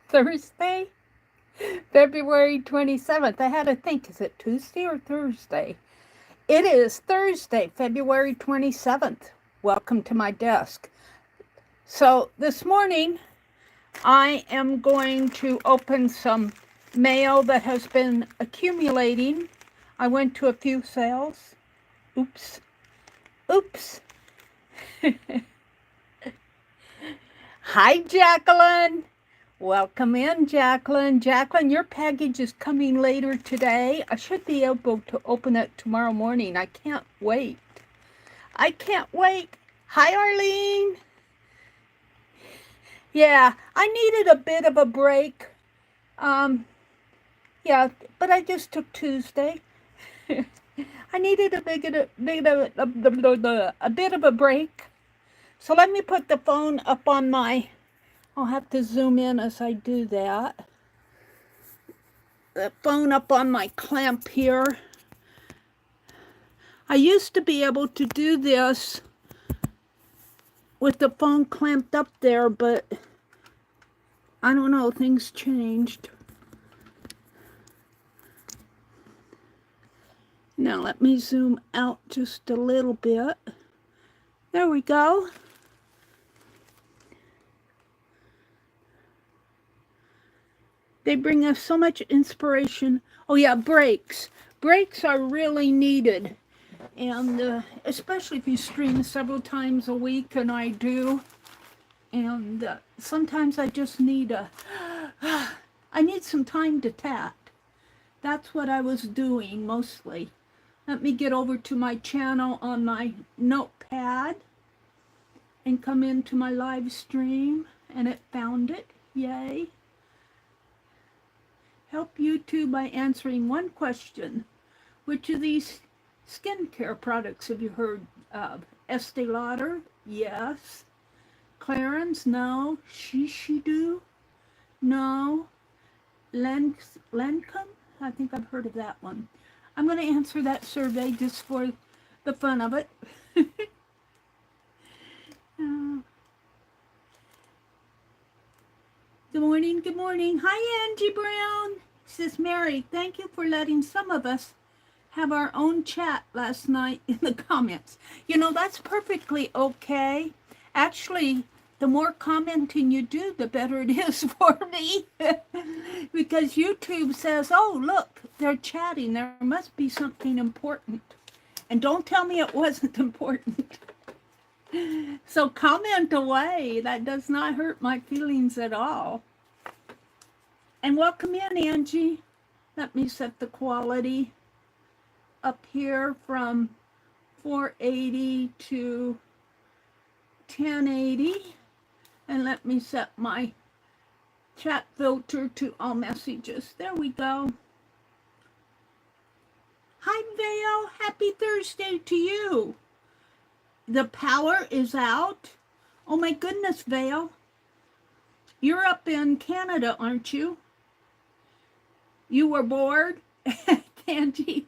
Thursday, February 27th. I had to think, is it Tuesday or Thursday? It is Thursday, February 27th. Welcome to my desk. So this morning, I am going to open some mail that has been accumulating. I went to a few sales. Oops. Oops. Hi, Jacqueline. Welcome in, Jacqueline. Jacqueline, your package is coming later today. I should be able to open it tomorrow morning. I can't wait. I can't wait. Hi, Arlene. Yeah, I needed a bit of a break. Yeah, but I just took Tuesday. I needed a bit of a break. So let me put the phone up on my, I'll have to zoom in as I do that. The phone up on my clamp here. I used to be able to do this with the phone clamped up there, but I don't know, things changed. Now let me zoom out just a little bit. There we go. They bring us so much inspiration. Oh yeah, breaks. Breaks are really needed. And especially if you stream several times a week, and I do. And sometimes I just need I need some time to tat. That's what I was doing mostly. Let me get over to my channel on my notepad and come into my live stream, and it found it. Yay. Help YouTube by answering one question. Which of these skincare products have you heard of? Estee Lauder? Yes. Clarins? No. Shiseido? No. Lancome? I think I've heard of that one. I'm going to answer that survey just for the fun of it. Good morning, good morning. Hi, Angie Brown. Says Mary, thank you for letting some of us have our own chat last night in the comments. You know, that's perfectly okay. Actually, the more commenting you do, the better it is for me. Because YouTube says, oh, look, they're chatting. There must be something important. And don't tell me it wasn't important. So comment away. That does not hurt my feelings at all. And welcome in, Angie. Let me set the quality up here from 480 to 1080. And let me set my chat filter to all messages. There we go. Hi, Vale. Happy Thursday to you. The power is out. Oh my goodness, Vale. You're up in Canada, aren't you? You were bored? Angie.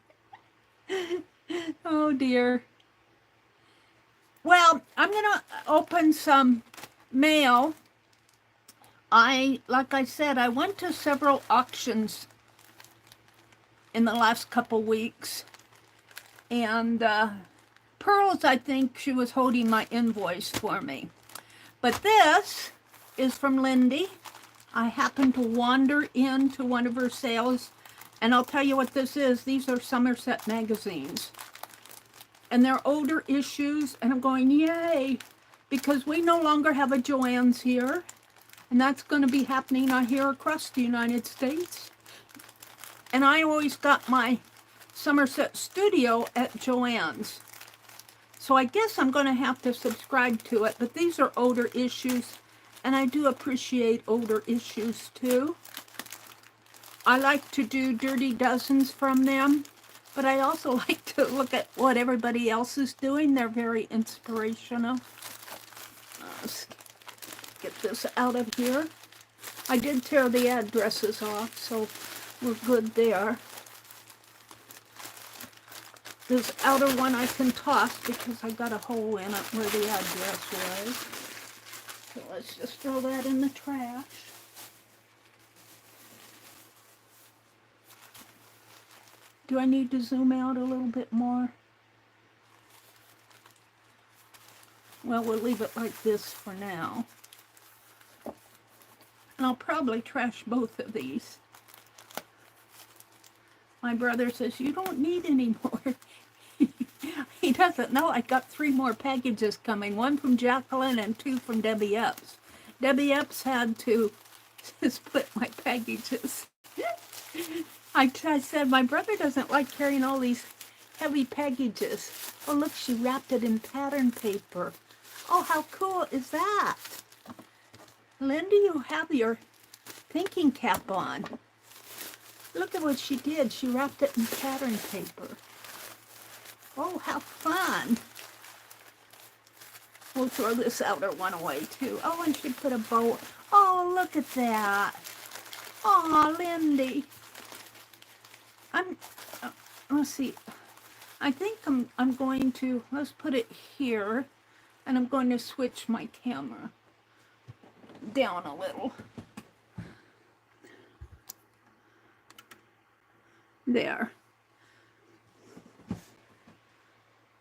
Oh dear. Well, I'm going to open some mail. Like I said, I went to several auctions in the last couple weeks. And Pearls, I think she was holding my invoice for me. But this is from Lindy. I happened to wander into one of her sales, and I'll tell you what this is. These are Somerset magazines. And they're older issues, and I'm going, yay, because we no longer have a Joann's here, and that's going to be happening, I hear, across the United States. And I always got my Somerset studio at Joann's. So I guess I'm going to have to subscribe to it, but these are older issues, and I do appreciate older issues too. I like to do dirty dozens from them, but I also like to look at what everybody else is doing. They're very inspirational. Let's get this out of here. I did tear the addresses off, so we're good there. This outer one I can toss because I got a hole in it where the address was. So let's just throw that in the trash. Do I need to zoom out a little bit more? Well, we'll leave it like this for now. And I'll probably trash both of these. My brother says, you don't need any more. He doesn't know I got 3 more packages coming. 1 from Jacqueline and 2 from Debbie Epps. Debbie Epps had to split my packages. I said, my brother doesn't like carrying all these heavy packages. Oh, look, she wrapped it in pattern paper. Oh, how cool is that? Linda, you have your thinking cap on. Look at what she did. She wrapped it in pattern paper. Oh, how fun. We'll throw this outer one away, too. Oh, and she put a bow. Oh, look at that. Oh, Lindy. Let's see. I think I'm going to, let's put it here, and I'm going to switch my camera down a little. There.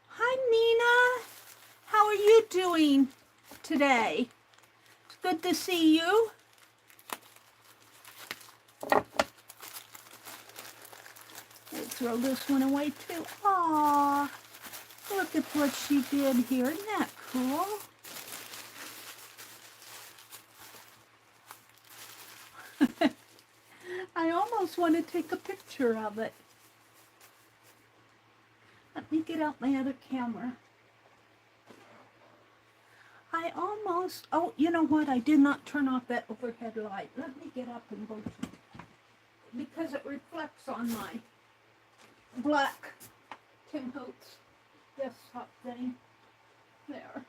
Hi, Nina. How are you doing today? It's good to see you. We'll throw this one away too. Aww. Look at what she did here. Isn't that cool? I almost want to take a picture of it. Let me get out my other camera. I almost, oh, you know what? I did not turn off that overhead light. Let me get up and go to, because it reflects on my black Tim Holtz desktop thing. There.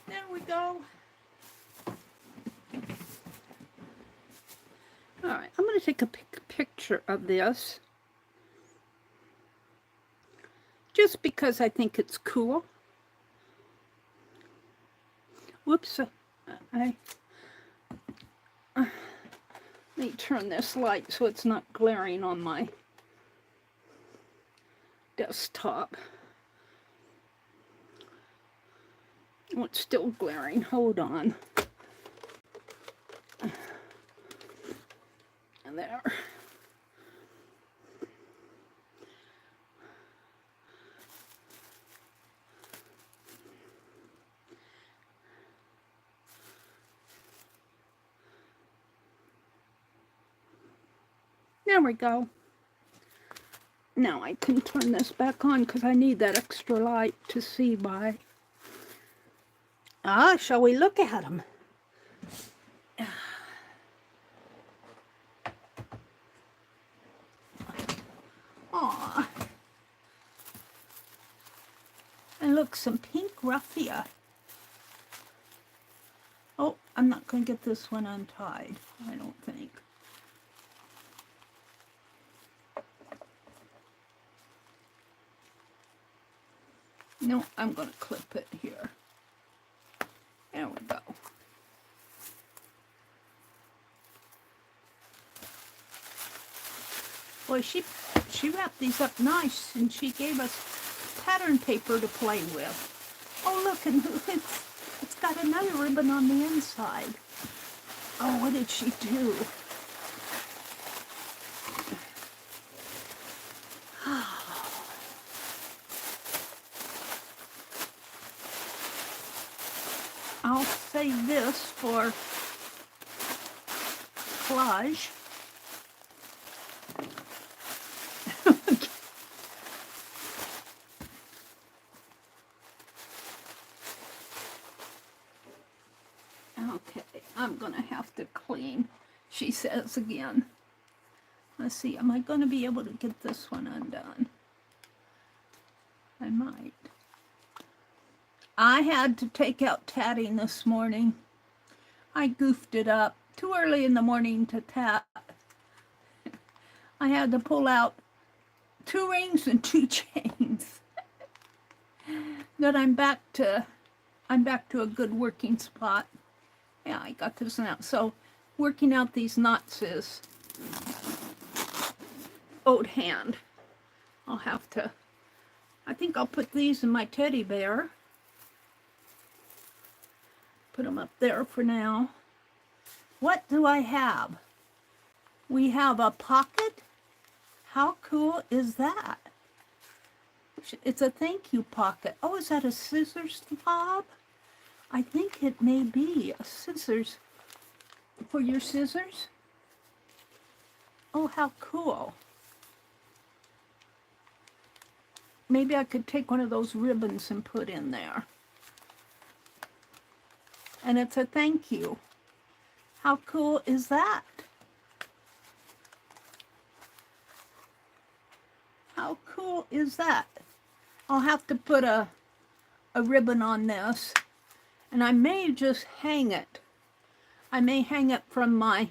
There we go. All right, I'm going to take a picture of this. Just because I think it's cool. Whoops. Let me turn this light so it's not glaring on my desktop. Oh, it's still glaring. Hold on. And there. There we go. Now I can turn this back on because I need that extra light to see by. Ah, shall we look at them? Aw. And look, some pink raffia. Oh, I'm not going to get this one untied, I don't think. No, I'm going to clip it here. There we go. Boy, she wrapped these up nice, and she gave us pattern paper to play with. Oh, look, and it's got another ribbon on the inside. Oh, what did she do? I'll save this for collage. Okay, I'm gonna have to clean, she says again. Let's see, am I gonna be able to get this one undone? I might. I had to take out tatting this morning. I goofed it up. Too early in the morning to tat. I had to pull out 2 rings and 2 chains. But I'm back to a good working spot. Yeah, I got this now. So working out these knots is old hand. I'll have to, I think I'll put these in my teddy bear. Put them up there for now. What do I have? We have a pocket. How cool is that? It's a thank you pocket. Oh, is that a scissors fob? I think it may be a scissors for your scissors. Oh, how cool. Maybe I could take one of those ribbons and put in there. And it's a thank you. How cool is that? How cool is that? I'll have to put a ribbon on this, and I may just hang it. I may hang it from my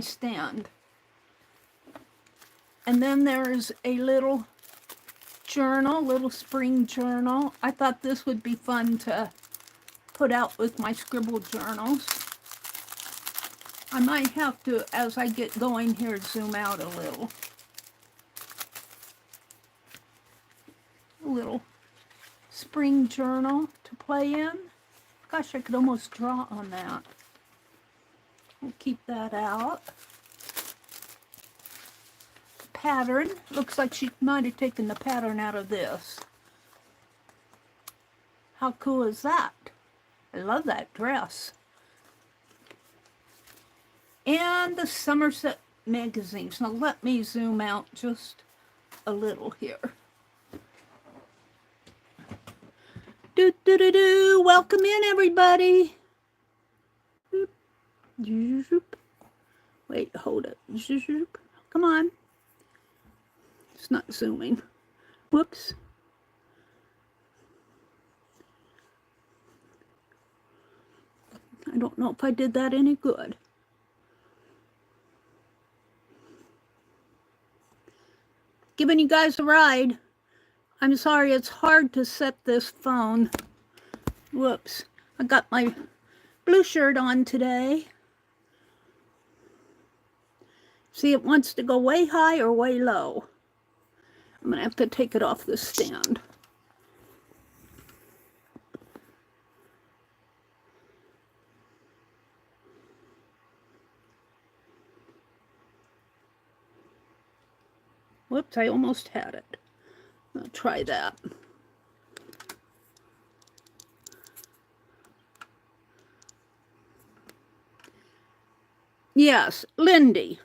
stand. And then there's a little journal, little spring journal. I thought this would be fun to put out with my scribble journals. I might have to, as I get going here, zoom out a little. A little spring journal to play in. Gosh, I could almost draw on that. We'll keep that out. Pattern. Looks like she might have taken the pattern out of this. How cool is that? I love that dress. And the Somerset magazines. Now let me zoom out just a little here. Welcome in, everybody. Wait, hold it. Come on. It's not zooming. Whoops. I don't know if I did that any good. Giving you guys a ride. I'm sorry, it's hard to set this phone. Whoops. I got my blue shirt on today. See, it wants to go way high or way low. I'm going to have to take it off the stand. Whoops, I almost had it. I'll try that. Yes, Lindy.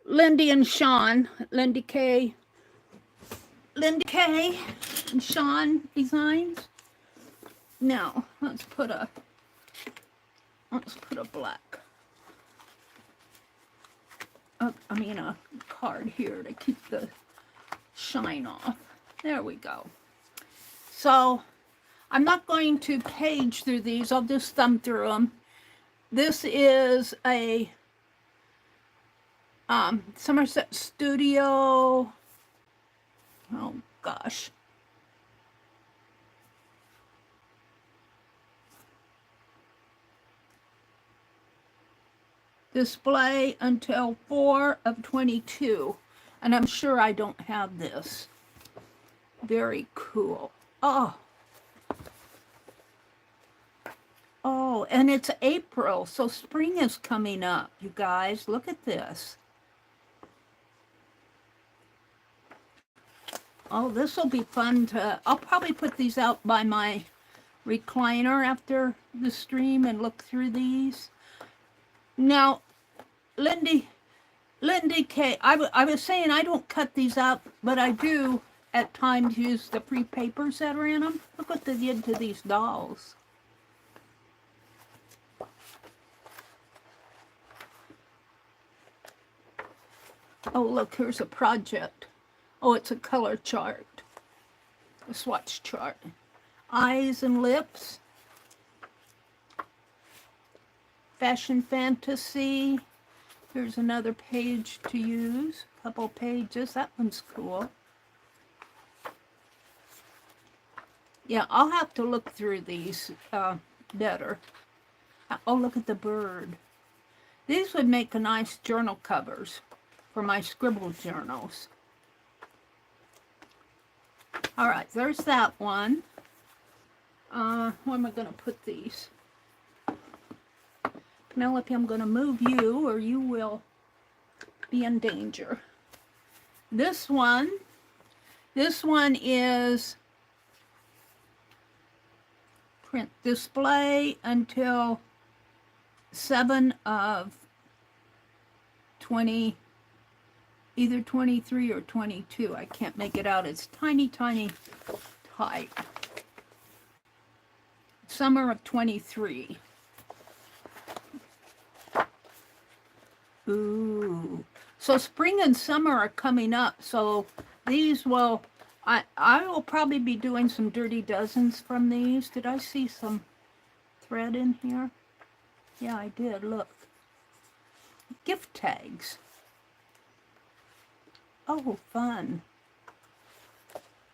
Lindy and Sean. Lindy K. Lindy K. and Sean Designs. Now, let's put a black. A card here to keep the shine off. There we go. So, I'm not going to page through these. I'll just thumb through them. This is a Somerset Studio. Oh, gosh. Display until 4 of 22. And I'm sure I don't have this. Very cool. Oh, and it's April, so spring is coming up, you guys. Look at this. Oh, this will be fun to... I'll probably put these out by my recliner after the stream and look through these. Now, Lindy K, I was saying I don't cut these up, but I do at times use the free papers that are in them. Look what they did to these dolls. Oh, look, here's a project. Oh, it's a color chart. A swatch chart. Eyes and lips. Fashion Fantasy. Here's another page to use. A couple pages. That one's cool. Yeah, I'll have to look through these better. Oh, look at the bird. These would make a nice journal covers for my scribble journals. All right, there's that one. Where am I going to put these? Penelope, I'm going to move you or you will be in danger. This one is print display until 7 of 20, either 23 or 22. I can't make it out. It's tiny, tiny type. Summer of 23. Ooh. So spring and summer are coming up. So these will, I will probably be doing some dirty dozens from these. Did I see some thread in here? Yeah, I did. Look. Gift tags. Oh, fun.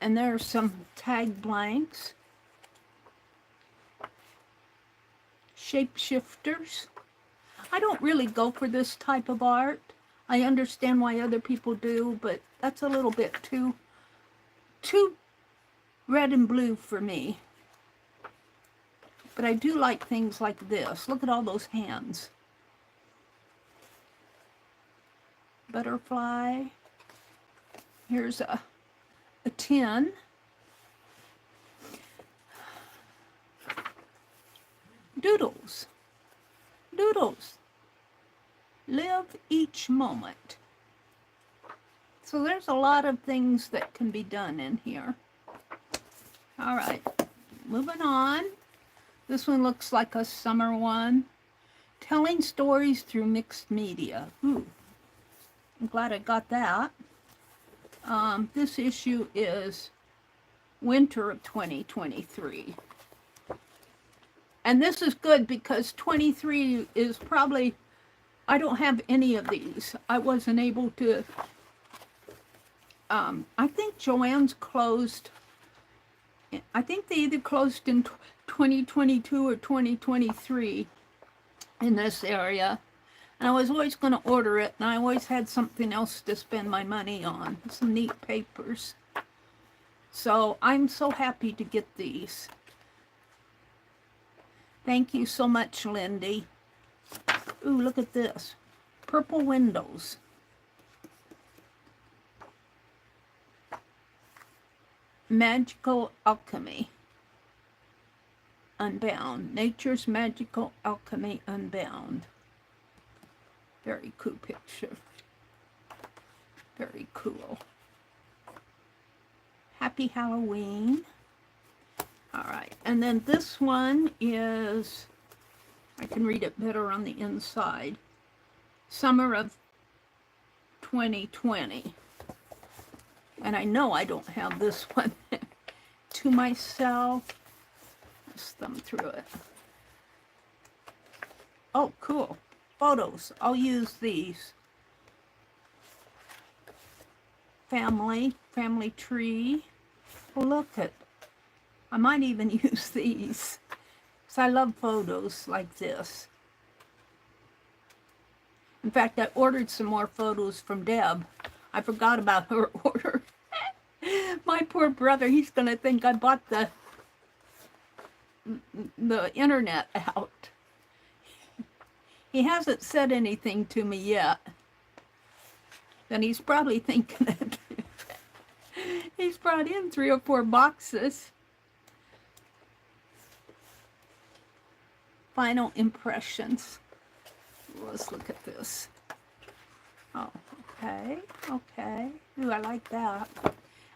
And there's some tag blanks. Shapeshifters. I don't really go for this type of art. I understand why other people do, but that's a little bit too red and blue for me. But I do like things like this. Look at all those hands. Butterfly. Here's a tin. Doodles. Doodles. Live each moment. So there's a lot of things that can be done in here. All right, moving on. This one looks like a summer one. Telling stories through mixed media. Ooh, I'm glad I got that. This issue is winter of 2023. And this is good because 23 is probably, I don't have any of these. I wasn't able to, I think Joann's closed, I think they either closed in 2022 or 2023 in this area. And I was always going to order it, and I always had something else to spend my money on. Some neat papers. So I'm so happy to get these. Thank you so much, Lindy. Ooh, look at this. Purple windows. Magical Alchemy. Unbound. Nature's Magical Alchemy Unbound. Very cool picture. Very cool. Happy Halloween. All right, and then this one is, I can read it better on the inside. Summer of 2020. And I know I don't have this one to myself. Let's thumb through it. Oh, cool. Photos. I'll use these. Family tree. Oh, look at. I might even use these. Because I love photos like this. In fact, I ordered some more photos from Deb. I forgot about her order. My poor brother, he's going to think I bought the internet out. He hasn't said anything to me yet. And he's probably thinking that he's brought in 3 or 4 boxes. Final impressions. Let's look at this. Oh, okay, okay. Ooh, I like that.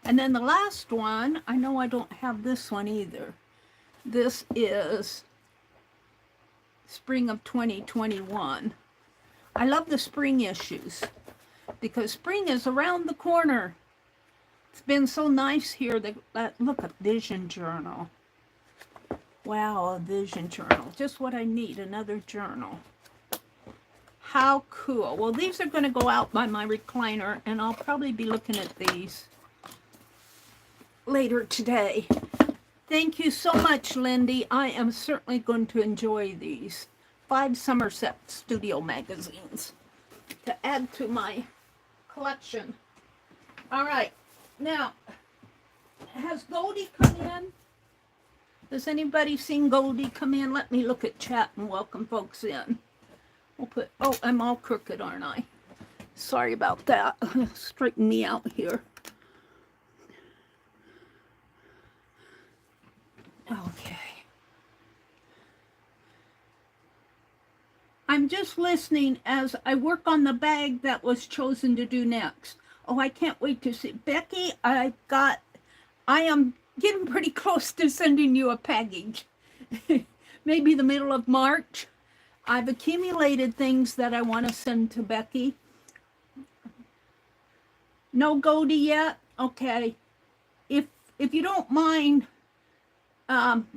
And then the last one, I know I don't have this one either. This is spring of 2021. I love the spring issues because spring is around the corner. It's been so nice here. Look at Vision Journal. Wow, a Vision Journal. Just what I need, another journal. How cool. Well, these are going to go out by my recliner, and I'll probably be looking at these later today. Thank you so much, Lindy. I am certainly going to enjoy these. 5 Somerset Studio magazines to add to my collection. All right, now, has Goldie come in? Has anybody seen Goldie come in? Let me look at chat and welcome folks in. We'll put, oh, I'm all crooked, aren't I? Sorry about that. Straighten me out here. Okay. I'm just listening as I work on the bag that was chosen to do next. Oh, I can't wait to see. Becky, I am getting pretty close to sending you a package. Maybe the middle of March. I've accumulated things that I want to send to Becky. No Goldie yet? Okay. If you don't mind,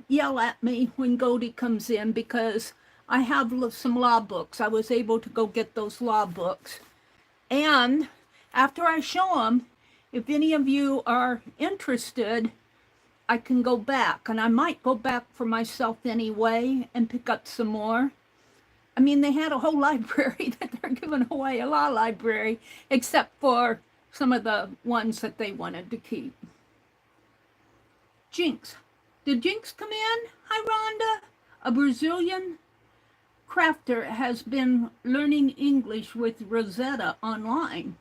yell at me when Goldie comes in, because I have some law books. I was able to go get those law books. And after I show them, if any of you are interested, I can go back. And I might go back for myself anyway and pick up some more. I mean, they had a whole library that they're giving away, a law library, except for some of the ones that they wanted to keep. Jinx. Did Jinx come in? Hi, Rhonda. A Brazilian crafter has been learning English with Rosetta online.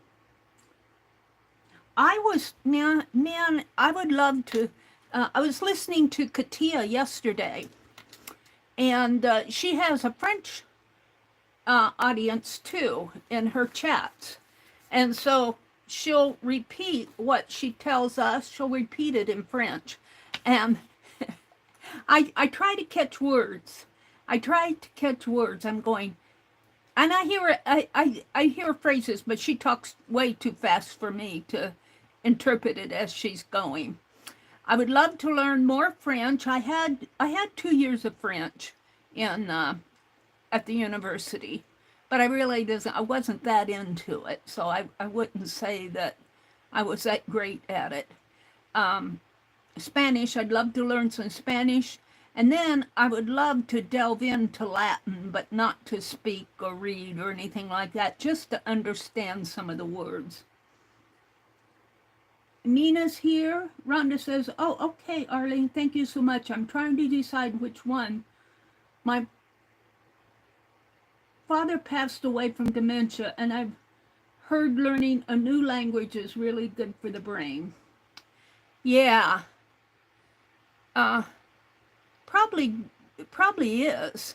I would love to. I was listening to Katia yesterday, and she has a French audience too in her chats. And so she'll repeat what she tells us. She'll repeat it in French. And I try to catch words. I'm going, and I hear phrases, but she talks way too fast for me to interpret it as she's going. I would love to learn more French. I had 2 years of French in at the university, but I wasn't that into it, so I wouldn't say that I was that great at it. Spanish, I'd love to learn some Spanish. And then I would love to delve into Latin, but not to speak or read or anything like that, just to understand some of the words. Nina's here. Rhonda says, oh, okay, Arlene, thank you so much. I'm trying to decide which one. My father passed away from dementia, and I've heard learning a new language is really good for the brain. Yeah. Probably is.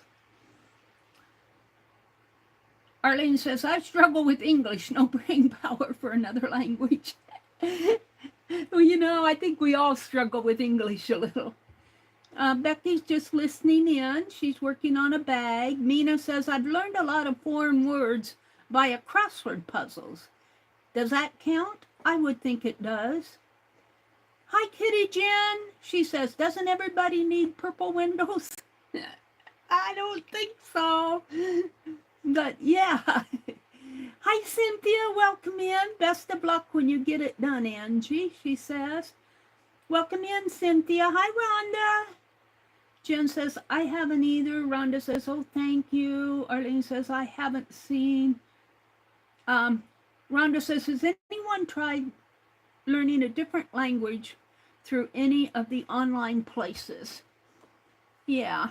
Arlene says, I struggle with English, no brain power for another language. Well, you know, I think we all struggle with English a little. Becky's just listening in. She's working on a bag. Mina says, I've learned a lot of foreign words via crossword puzzles. Does that count? I would think it does. Hi, Kitty Jen. She says, doesn't everybody need purple windows? I don't think so. But yeah. Hi, Cynthia. Welcome in. Best of luck when you get it done, Angie, she says. Welcome in, Cynthia. Hi, Rhonda. Jen says, I haven't either. Rhonda says, oh, thank you. Arlene says, I haven't seen. Rhonda says, has anyone tried learning a different language through any of the online places? Yeah.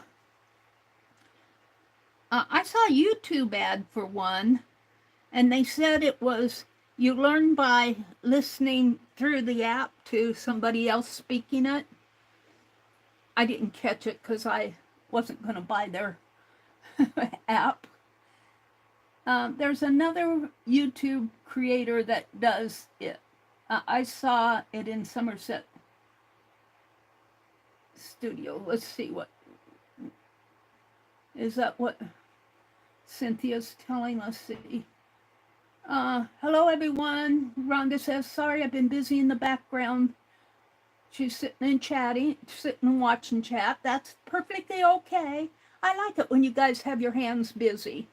I saw a YouTube ad for one, and they said it was, you learn by listening through the app to somebody else speaking it. I didn't catch it because I wasn't going to buy their app. There's another YouTube creator that does it. I saw it in Somerset Studio. Let's see, what is that, what Cynthia's telling us? See. Hello everyone. Rhonda says, sorry, I've been busy in the background. She's sitting and chatting, sitting and watching chat. That's perfectly okay. I like it when you guys have your hands busy,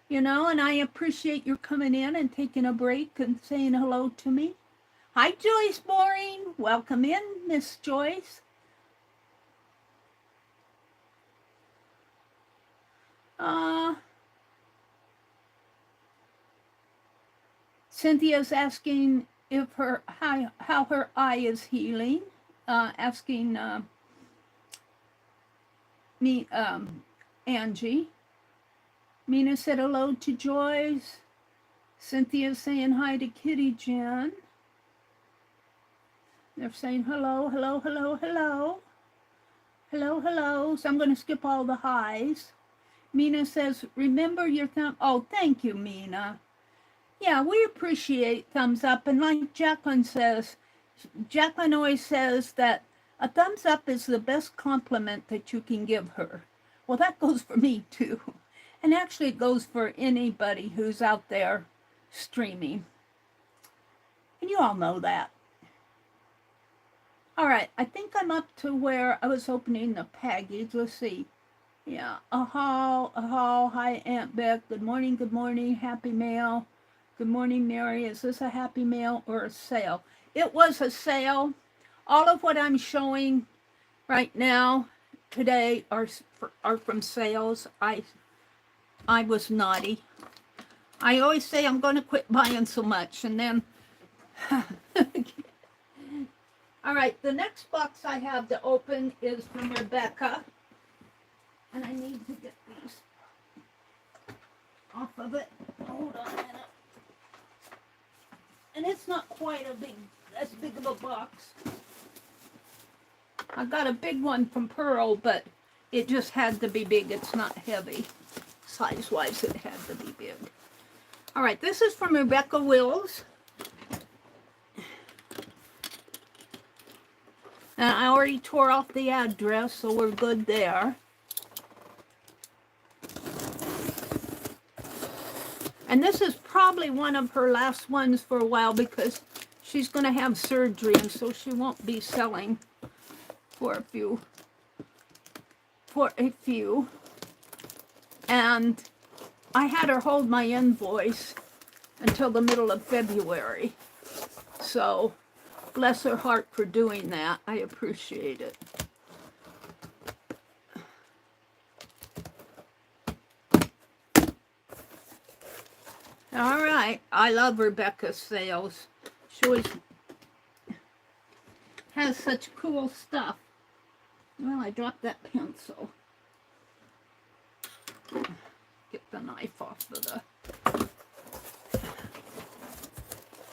you know, and I appreciate your coming in and taking a break and saying hello to me. Hi, Joyce Boring. Welcome in, Miss Joyce. Cynthia's asking if how her eye is healing. Asking me, Angie. Mina said hello to Joyce. Cynthia's saying hi to Kitty Jen. They're saying hello, hello, hello, hello. Hello, hello. So I'm going to skip all the highs. Mina says, remember your thumb. Oh, thank you, Mina. Yeah, we appreciate thumbs up. And like Jacqueline says, Jacqueline always says that a thumbs up is the best compliment that you can give her. Well, that goes for me too. And actually it goes for anybody who's out there streaming. And you all know that. All right, I think I'm up to where I was opening the package. Let's see. Yeah, aha, hi Aunt Beck. Good morning, happy mail. Good morning, Meri. Is this a happy mail or a sale? It was a sale. All of what I'm showing right now today are from sales. I was naughty. I always say I'm going to quit buying so much, and then... All right, the next box I have to open is from Rebecca. And I need to get these off of it. Hold on a minute. And it's not quite as big of a box. I got a big one from Pearl, but it just had to be big. It's not heavy. Size-wise, it had to be big. All right, this is from Rebecca Wills. And I already tore off the address, so we're good there. And this is probably one of her last ones for a while because she's going to have surgery, and so she won't be selling for a few. And I had her hold my invoice until the middle of February. So, bless her heart for doing that. I appreciate it. All right. I love Rebecca's sales. She always has such cool stuff. Well, I dropped that pencil. Get the knife off of the...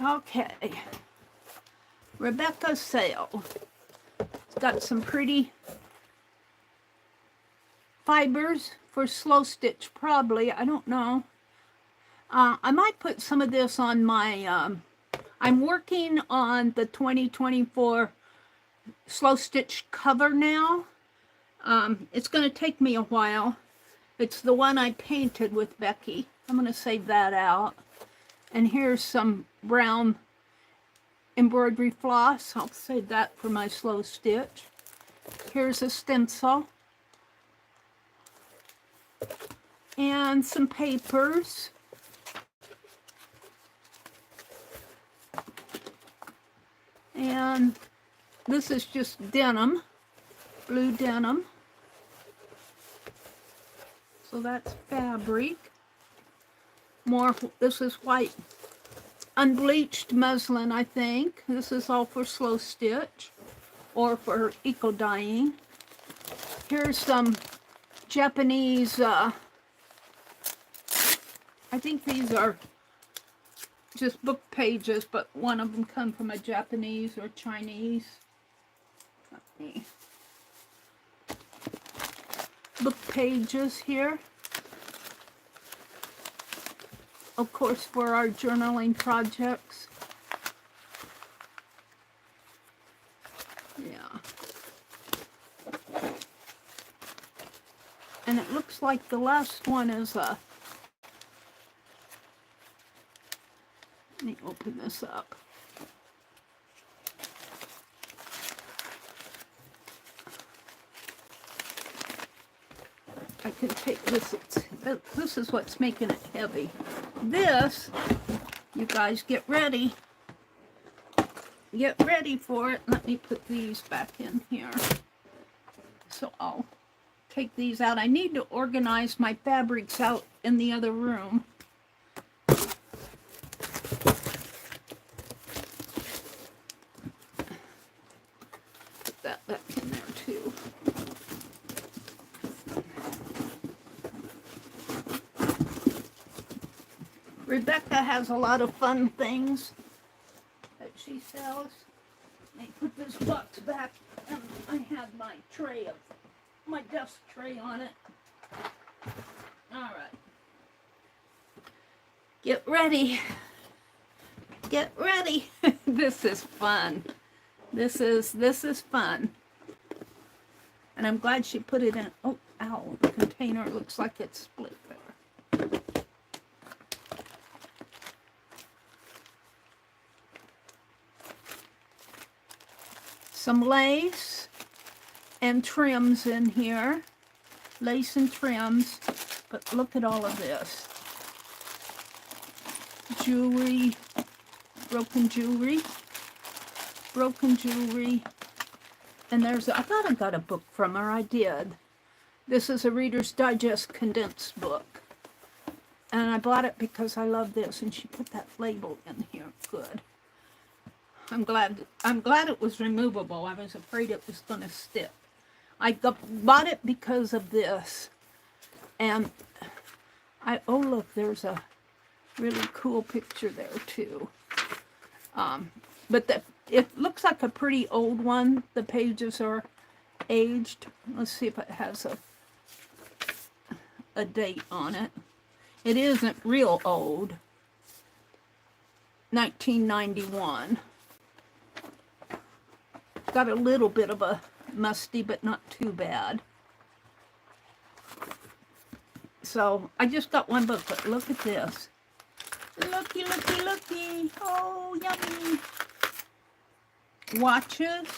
Okay. Rebecca's sale. It's got some pretty fibers for slow stitch, probably. I don't know. I might put some of this on my... I'm working on the 2024 slow stitch cover now. It's going to take me a while. It's the one I painted with Becky. I'm going to save that out. And here's some brown embroidery floss. I'll save that for my slow stitch. Here's a stencil. And some papers. And this is just denim, blue denim. So that's fabric. More, this is white unbleached muslin, I think. This is all for slow stitch or for eco dyeing. Here's some Japanese, I think these are just book pages, but one of them come from a Japanese or Chinese. Book pages here. Of course, for our journaling projects. Yeah. And it looks like the last one is a... Let me open this up. I can take this. This is what's making it heavy. This, you guys get ready. Get ready for it. Let me put these back in here. So I'll take these out. I need to organize my fabrics out in the other room. Put that back in there too. Rebecca has a lot of fun things that she sells. I put this box back, and I had my tray of my desk tray on it. All right. Get ready. Get ready. This is fun. This is fun. And I'm glad she put it in. Oh, ow, the container looks like it's split there. Some lace and trims in here. Lace and trims. But look at all of this. Jewelry. Broken jewelry. Broken jewelry. And there's, I thought I got a book from her. I did. This is a Reader's Digest condensed book. And I bought it because I love this. And she put that label in here. Good. I'm glad it was removable. I was afraid it was going to stick. I bought it because of this. And oh look, there's a really cool picture there too. But it looks like a pretty old one. The pages are aged. Let's see if it has a date on it. It isn't real old. 1991. Got a little bit of a musty, but not too bad. So I just got one book, but look at this. Looky, looky, looky. Oh, yummy. Watches.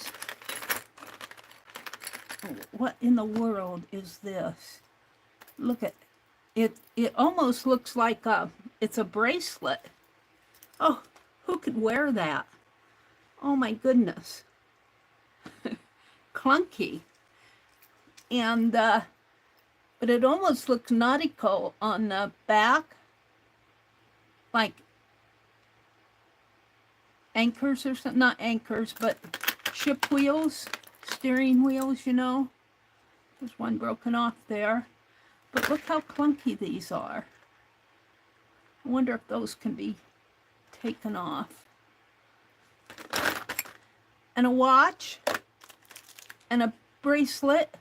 What in the world is this? Look at it. It almost looks like it's a bracelet. Oh, who could wear that? Oh my goodness. Clunky. And but it almost looks nautical on the back, like anchors or something. Not anchors, but ship wheels, steering wheels, you know. There's one broken off there, but look how clunky these are. I wonder if those can be taken off. And a watch and a bracelet.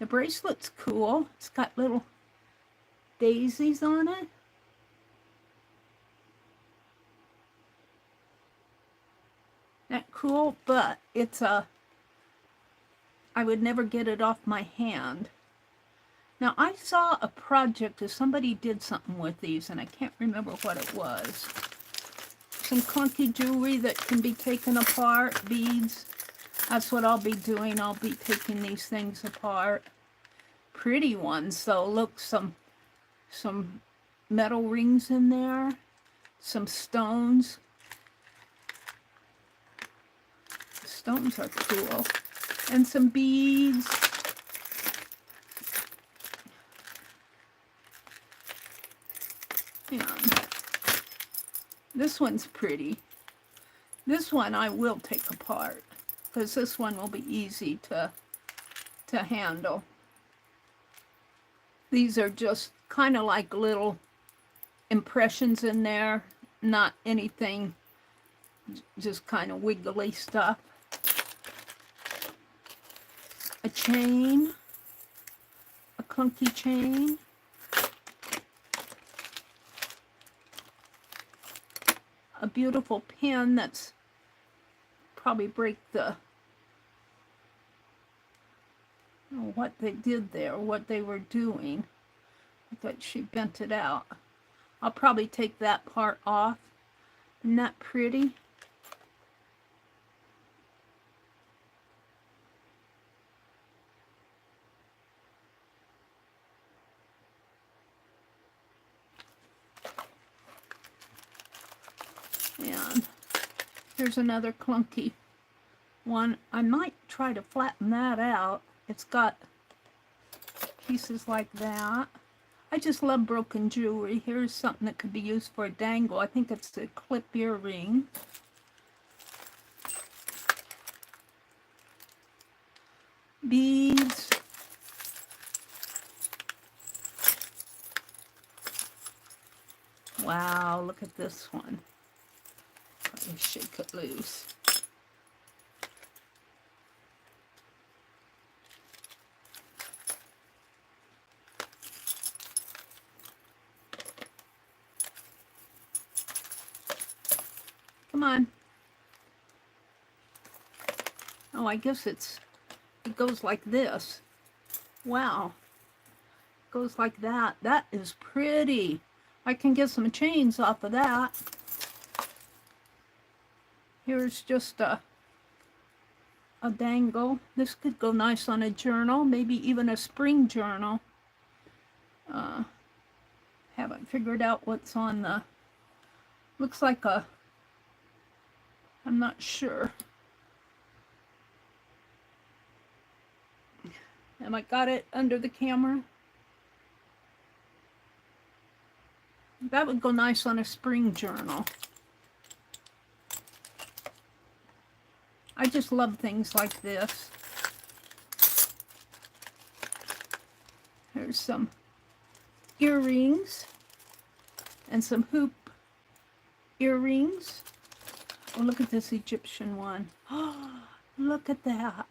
The bracelet's cool. It's got little daisies on it. That cool, but it's I would never get it off my hand. Now I saw a project that somebody did something with these, and I can't remember what it was. Some clunky jewelry that can be taken apart, beads. That's what I'll be doing. I'll be taking these things apart. Pretty ones, though. Look, some metal rings in there. Some stones. The stones are cool. And some beads. And this one's pretty. This one I will take apart, because this one will be easy to handle. These are just kind of like little impressions in there, not anything, just kind of wiggly stuff. A chain, a clunky chain. A beautiful pin that's probably break the, what they did there, what they were doing. I thought she bent it out. I'll probably take that part off. Isn't that pretty? And here's another clunky one. I might try to flatten that out. It's got pieces like that. I just love broken jewelry. Here's something that could be used for a dangle. I think it's a clip earring. Beads. Wow, look at this one. Let me shake it loose. Come on. Oh, I guess it goes like this. Wow. It goes like that. That is pretty. I can get some chains off of that. Here's just a dangle. This could go nice on a journal, maybe even a spring journal. Haven't figured out what's on the, looks like a, I'm not sure. Am I got it under the camera? That would go nice on a spring journal. I just love things like this. There's some earrings and some hoop earrings. Oh, look at this Egyptian one. Oh, look at that.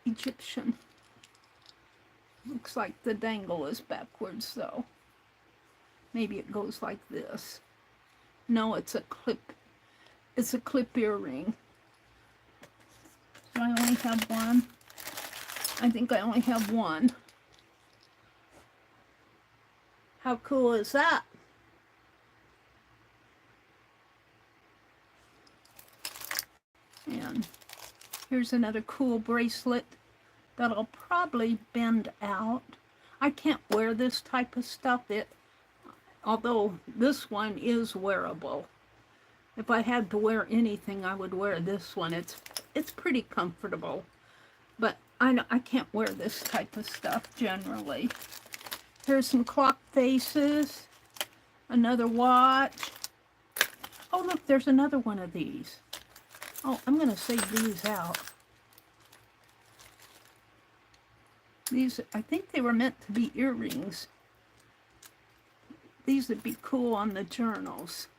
Egyptian. Looks like the dangle is backwards though. Maybe it goes like this. No, it's a clip. It's a clip earring. So I only have one. I think I only have one. How cool is that? And here's another cool bracelet that'll probably bend out. I can't wear this type of stuff, although this one is wearable. If I had to wear anything, I would wear this one. It's pretty comfortable, but I can't wear this type of stuff generally. Here's some clock faces, another watch. Oh look, there's another one of these. Oh, I'm going to save these out. These, I think they were meant to be earrings. These would be cool on the journals.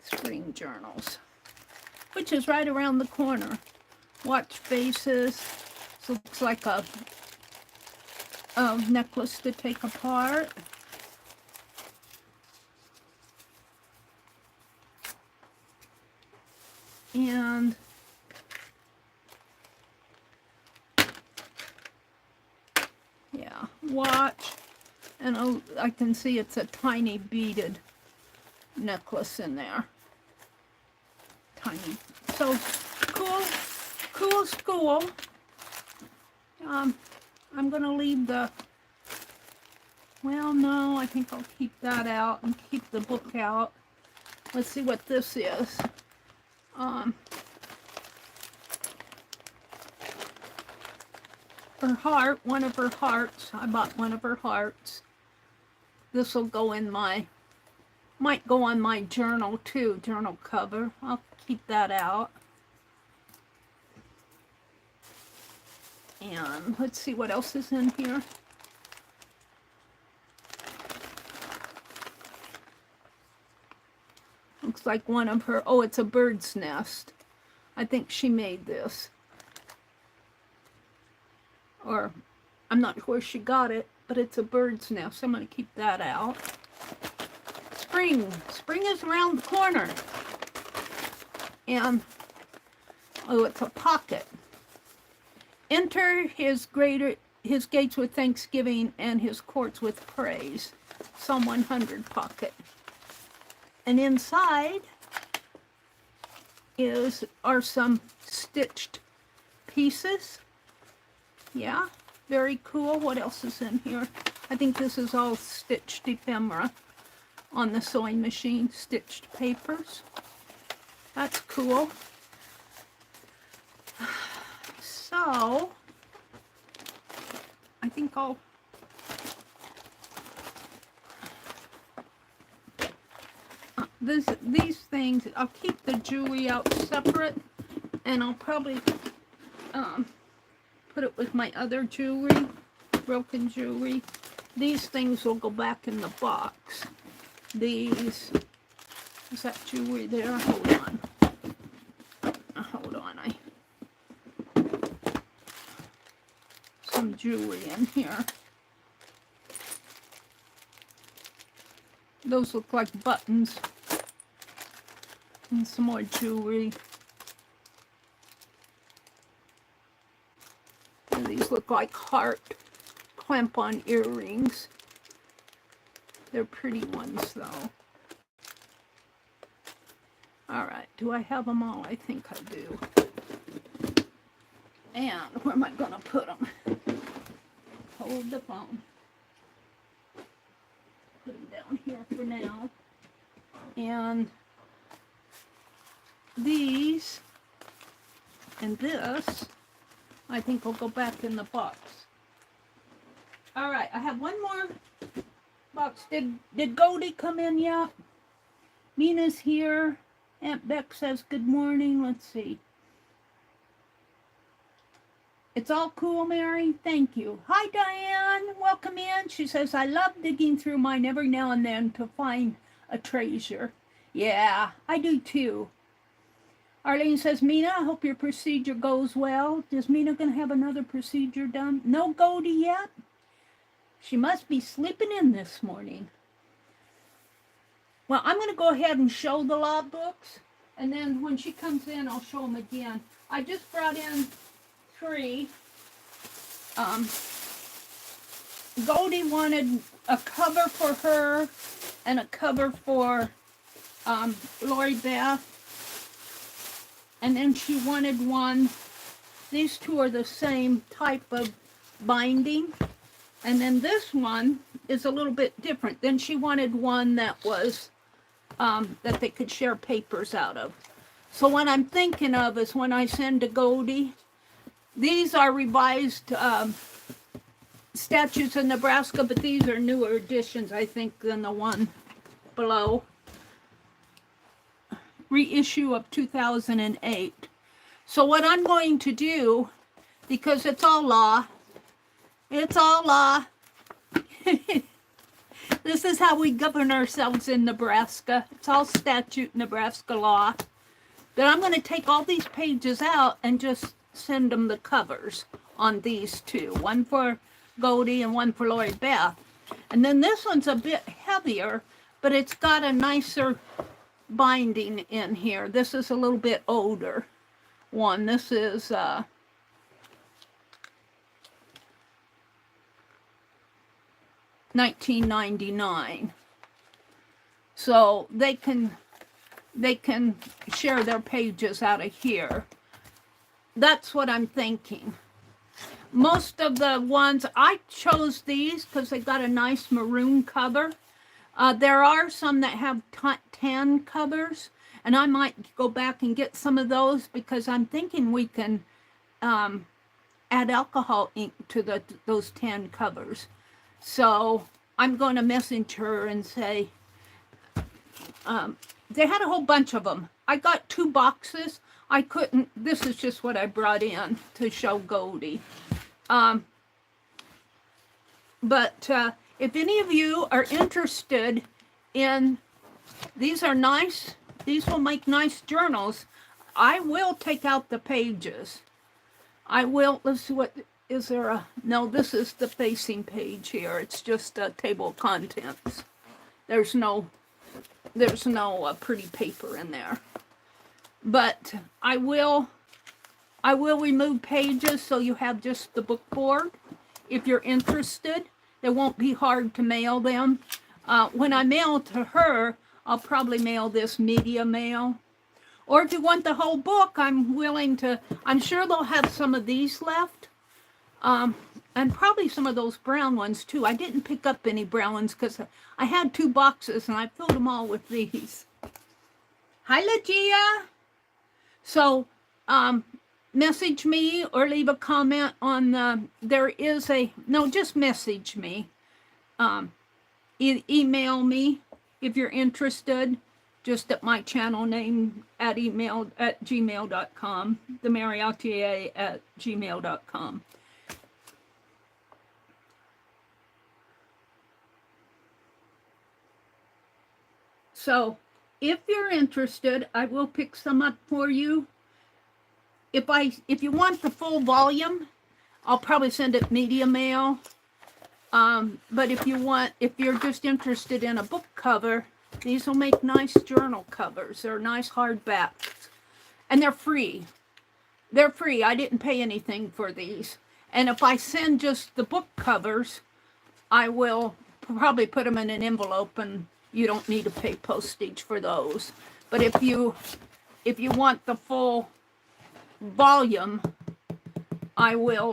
Spring journals. Which is right around the corner. Watch faces. This looks like a necklace to take apart. And yeah, watch. And I can see it's a tiny beaded necklace in there. Tiny. So cool school. I'm gonna leave the, well, no, I think I'll keep that out and keep the book out. Let's see what this is. Her heart, one of her hearts. I bought one of her hearts. This will go in my, might go on my journal too, journal cover. I'll keep that out. And let's see what else is in here. Looks like one of her, oh, it's a bird's nest. I think she made this. Or, I'm not sure where she got it, but it's a bird's nest. I'm going to keep that out. Spring. Spring is around the corner. And, oh, it's a pocket. Enter his gates with thanksgiving and his courts with praise. Psalm 100 pocket. And inside are some stitched pieces. Yeah, very cool. What else is in here? I think this is all stitched ephemera on the sewing machine, stitched papers. That's cool. So, think I'll these things, I'll keep the jewelry out separate, and I'll probably put it with my other jewelry, broken jewelry. These things will go back in the box. These, is that jewelry there? Hold on. Hold on. Some jewelry in here. Those look like buttons. And some more jewelry. And these look like heart clamp-on earrings. They're pretty ones, though. Alright, do I have them all? I think I do. And where am I going to put them? Hold the phone. Put them down here for now. And these and this, I think will go back in the box. Alright, I have one more box. Did Goldie come in yet? Mina's here. Aunt Beck says good morning. Let's see. It's all cool, Mary. Thank you. Hi, Diane. Welcome in. She says, I love digging through mine every now and then to find a treasure. Yeah, I do too. Arlene says, Mina, I hope your procedure goes well. Is Mina going to have another procedure done? No Goldie yet? She must be sleeping in this morning. Well, I'm going to go ahead and show the law books, and then when she comes in, I'll show them again. I just brought in 3. Goldie wanted a cover for her and a cover for Lori Beth, and then she wanted one. These two are the same type of binding, and then this one is a little bit different. Then she wanted one that was that they could share papers out of. So what I'm thinking of is when I send to Goldie, these are revised statutes in Nebraska, but these are newer editions, I think, than the one below. Reissue of 2008. So what I'm going to do, because it's all law, this is how we govern ourselves in Nebraska. It's all statute Nebraska law. But I'm going to take all these pages out and just send them the covers on these two. One for Goldie and one for Lori Beth. And then this one's a bit heavier, but it's got a nicer binding in here. This is a little bit older one. This is 1999. So they can share their pages out of here. That's what I'm thinking. Most of the ones, I chose these because they got a nice maroon cover. There are some that have tan covers, and I might go back and get some of those because I'm thinking we can add alcohol ink to those tan covers. So I'm going to message her and say, they had a whole bunch of them. I got 2 boxes. I couldn't, this is just what I brought in to show Goldie. But if any of you are interested in, these are nice, these will make nice journals. I will take out the pages. I will, let's see what, is there a, no, this is the facing page here. It's just a table of contents. There's no pretty paper in there. But I will remove pages so you have just the book board. If you're interested, it won't be hard to mail them. When I mail to her, I'll probably mail this media mail. Or if you want the whole book, I'm willing to, I'm sure they'll have some of these left. And probably some of those brown ones too. I didn't pick up any brown ones because I had 2 boxes and I filled them all with these. Hi, Legia. So, message me or leave a comment on the, there is a, no, just message me. Email me if you're interested, just at my channel name at gmail.com, TheMeriAtelier at gmail.com. So if you're interested, I will pick some up for you. If you want the full volume, I'll probably send it media mail. But if you're just interested in a book cover, these will make nice journal covers. They're nice hardbacks, and they're free. They're free. I didn't pay anything for these. And if I send just the book covers, I will probably put them in an envelope, and you don't need to pay postage for those. But if you want the full volume, I will.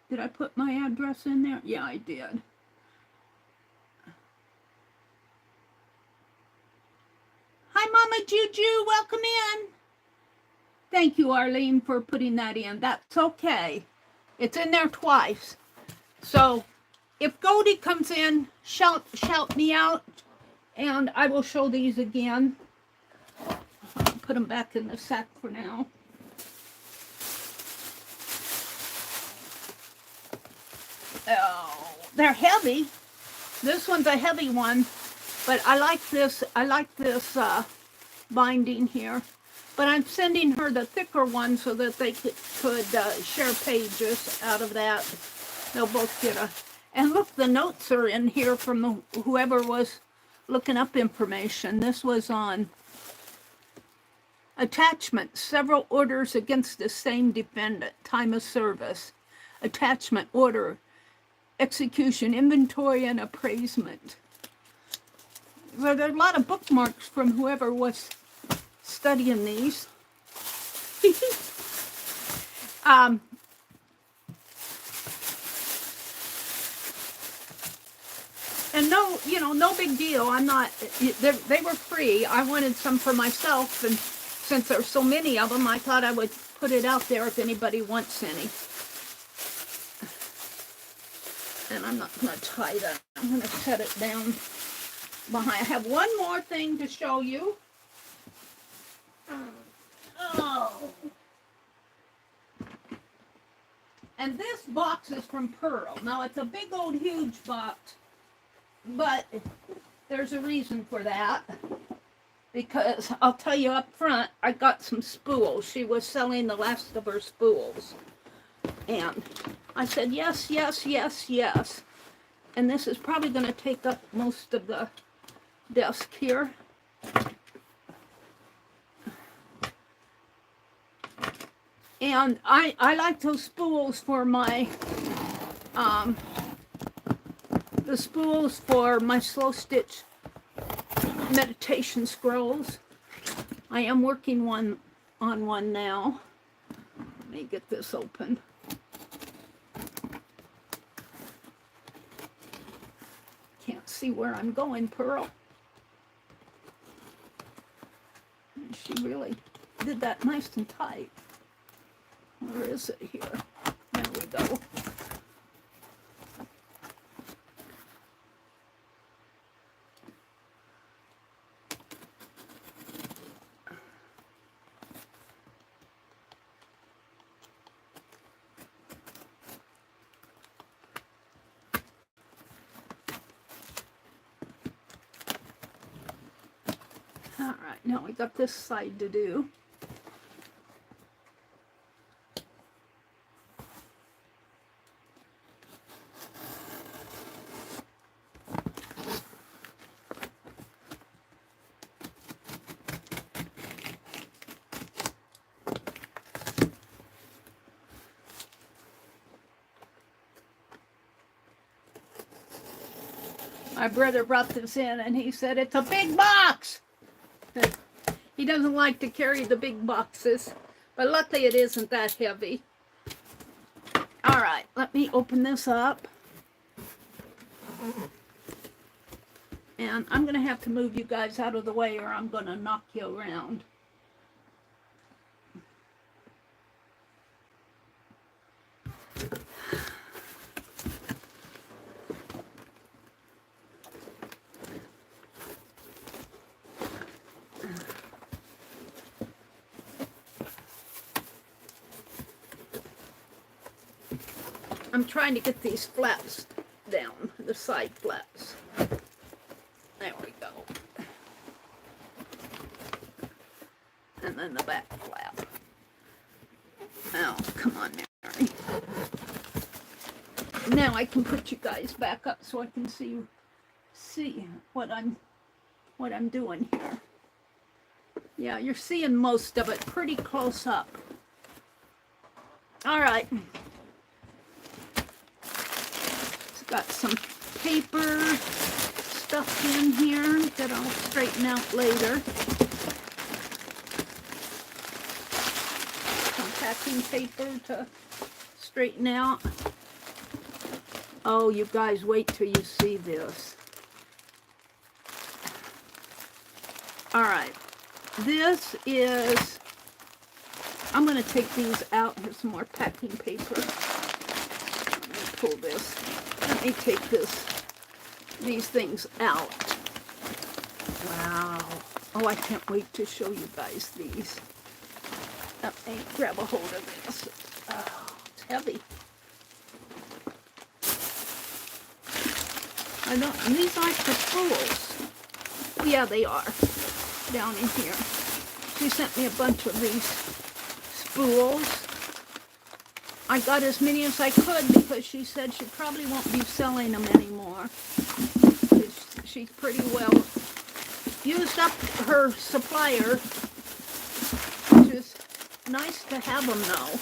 Did I put my address in there? Yeah, I did. Hi, Mama Juju. Welcome in. Thank you, Arlene, for putting that in. That's okay. It's in there twice. So if Goldie comes in, shout me out, and I will show these again. I'll put them back in the sack for now. Oh, they're heavy. This one's a heavy one, but I like this. I like this binding here. But I'm sending her the thicker one so that they could share pages out of that. They'll both get a. And look, the notes are in here from whoever was looking up information. This was on attachment, several orders against the same defendant, time of service, attachment, order, execution, inventory, and appraisement. So there are a lot of bookmarks from whoever was studying these. And no big deal. I'm not, they were free. I wanted some for myself, and since there's so many of them, I thought I would put it out there if anybody wants any. And I'm not going to tie that. I'm going to set it down behind. I have one more thing to show you. Oh. And this box is from Pearl. Now, it's a big old huge box, but there's a reason for that. Because I'll tell you up front, I got some spools. She was selling the last of her spools. And I said, yes, yes, yes, yes. And this is probably going to take up most of the desk here. And I like those spools for my, the spools for my slow stitch meditation scrolls. I am working on one now. Let me get this open. Can't see where I'm going, Pearl. She really did that nice and tight. Where is it here? There we go. All right, now we got this side to do. My brother brought this in and he said, it's a big box. He doesn't like to carry the big boxes, but luckily it isn't that heavy. All right, let me open this up. And I'm going to have to move you guys out of the way or I'm going to knock you around. I'm trying to get these flaps down, the side flaps. There we go. And then the back flap. Oh, come on, Meri. Now I can put you guys back up so I can see what I'm doing here. Yeah, you're seeing most of it pretty close up. All right. It's got some paper stuffed in here that I'll straighten out later. Some packing paper to straighten out. Oh, you guys, wait till you see this. All right. This is, I'm going to take these out. Here's some more packing paper. Let me pull this. Let me take these things out. Wow. Oh, I can't wait to show you guys these. Let me grab a hold of this. Oh, it's heavy. I don't, these aren't the spools. Yeah, they are. Down in here. She sent me a bunch of these spools. I got as many as I could because she said she probably won't be selling them anymore. She's pretty well used up her supplier, which is nice to have them though.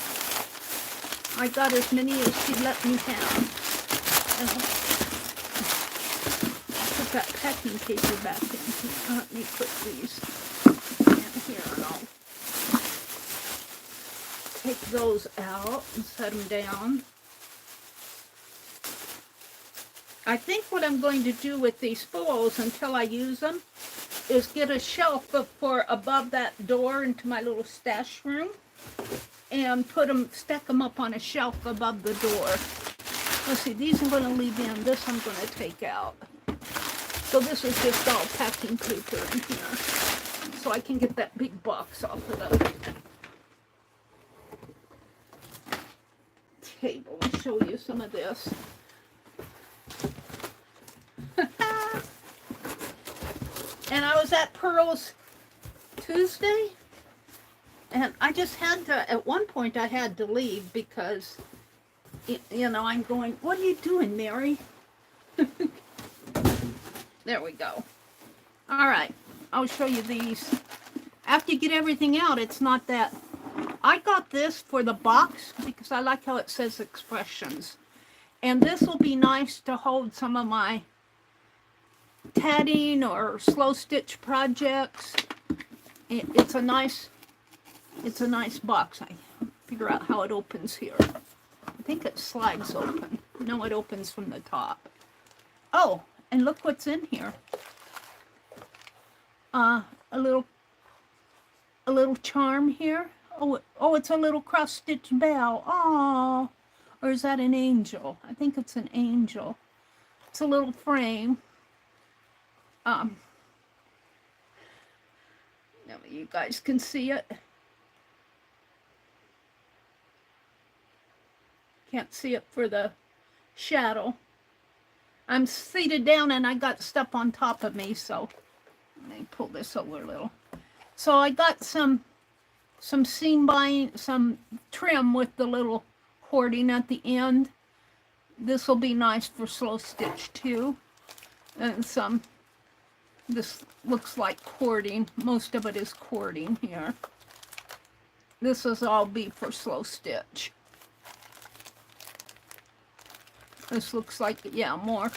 I got as many as she let me have. Put that packing paper back in here. Let me put these in here and I'll take those out and set them down. I think what I'm going to do with these spools until I use them is get a shelf for above that door into my little stash room and stack them up on a shelf above the door. Let's see, these I'm going to leave in. This I'm going to take out. So this is just all packing paper in here. So I can get that big box off of the table and show you some of this. And I was at Pearl's Tuesday, and I just had to, at one point I had to leave because, you know, I'm going, what are you doing, Meri? There we go. All right, I'll show you these. After you get everything out, it's not that. I got this for the box because I like how it says expressions. And this will be nice to hold some of my tatting or slow stitch projects. It's a nice box. I figure out how it opens here. I think it slides open. No, it opens from the top. Oh, and look what's in here. A little charm here. Oh, it's a little cross-stitch bell. Oh, or is that an angel? I think it's an angel. It's a little frame. Now you guys can see it. Can't see it for the shadow. I'm seated down and I got stuff on top of me, so let me pull this over a little. So I got some seam binding, some trim with the little cording at the end. This will be nice for slow stitch too. And this looks like cording. Most of it is cording here. This is all be for slow stitch. This looks like, yeah, more.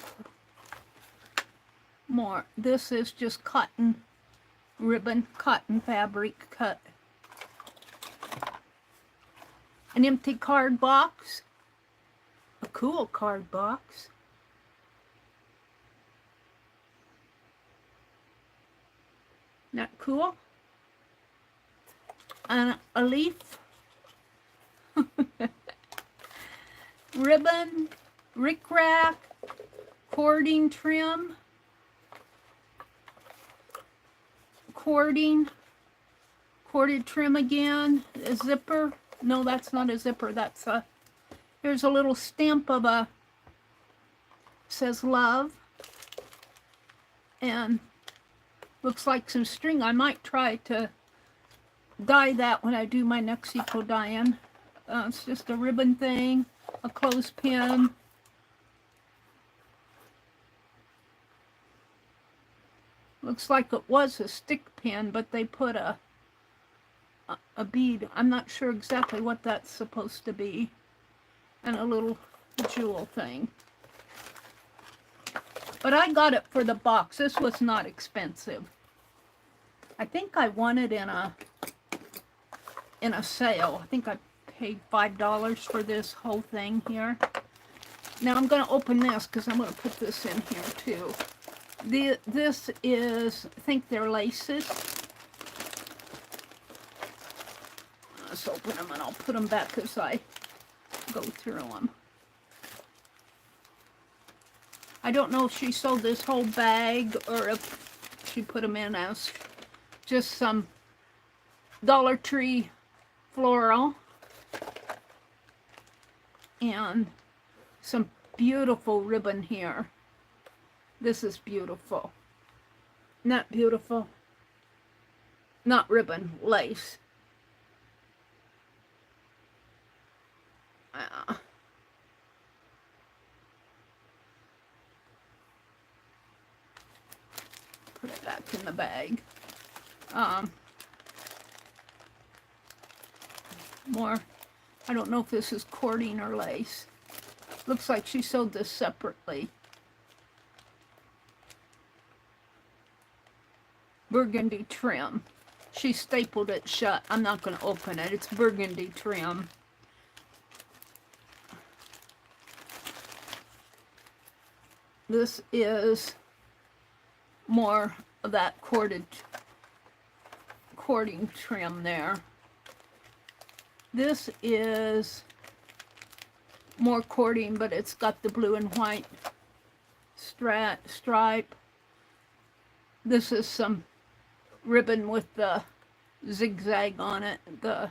This is just cotton ribbon, cotton fabric cut. An empty card box. A cool card box. Not cool? And a leaf. Ribbon. Rickrack. Cording trim. Cording. Corded trim again. A zipper. No, that's not a zipper. That's a Here's a little stamp of a, says love, and looks like some string. I might try to dye that when I do my next eco dyeing. It's just a ribbon thing, a clothespin. Looks like it was a stick pin, but they put a bead. I'm not sure exactly what that's supposed to be. And a little jewel thing. But I got it for the box. This was not expensive. I think I won it in a sale. I think I paid $5 for this whole thing here. Now I'm going to open this because I'm going to put this in here too. This is, I think they're laces. Let's open them and I'll put them back as I go through them. I don't know if she sold this whole bag or if she put them in as just some Dollar Tree floral. And some beautiful ribbon here. This is beautiful. Not beautiful. Not ribbon, lace. Put it back in the bag. More, I don't know if this is cording or lace. Looks like she sewed this separately. Burgundy trim. She stapled it shut. I'm not going to open it. It's burgundy trim. This is more of that cording trim there. This is more cording, but it's got the blue and white stripe. This is some ribbon with the zigzag on it. I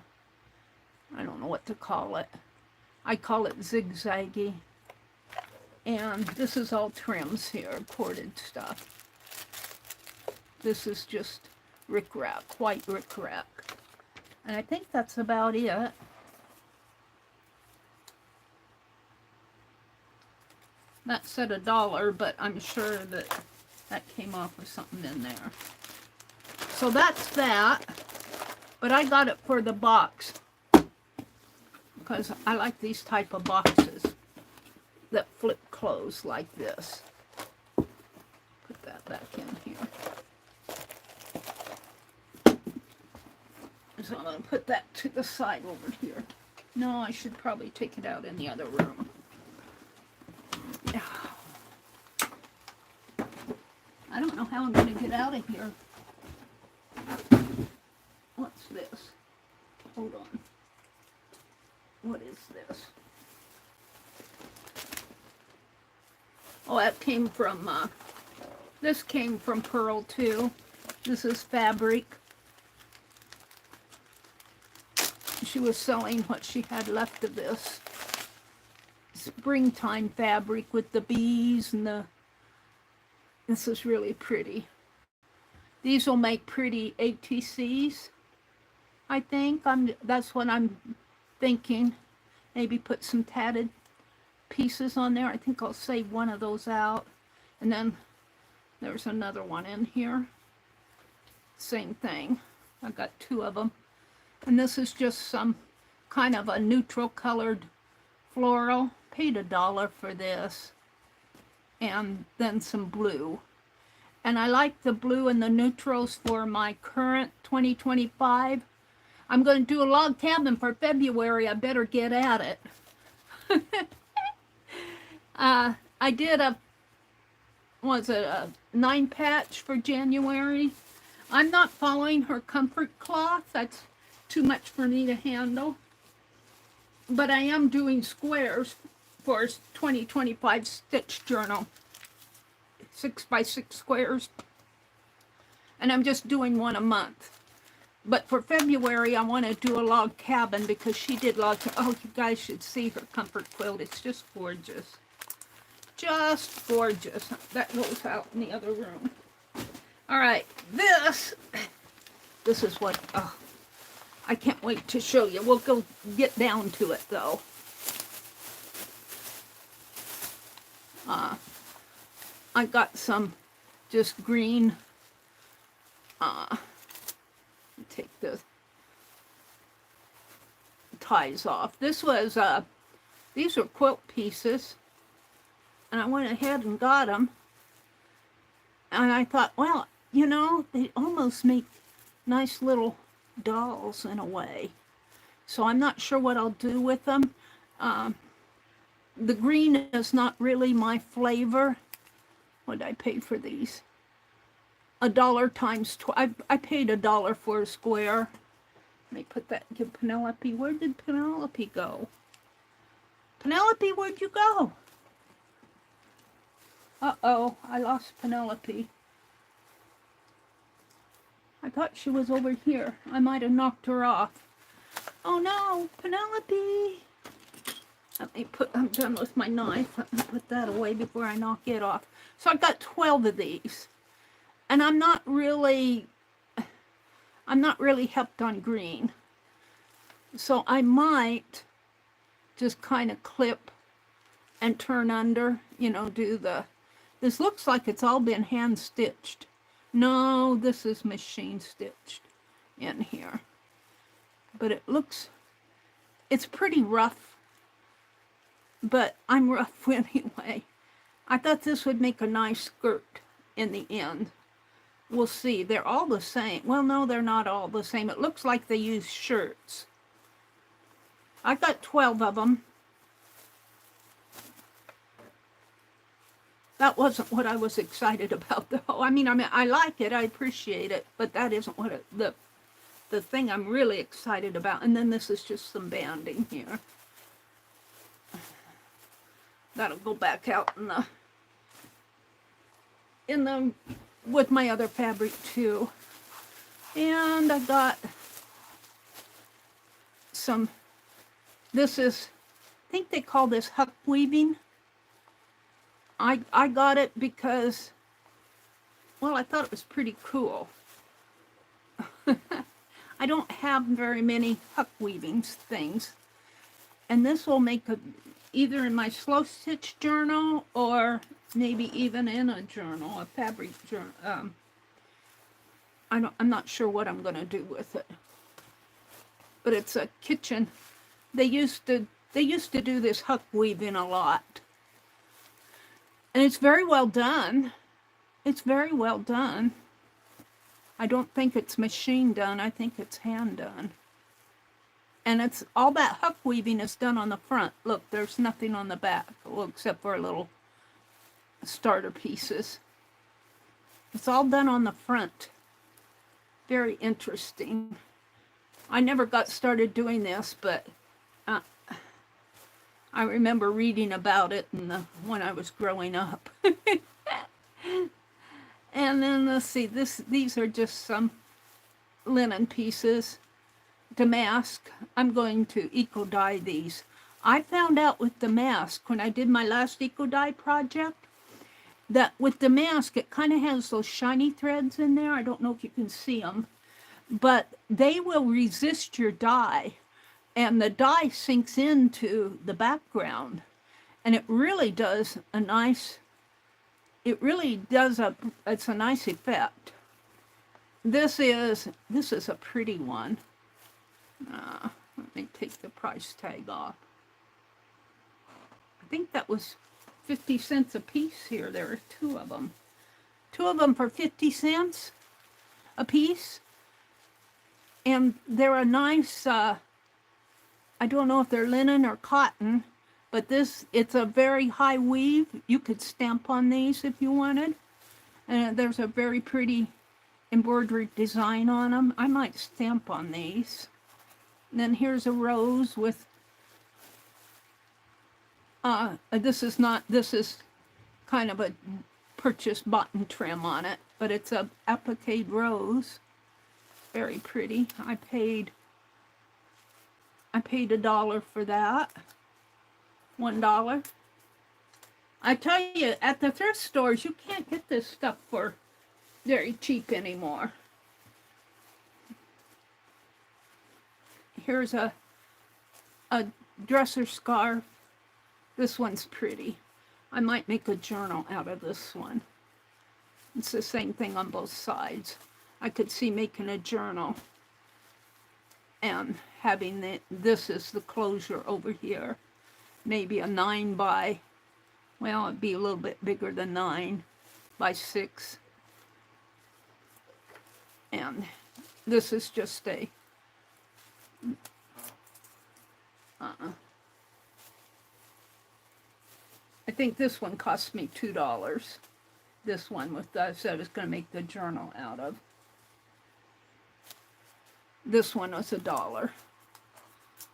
don't know what to call it. I call it zigzaggy. And this is all trims here, corded stuff. This is just rickrack, white rickrack. And I think that's about it. That said $1, but I'm sure that that came off with something in there. So that's that. But I got it for the box because I like these type of boxes that flip close like this. Put that back in here. So I'm going to put that to the side over here. No, I should probably take it out in the other room. I don't know how I'm going to get out of here. What's this? Hold on. What is this? Oh, that came from, this came from Pearl too. This is fabric. She was selling what she had left of this. Springtime fabric with the bees and the... This is really pretty. These will make pretty ATCs, I think. That's what I'm thinking. Maybe put some tatted pieces on there. I think I'll save one of those out. And then there's another one in here. Same thing. I've got two of them. And this is just some kind of a neutral colored floral. Paid $1 for this. And then some blue. And I like the blue and the neutrals for my current 2025. I'm going to do a log cabin for February. I better get at it. I did a 9 patch for January. I'm not following her comfort cloth. That's too much for me to handle. But I am doing squares for 2025 stitch journal. 6x6 squares. And I'm just doing one a month. But for February, I want to do a log cabin because she did oh, you guys should see her comfort quilt. It's just gorgeous. Just gorgeous. That goes out in the other room. All right, this is what, oh, I can't wait to show you. We'll go get down to it, though. I got some just green, take the ties off. This was, these were quilt pieces, and I went ahead and got them. And I thought, well, you know, they almost make nice little dolls in a way. So I'm not sure what I'll do with them. The green is not really my flavor. What did I pay for these? $1 times 12. I paid $1 for a square. Let me put that, give Penelope. Where did Penelope go? Penelope, where'd you go? Uh-oh, I lost Penelope. I thought she was over here. I might have knocked her off. Oh no, Penelope. Let me put, I'm done with my knife. Let me put that away before I knock it off. So I got 12 of these. And I'm not really helped on green. So I might just kind of clip and turn under, you know, do the, this looks like it's all been hand stitched. No, this is machine stitched in here. But it looks, it's pretty rough, but I'm rough anyway. I thought this would make a nice skirt in the end. We'll see. They're all the same. Well, no, they're not all the same. It looks like they use shirts. I got 12 of them. That wasn't what I was excited about, though. I mean, I like it. I appreciate it. But that isn't what the thing I'm really excited about. And then this is just some banding here. That'll go back out in the with my other fabric too. And I got some, this is, I think they call this huck weaving. I got it because, well, I thought it was pretty cool. I don't have very many huck weavings things. And this will make a, either in my slow stitch journal or maybe even in a journal, a fabric journal. I'm not sure what I'm going to do with it. But it's a kitchen. They used to do this huck weaving a lot. And it's very well done. It's very well done. I don't think it's machine done. I think it's hand done. And it's all that huck weaving is done on the front. Look, there's nothing on the back, well, except for little starter pieces. It's all done on the front. Very interesting. I never got started doing this, but I remember reading about it when I was growing up. And then let's see, these are just some linen pieces. Damask. I'm going to eco dye these. I found out with damask when I did my last eco dye project that with damask it kind of has those shiny threads in there. I don't know if you can see them, but they will resist your dye, and the dye sinks into the background, and it really does a nice. It really does it's a nice effect. This is a pretty one. Let me take the price tag off. I think that was 50 cents a piece here. There are two of them. Two of them for 50 cents a piece. And they're a nice, I don't know if they're linen or cotton, but it's a very high weave. You could stamp on these if you wanted. And there's a very pretty embroidery design on them. I might stamp on these. And then here's a rose with, this is kind of a purchase button trim on it, but it's a appliqued rose. very pretty. I paid $1 for that. $1. I tell you, at the thrift stores, you can't get this stuff for very cheap anymore. Here's a dresser scarf. This one's pretty. I might make a journal out of this one. It's the same thing on both sides. I could see making a journal and having this is the closure over here. Maybe a 9 by, well, it'd be a little bit bigger than 9 by 6. And this is just a, I think this one cost me $2. This one with I said I was going to make the journal out of. This one was $1,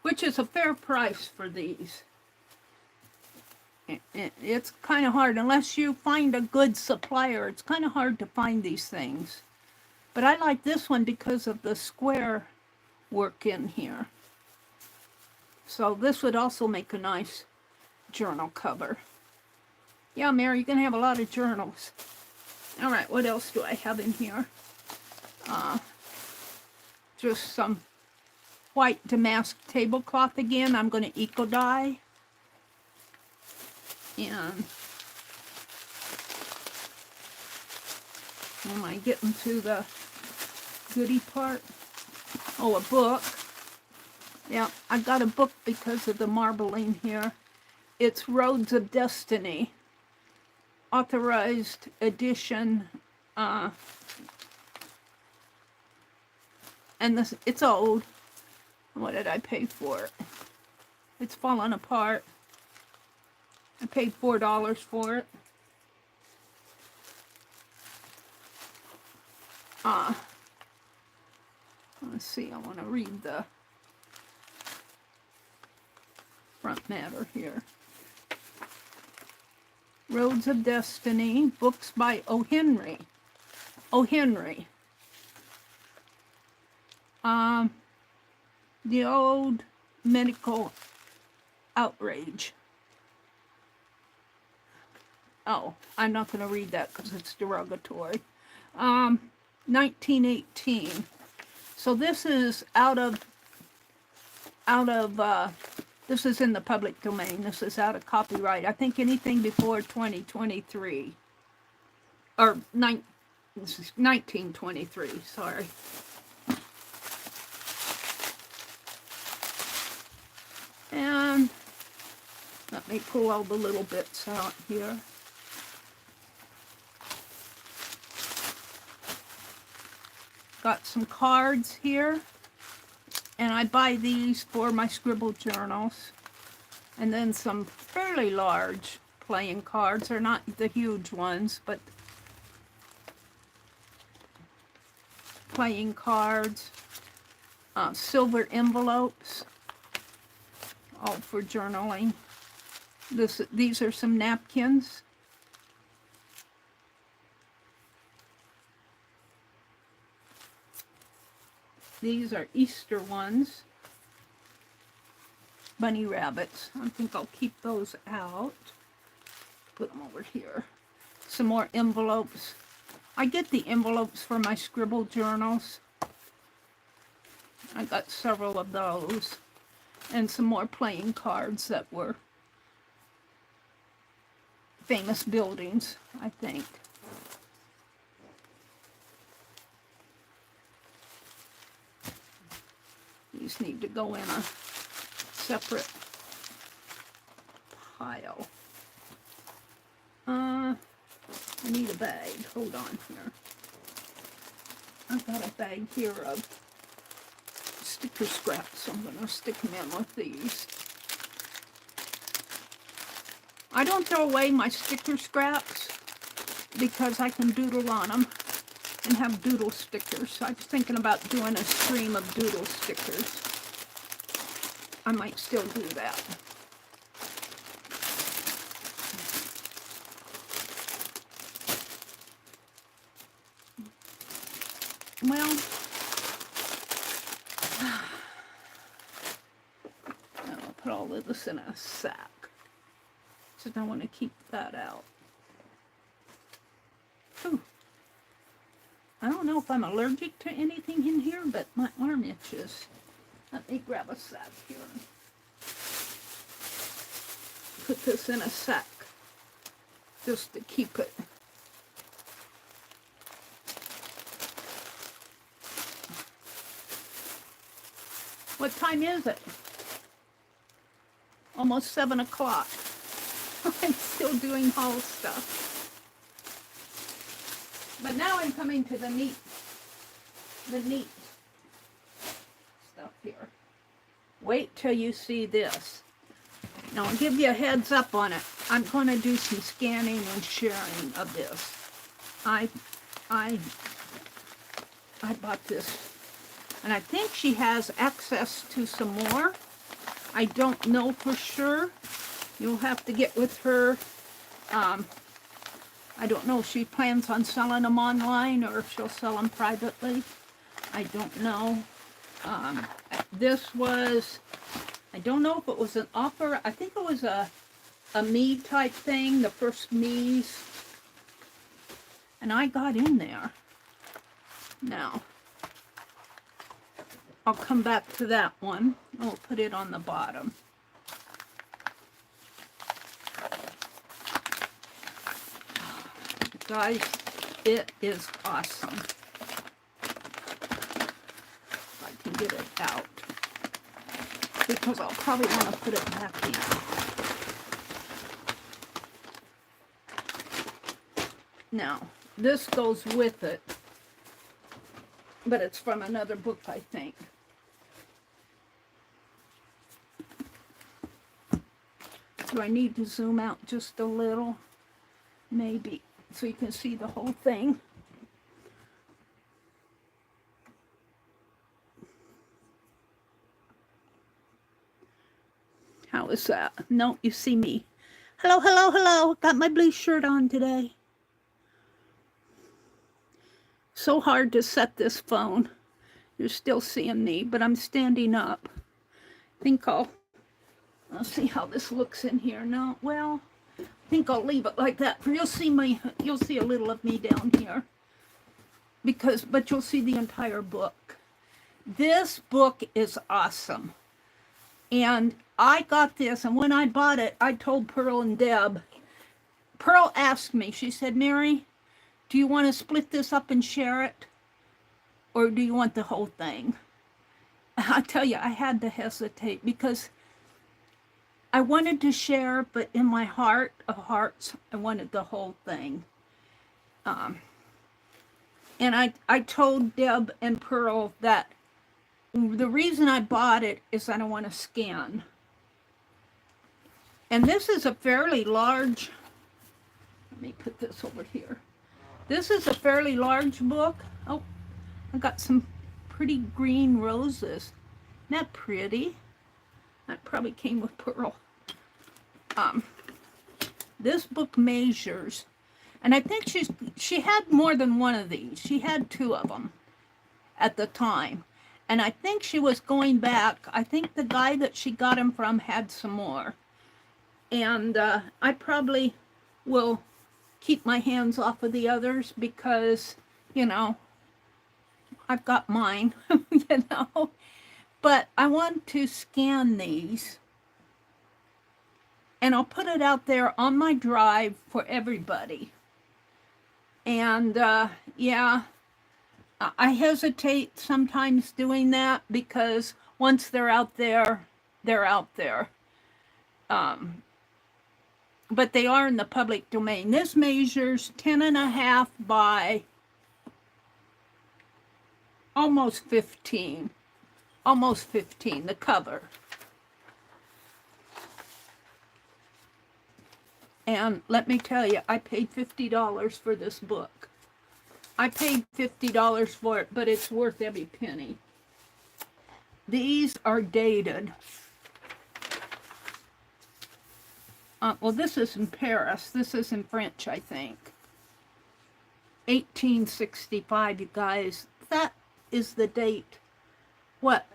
which is a fair price for these. It's kind of hard, unless you find a good supplier, it's kind of hard to find these things. But I like this one because of the square work in here. So this would also make a nice journal cover. Yeah, Mary, you're going to have a lot of journals. All right, what else do I have in here? Just some white damask tablecloth again. I'm going to eco-dye. And am I getting to the goodie part? Oh, a book. Yeah, I got a book because of the marbling here. It's Roads of Destiny, authorized edition, and this, it's old. What did I pay for it? It's falling apart. I paid $4 for it. Let's see, I want to read the front matter here. Roads of Destiny, books by O. Henry. O. Henry. The Old Medical Outrage. Oh, I'm not going to read that because it's derogatory. 1918. So this is out of this is in the public domain. This is out of copyright. I think anything before 2023. Or this is 1923, sorry. And let me pull all the little bits out here. Got some cards here. And I buy these for my scribble journals. And then some fairly large playing cards. They're not the huge ones, but playing cards. Silver envelopes. All for journaling. These are some napkins. These are Easter ones. Bunny rabbits. I think I'll keep those out. Put them over here. Some more envelopes. I get the envelopes for my scribble journals. I got several of those. And some more playing cards that were famous buildings, I think. These need to go in a separate pile. I need a bag. Hold on here. I've got a bag here of sticker scraps. I'm going to stick them in with these. I don't throw away my sticker scraps because I can doodle on them and have doodle stickers. I was thinking about doing a stream of doodle stickers. I might still do that. Well, put all of this in a sack. So I want to keep that out. Whew. I don't know if I'm allergic to anything in here, but my arm itches. Let me grab a sack here. Put this in a sack just to keep it. What time is it? Almost 7 o'clock. I'm still doing haul stuff. But now I'm coming to the neat stuff here. Wait till you see this. Now I'll give you a heads up on it. I'm going to do some scanning and sharing of this. I bought this, and I think she has access to some more. I don't know for sure. You'll have to get with her. I don't know if she plans on selling them online or if she'll sell them privately. I don't know. This was, I don't know if it was an offer. I think it was a me type thing, the first me's. And I got in there. Now, I'll come back to that one. I'll put it on the bottom. Guys, it is awesome. If I can get it out. Because I'll probably want to put it back in. Now, this goes with it. But it's from another book, I think. Do I need to zoom out just a little? Maybe. So you can see the whole thing. How is that? No, you see me. Hello, hello, hello. Got my blue shirt on today. So hard to set this phone. You're still seeing me, but I'm standing up. I think I'll see how this looks in here. No, well, I think I'll leave it like that. You'll see a little of me down here. But you'll see the entire book. This book is awesome. And I got this, and when I bought it, I told Pearl and Deb. Pearl asked me, she said, Meri, do you want to split this up and share it? Or do you want the whole thing? I tell you, I had to hesitate because I wanted to share, but in my heart of hearts, I wanted the whole thing. And I told Deb and Pearl that the reason I bought it is I don't want to scan. And this is a fairly large, let me put this over here. This is a fairly large book. Oh, I got some pretty green roses. Isn't that pretty? That probably came with Pearl. This book measures, and I think she had more than one of these. She had 2 of them at the time. And I think she was going back. I think the guy that she got them from had some more. And I probably will keep my hands off of the others because, you know, I've got mine, you know. But I want to scan these. And I'll put it out there on my drive for everybody. And, yeah, I hesitate sometimes doing that because once they're out there, they're out there. But they are in the public domain. This measures 10.5 by almost 15. Almost 15, the cover. And let me tell you, I paid $50 for this book. I paid $50 for it, but it's worth every penny. These are dated. Well, this is in Paris. This is in French, I think. 1865, you guys. That is the date. What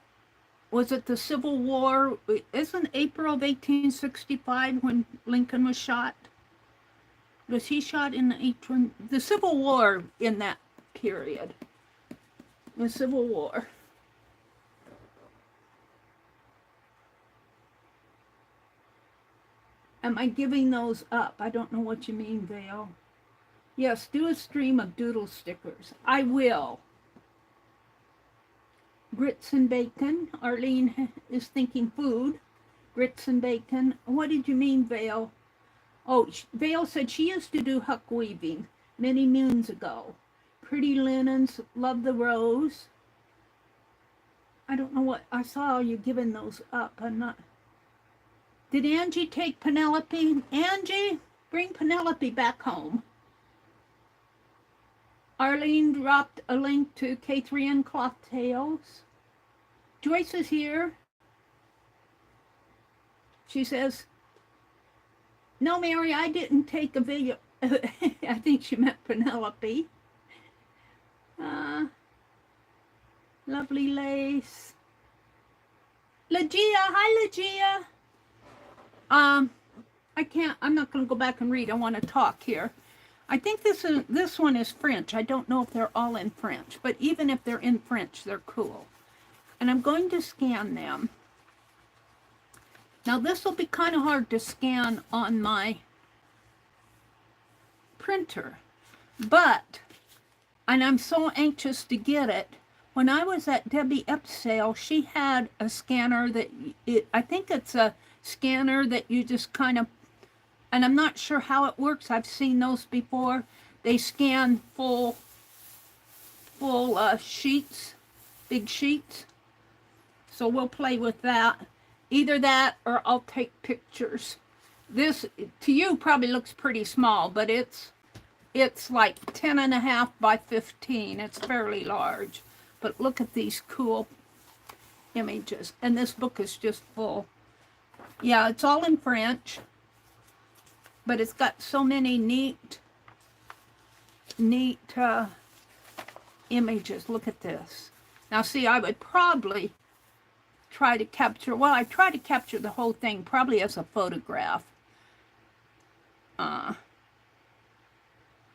was it the Civil War? Isn't April of 1865 when Lincoln was shot? Was he shot in the Civil War in that period? The Civil War. Am I giving those up? I don't know what you mean, Vale. Yes, do a stream of doodle stickers. I will. Grits and bacon. Arlene is thinking food. Grits and bacon. What did you mean, Vale? Oh, Vale said she used to do huck weaving many moons ago. Pretty linens, love the rose. I don't know what, I saw you giving those up. I'm not. Did Angie take Penelope? Angie, bring Penelope back home. Arlene dropped a link to K3N Cloth Tales. Joyce is here. She says, no, Mary, I didn't take a video. I think she meant Penelope. Lovely lace. Legia, hi Legia. I'm not going to go back and read. I want to talk here. I think this one is French. I don't know if they're all in French, but even if they're in French, they're cool. And I'm going to scan them. Now this will be kind of hard to scan on my printer, but, and I'm so anxious to get it. When I was at Debbie Epps' sale, she had a scanner that, I think it's a scanner that you just kind of, and I'm not sure how it works. I've seen those before. They scan full sheets, big sheets. So we'll play with that. Either that or I'll take pictures. This, to you, probably looks pretty small, but it's like 10.5 by 15. It's fairly large. But look at these cool images. And this book is just full. Yeah, it's all in French. But it's got so many neat images. Look at this. Now see, I would probably try to capture, well, I try to capture the whole thing probably as a photograph.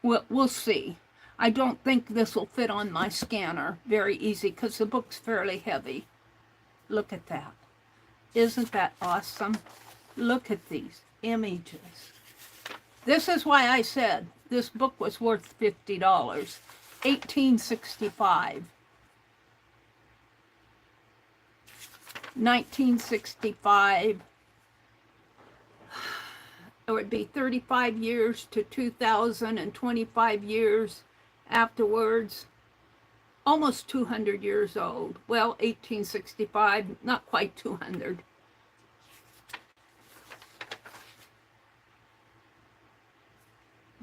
We'll see. I don't think this will fit on my scanner very easy because the book's fairly heavy. Look at that. Isn't that awesome? Look at these images. This is why I said this book was worth $50. 1865. 1965. It would be 35 years to 2000 and 25 years afterwards. Almost 200 years old. Well, 1865, not quite 200.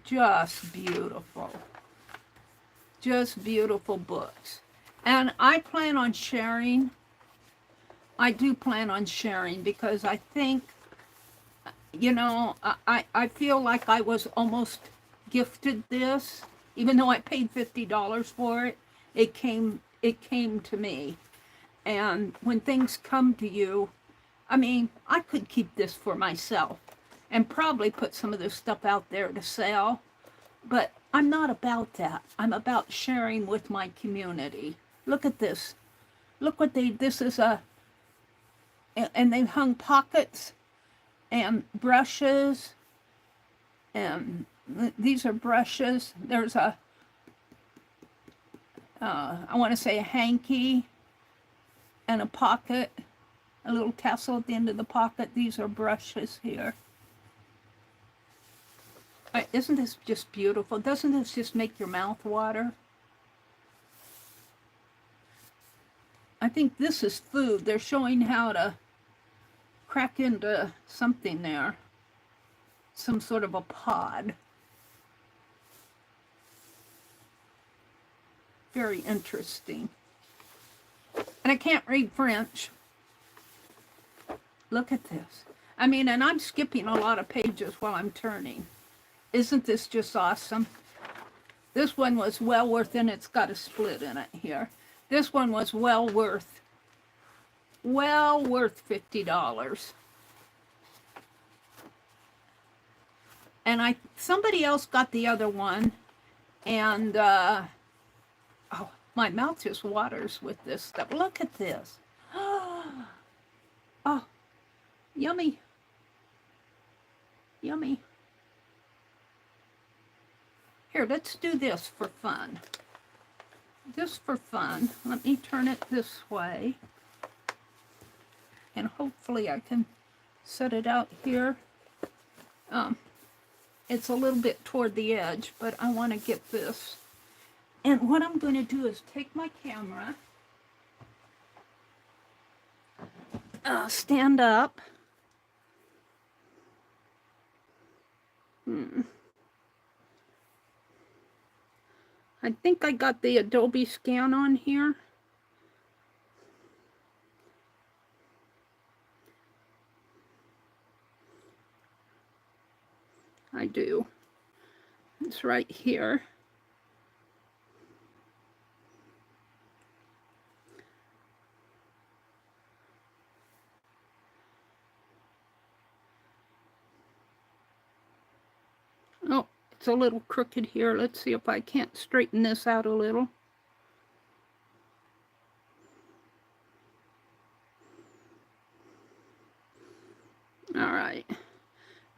Just beautiful. Just beautiful books. And I plan on sharing. I do plan on sharing because I think, you know, I feel like I was almost gifted this. Even though I paid $50 for it, it came to me. And when things come to you, I mean, I could keep this for myself and probably put some of this stuff out there to sell. But I'm not about that. I'm about sharing with my community. Look at this. Look what this is and they've hung pockets and brushes. And these are brushes. There's a, I want to say a hanky and a pocket, a little tassel at the end of the pocket. These are brushes here. Isn't this just beautiful? Doesn't this just make your mouth water? I think this is food. They're showing how to crack into something there. Some sort of a pod. Very interesting. And I can't read French. Look at this. I mean, and I'm skipping a lot of pages while I'm turning. Isn't this just awesome? This one was well worth, and it's got a split in it here. This one was well worth well worth $50. And somebody else got the other one, and oh, my mouth just waters with this stuff. Look at this. Oh, yummy. Yummy. Here, let's do this for fun. Just for fun. Let me turn it this way. And hopefully I can set it out here. It's a little bit toward the edge, but I want to get this. And what I'm going to do is take my camera, stand up. I think I got the Adobe scan on here. I do. It's right here. Oh, it's a little crooked here. Let's see if I can't straighten this out a little. All right.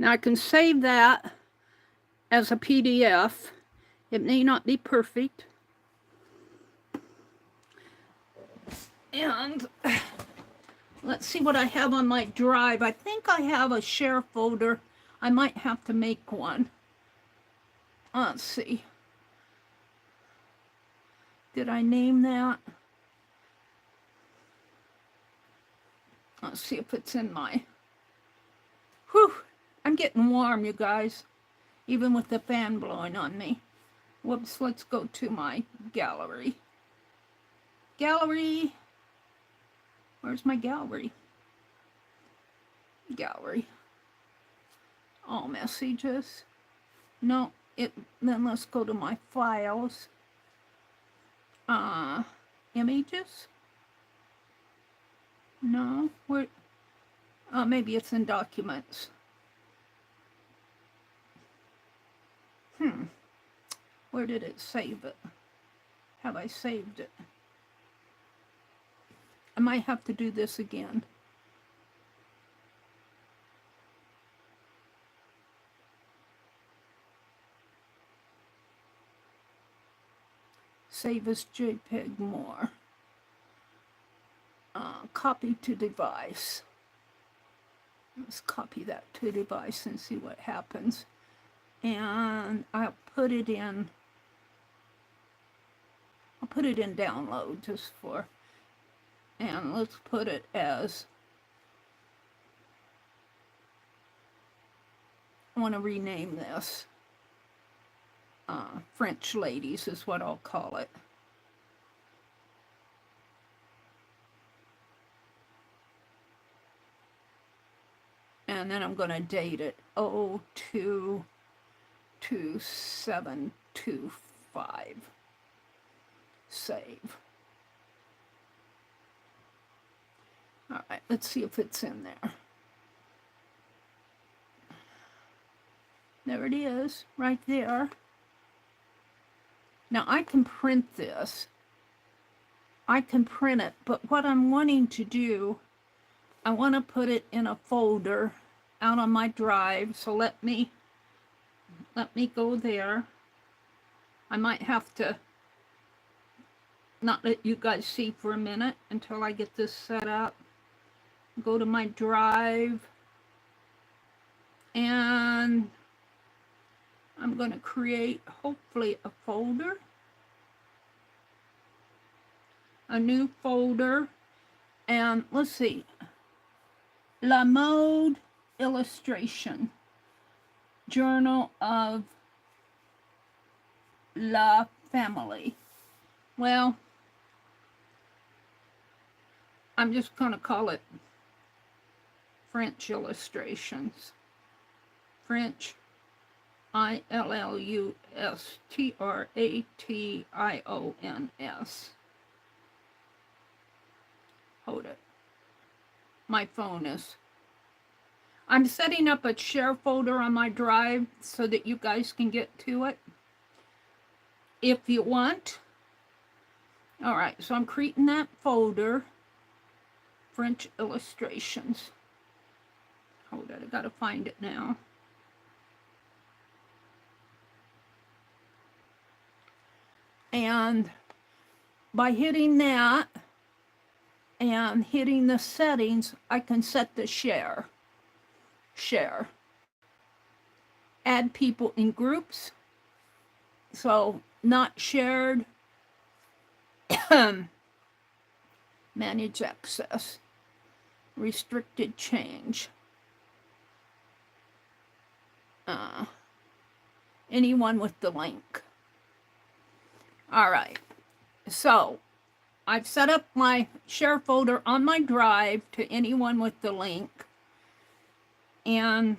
Now I can save that as a PDF. It may not be perfect. And let's see what I have on my drive. I think I have a share folder. I might have to make one. Let's see. Did I name that? Let's see if it's in my... Whew! I'm getting warm, you guys. Even with the fan blowing on me. Whoops, let's go to my gallery. Gallery. Where's my gallery? Gallery. All messages. No, then let's go to my files. Images? No, where? Maybe it's in documents. Where did it save it? Have I saved it? I might have to do this again. Save as JPEG more. Copy to device. Let's copy that to device and see what happens. And I'll put it in download just for, and let's put it as, I want to rename this. French ladies is what I'll call it. And then I'm going to date it 022725. Save. All right, let's see if it's in there. There it is, right there. Now I can print this. I can print it, but what I'm wanting to do, I want to put it in a folder out on my drive. So let me go there. I might have to not let you guys see for a minute until I get this set up. Go to my drive, and I'm going to create, hopefully, a folder. A new folder. And let's see. La Mode Illustration. Journal of La Famille. Well, I'm just going to call it French Illustrations. French Illustrations. Hold it. my phone is. I'm setting up a share folder on my drive so that you guys can get to it if you want. All right, so I'm creating that folder, French illustrations. Hold it, I gotta find it now. And by hitting that and hitting the settings, I can set the share. Add people in groups. So not shared. Manage access. Restricted change. Anyone with the link. All right. So I've set up my share folder on my drive to anyone with the link. And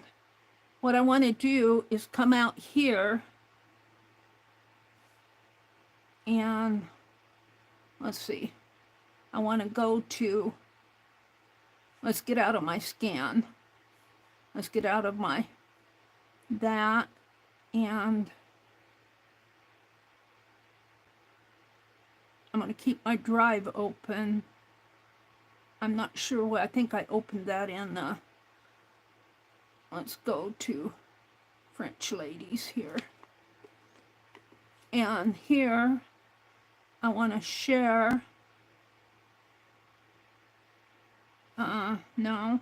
what I want to do is come out here and let's see. I want to go to, let's get out of my scan. Let's get out of my that, and I'm going to keep my drive open. I'm not sure what, I think I opened that in let's go to French ladies here. And here I want to share. No.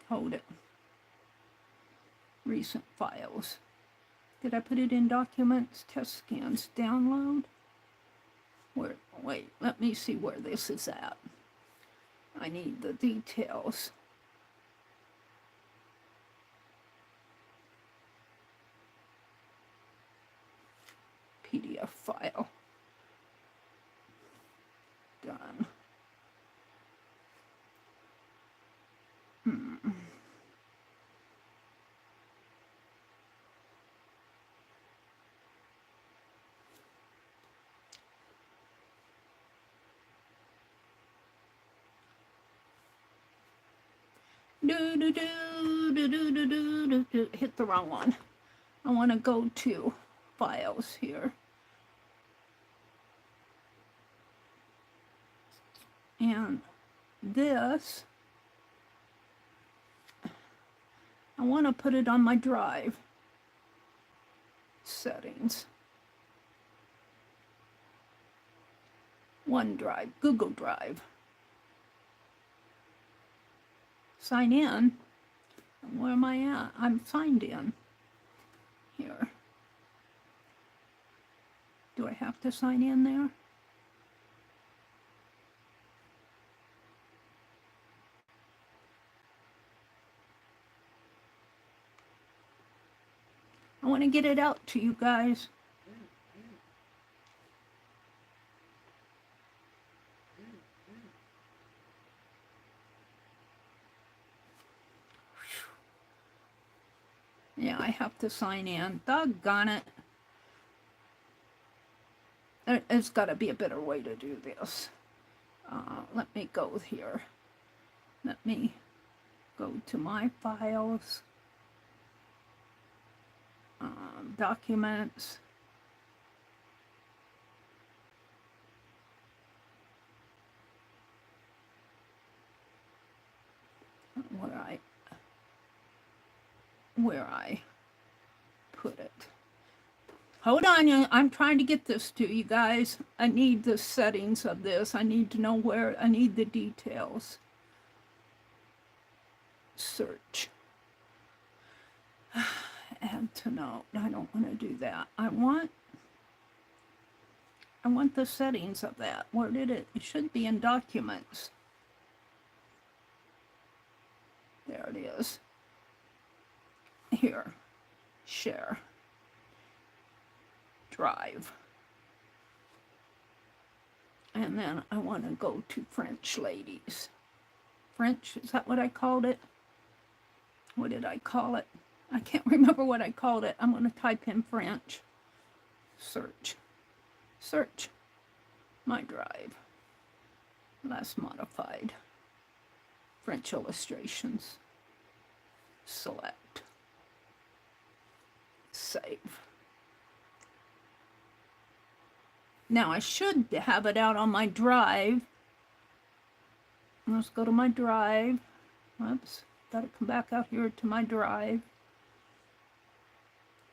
Hold it. Recent files. Did I put it in documents? Test scans. Download. Where? Wait, let me see where this is at. I need the details. PDF file. Done. Hit the wrong one. I want to go to files here. And this, I want to put it on my drive. Settings. OneDrive, Google Drive. Sign in. Where am I at? I'm signed in. Here. Do I have to sign in there? I want to get it out to you guys. Yeah, I have to sign in. Doggone it. There's got to be a better way to do this. Let me go here. Let me go to my files. Documents. Where I put it. Hold on, I'm trying to get this to you guys. I need the settings of this. I need to know where, I need the details. Search. Add to note. I don't want to do that. I want the settings of that. Where did it? It should be in documents. There it is. Here. Share. Drive. And then I want to go to French ladies. French, is that what I called it? What did I call it? I can't remember what I called it. I'm going to type in French. Search. Search. My drive. Last modified. French illustrations. Select. Save. Now I should have it out on my drive. Let's go to my drive. Oops, gotta come back out here to my drive.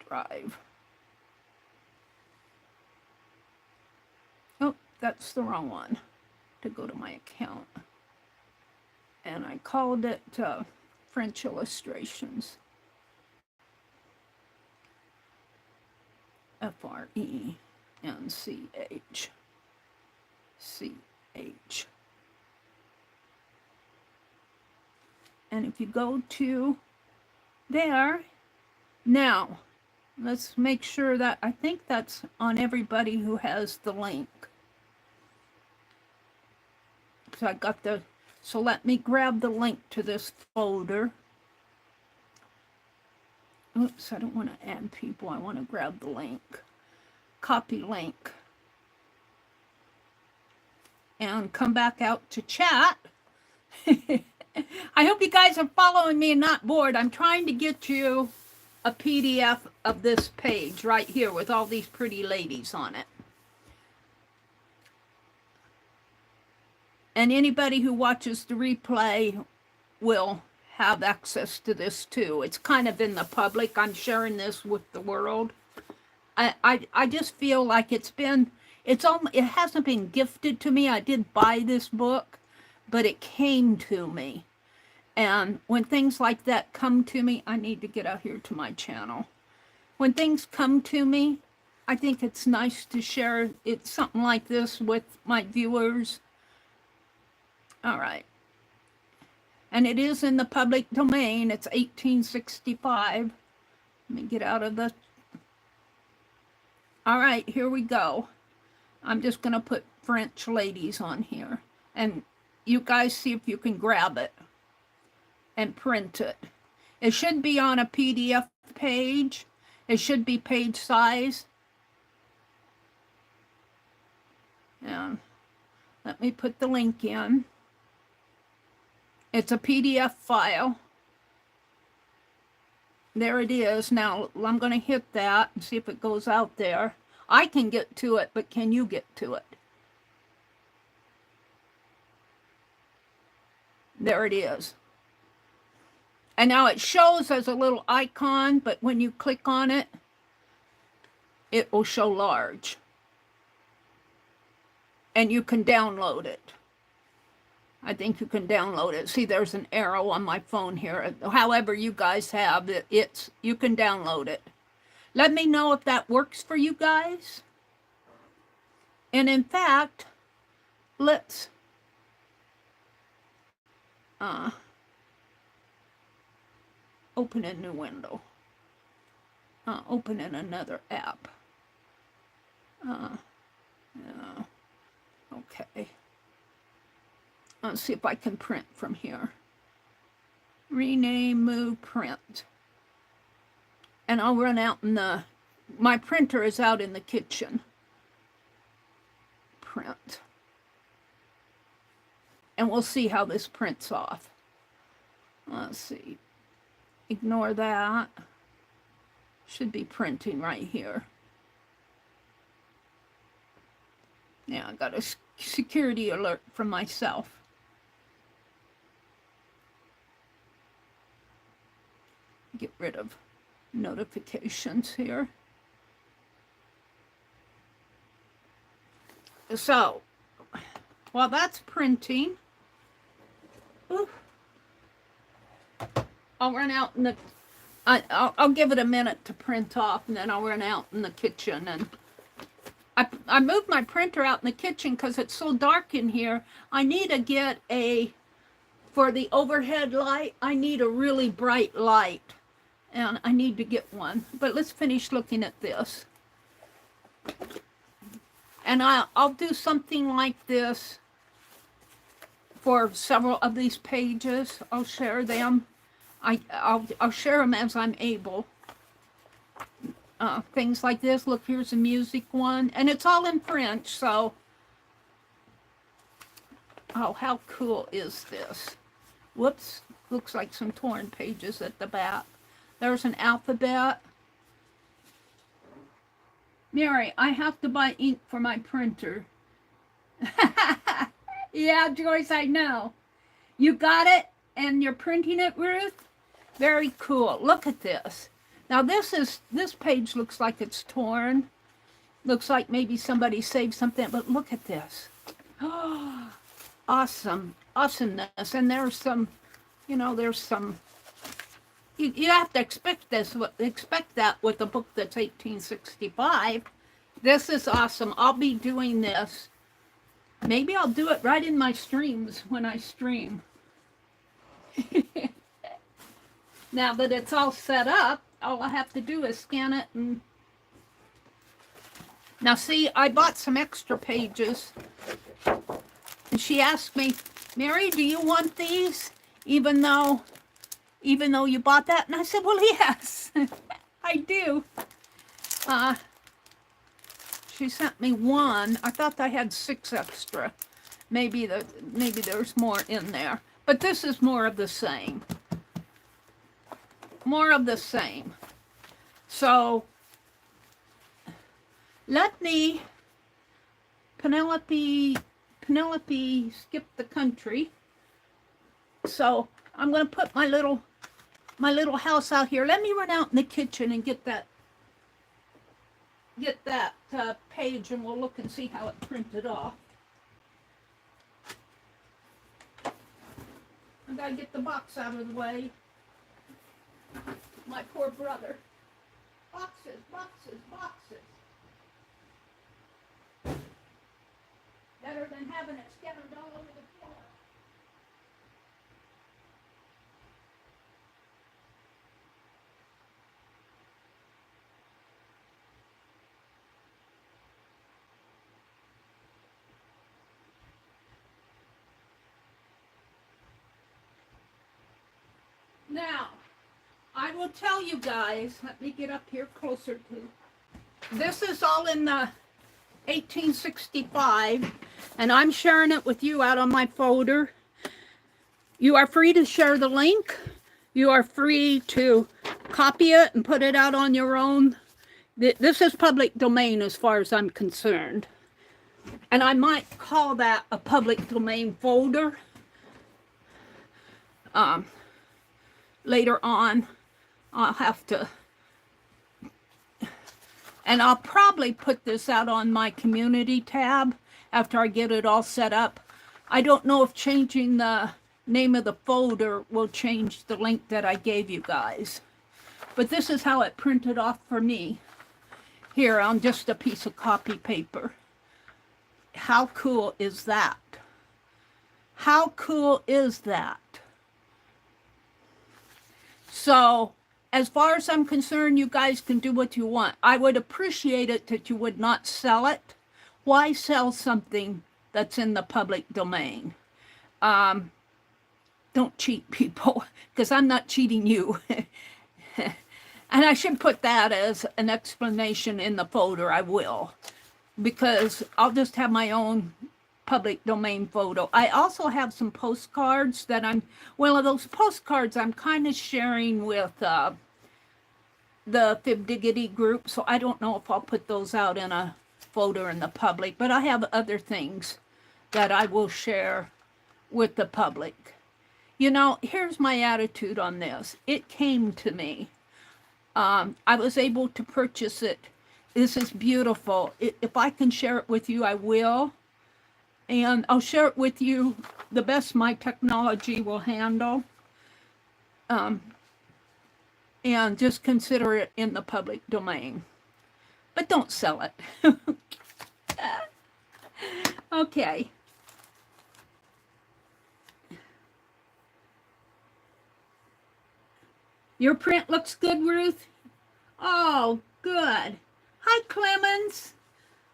Drive. Oh, that's the wrong one. To go to my account. And I called it French illustrations. FRENCH. CH. And if you go to there, now, let's make sure that, I think that's on everybody who has the link. So I got the, so let me grab the link to this folder. Oops, I don't want to add people. I want to grab the link. Copy link. And come back out to chat. I hope you guys are following me and not bored. I'm trying to get you a PDF of this page right here with all these pretty ladies on it. And anybody who watches the replay will have access to this too. It's kind of in the public. I'm sharing this with the world. I just feel like it hasn't been gifted to me. I did buy this book, but it came to me. And when things like that come to me, I need to get out here to my channel. When things come to me, I think it's nice to share something like this with my viewers. All right. And it is in the public domain. It's 1865. Let me get out of the... All right, here we go. I'm just going to put French ladies on here. And you guys see if you can grab it and print it. It should be on a PDF page. It should be page size. And let me put the link in. It's a PDF file. There it is. Now, I'm going to hit that and see if it goes out there. I can get to it, but can you get to it? There it is. And now it shows as a little icon, but when you click on it, it will show large. And you can download it. I think you can download it. See, there's an arrow on my phone here. However you guys have it, you can download it. Let me know if that works for you guys. And in fact, let's open a new window. Open in another app. Yeah. Okay. Let's see if I can print from here. Rename, move, print. And I'll run out in the... My printer is out in the kitchen. Print. And we'll see how this prints off. Let's see. Ignore that. Should be printing right here. Yeah, I got a security alert from myself. Get rid of notifications here. So, while that's printing, I'll run out in the... I'll give it a minute to print off, and then I'll run out in the kitchen. And I moved my printer out in the kitchen because it's so dark in here. I need to get for the overhead light, I need a really bright light. And I need to get one. But let's finish looking at this. And I'll do something like this for several of these pages. I'll share them. I'll share them as I'm able. Things like this. Look, here's a music one. And it's all in French, so... Oh, how cool is this? Whoops, looks like some torn pages at the back. There's an alphabet. Meri, I have to buy ink for my printer. Yeah, Joyce, I know. You got it and you're printing it, Ruth? Very cool. Look at this. Now this page looks like it's torn. Looks like maybe somebody saved something, but look at this. Oh, awesome. Awesomeness. And there's some, you know, there's some, you have to expect that with a book that's 1865. This is awesome. I'll be doing this. Maybe I'll do it right in my streams when I stream. Now that it's all set up, all I have to do is scan it and... Now see, I bought some extra pages. And she asked me, Meri, do you want these? Even though you bought that? And I said, well, yes, I do. She sent me one. I thought I had 6 extra. Maybe there's more in there. But this is more of the same. More of the same. So let me, Penelope skipped the country. So I'm going to put my little house out here. Let me run out in the kitchen and get that page, and we'll look and see how it printed off. I gotta get the box out of the way. My poor brother. Boxes, boxes, boxes. Better than having it scattered all over the floor. Now, I will tell you guys, let me get up here closer to, this is all in the 1865, and I'm sharing it with you out on my folder. You are free to share the link. You are free to copy it and put it out on your own. This is public domain as far as I'm concerned. And I might call that a public domain folder. Later on, I'll have to, and I'll probably put this out on my community tab after I get it all set up. I don't know if changing the name of the folder will change the link that I gave you guys. But this is how it printed off for me here on just a piece of copy paper. How cool is that? How cool is that? So, as far as I'm concerned, you guys can do what you want. I would appreciate it that you would not sell it. Why sell something that's in the public domain? Don't cheat people, because I'm not cheating you. And I should put that as an explanation in the folder. I will, because I'll just have my own public domain photo. I also have some postcards that those postcards I'm kind of sharing with the Fibdiggity group, so I don't know if I'll put those out in a folder in the public, but I have other things that I will share with the public. You know, here's my attitude on this. It came to me. I was able to purchase it. This is beautiful. If I can share it with you, I will. And I'll share it with you the best my technology will handle. And just consider it in the public domain. But don't sell it. Okay. Your print looks good, Ruth? Oh, good. Hi, Clemens.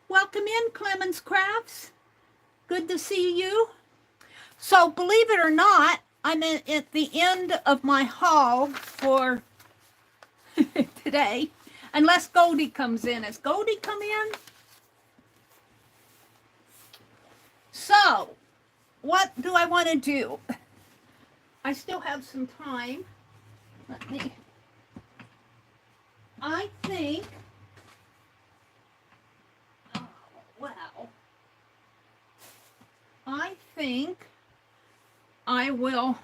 Welcome in, Clemens Crafts. Good to see you. So, believe it or not, I'm at the end of my haul for today. Unless Goldie comes in. Has Goldie come in? So, what do I want to do? I still have some time. Let me, I think, oh, wow. I think I will,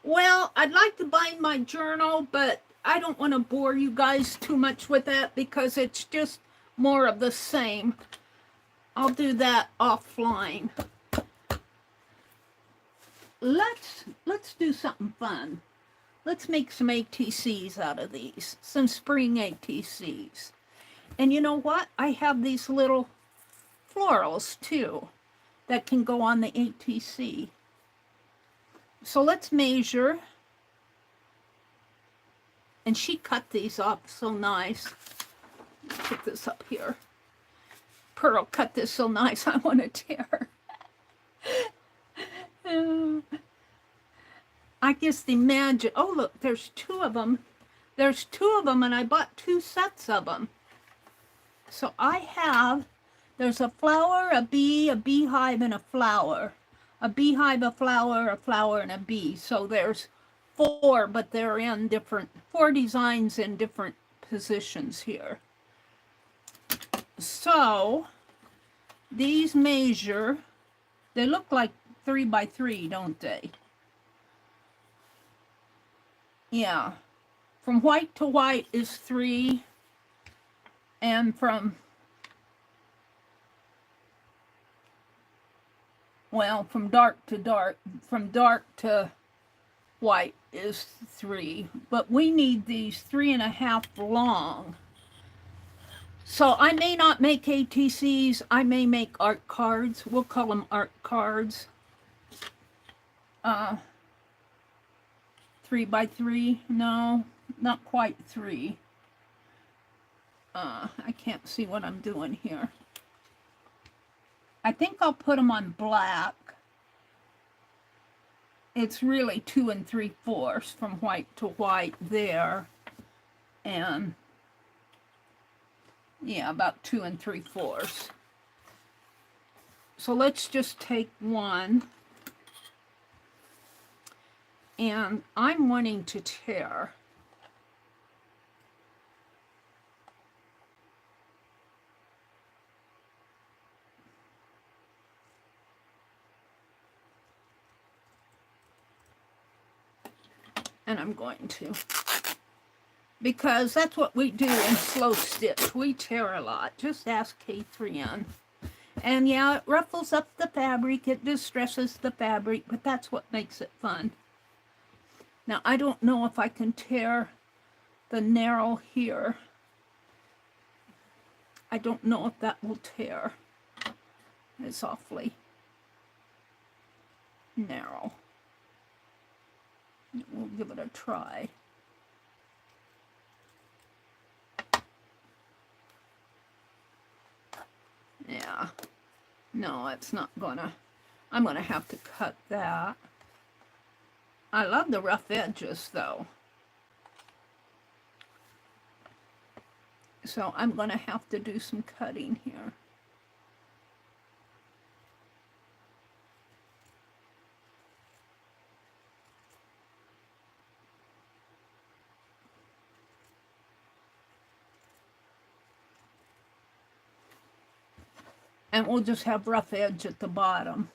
well, I'd like to bind my journal, but I don't want to bore you guys too much with that because it's just more of the same. I'll do that offline. Let's do something fun. Let's make some ATCs out of these, some spring ATCs. And you know what? I have these little florals too that can go on the ATC. So let's measure. And she cut these up so nice. Put this up here. Pearl cut this so nice, I want to tear. I just imagine, oh look, there's two of them. There's two of them and I bought 2 sets of them. So I have, there's a flower, a bee, a beehive, and a flower. A beehive, a flower, and a bee. So there's 4, but they're in different, 4 designs in different positions here. So these measure, they look like 3 by 3, don't they? Yeah. From white to white is 3, and from, well, from dark to white is 3, but we need these 3.5 long. So I may not make ATCs, I may make art cards. We'll call them art cards. 3 by 3, no, not quite 3. I can't see what I'm doing here. I think I'll put them on black. It's really 2 3/4 from white to white there. And yeah, about 2 3/4. So let's just take one. And I'm wanting to tear. And I'm going to. Because that's what we do in slow stitch. We tear a lot. Just ask K3N. And yeah, it ruffles up the fabric. It distresses the fabric. But that's what makes it fun. Now, I don't know if I can tear the narrow here. I don't know if that will tear. It's awfully narrow. We'll give it a try. Yeah. No, it's not gonna. I'm gonna have to cut that. I love the rough edges though. So I'm gonna have to do some cutting here. And we'll just have rough edge at the bottom.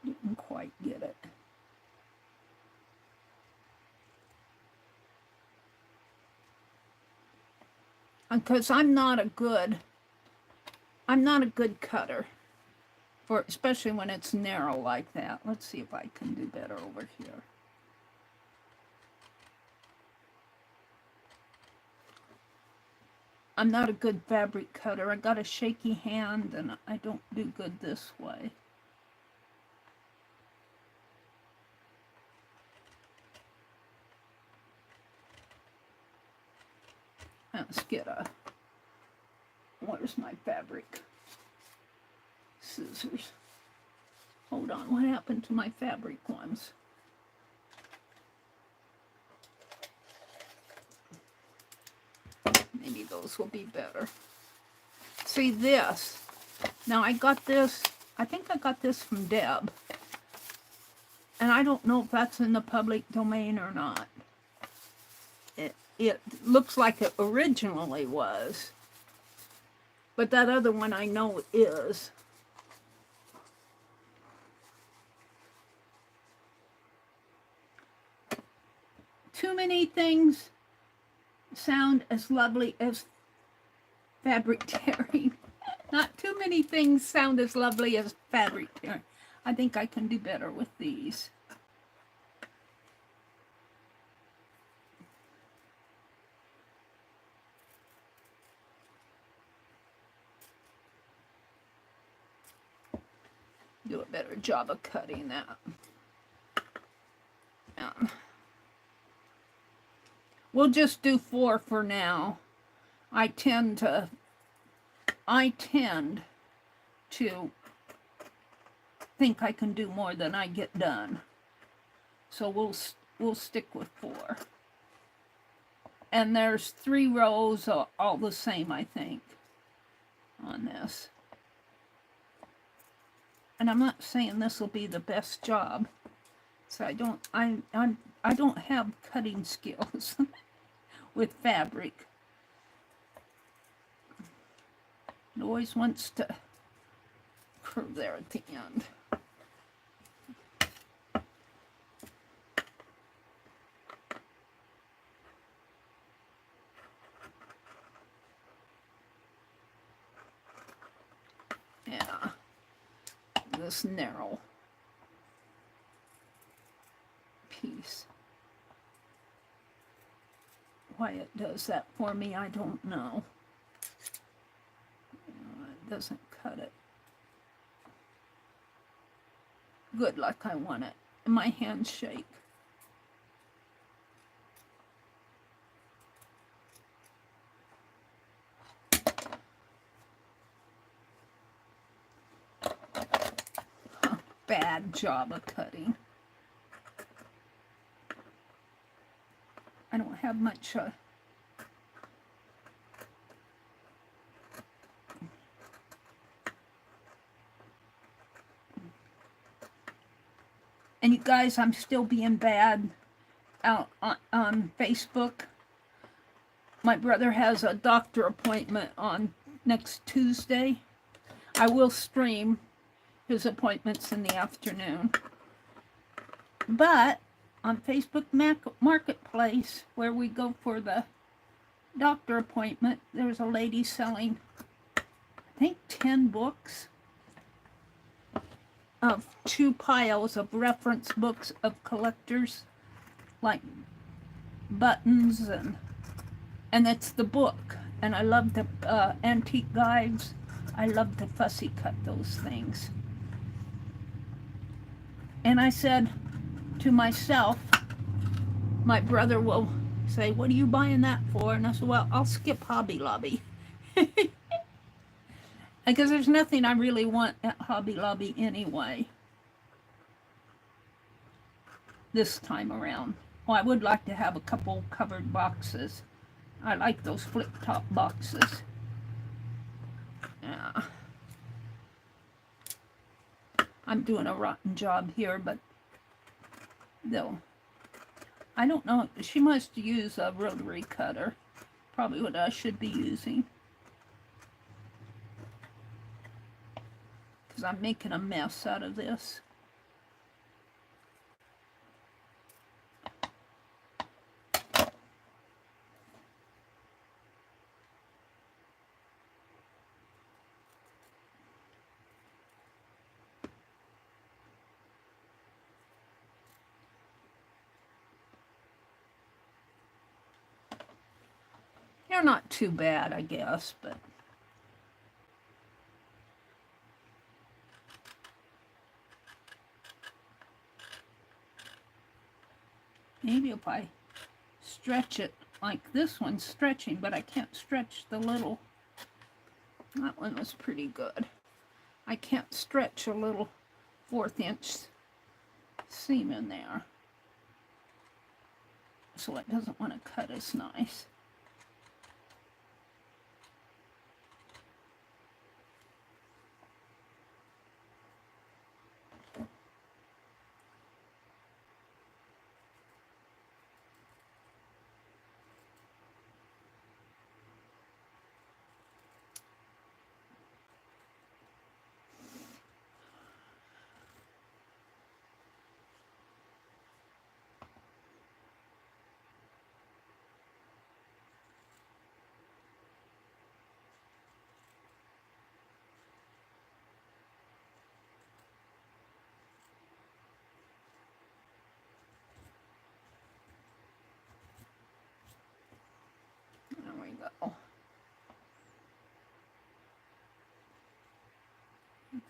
Didn't quite get it. Because I'm not a good cutter, for especially when it's narrow like that. Let's see if I can do better over here. I'm not a good fabric cutter. I got a shaky hand and I don't do good this way. Let's get a, where's my fabric scissors? Hold on, what happened to my fabric ones? Maybe those will be better. See this. Now I got this, I think I got this from Deb. And I don't know if that's in the public domain or not. It looks like it originally was. But that other one I know is. Too many things sound as lovely as fabric tearing. Not too many things sound as lovely as fabric tearing. I think I can do better with these. Do a better job of cutting that. We'll just do 4 for now. I tend to think I can do more than I get done. So we'll stick with 4. And there's 3 rows all the same, I think, on this. And I'm not saying this will be the best job. So I don't have cutting skills with fabric. It always wants to curve there at the end. Yeah, this narrow piece. Why it does that for me, I don't know. It doesn't cut it good like I want it. And my hands shake. Bad job of cutting. I don't have much and you guys, I'm still being bad out on Facebook. My brother has a doctor appointment on next Tuesday. I will stream his appointments in the afternoon. But on Facebook Marketplace, where we go for the doctor appointment, there's a lady selling, I think, 10 books of 2 piles of reference books of collectors, like buttons, and it's the book. And I love the antique guides. I love to fussy cut those things. And I said to myself, my brother will say, "What are you buying that for?" And I said, "Well, I'll skip Hobby Lobby." Because there's nothing I really want at Hobby Lobby anyway. This time around. Well, I would like to have a couple covered boxes. I like those flip-top boxes. Yeah. I'm doing a rotten job here, but though I don't know. She must use a rotary cutter. Probably what I should be using. Because I'm making a mess out of this. They're not too bad, I guess, but maybe if I stretch it like this one's stretching, but I can't stretch the little, that one was pretty good. I can't stretch a little 1/4 inch seam in there. So it doesn't want to cut as nice.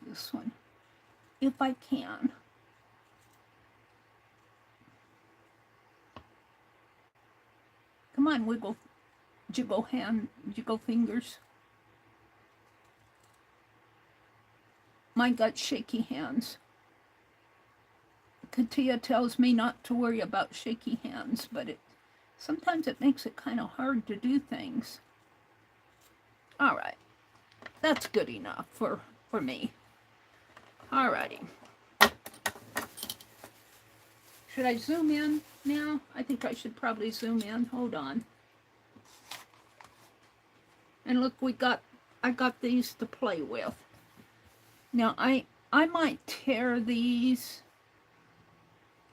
this one if I can. Come on, wiggle, jiggle fingers. Mine got shaky hands. Katia tells me not to worry about shaky hands, but sometimes it makes it kind of hard to do things. All right, that's good enough for me. All righty. Should I zoom in now? I think I should probably zoom in. Hold on. And look, I got these to play with. Now I might tear these.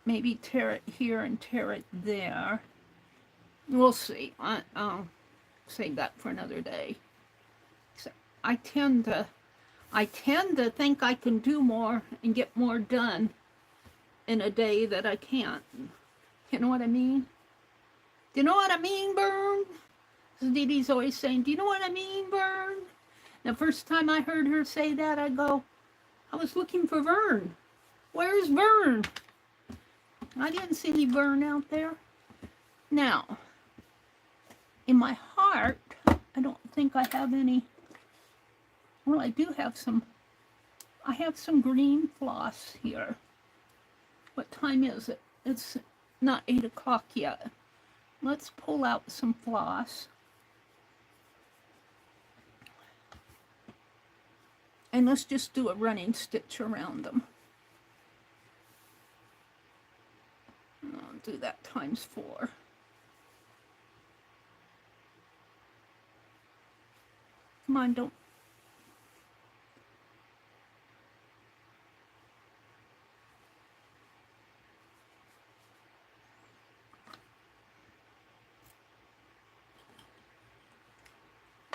Maybe tear it here and tear it there. We'll see. I'll save that for another day. So I tend to think I can do more and get more done in a day that I can't. You know what I mean? Do you know what I mean, Bern? Dee Dee's always saying, do you know what I mean, Bern? The first time I heard her say that, I go, I was looking for Vern. Where's Vern? I didn't see any Vern out there. Now, in my heart, I don't think I have any. Well, I do have some. I have some green floss here. What time is it? It's not 8 o'clock yet. Let's pull out some floss. And let's just do a running stitch around them. I'll do that times 4. Come on, don't.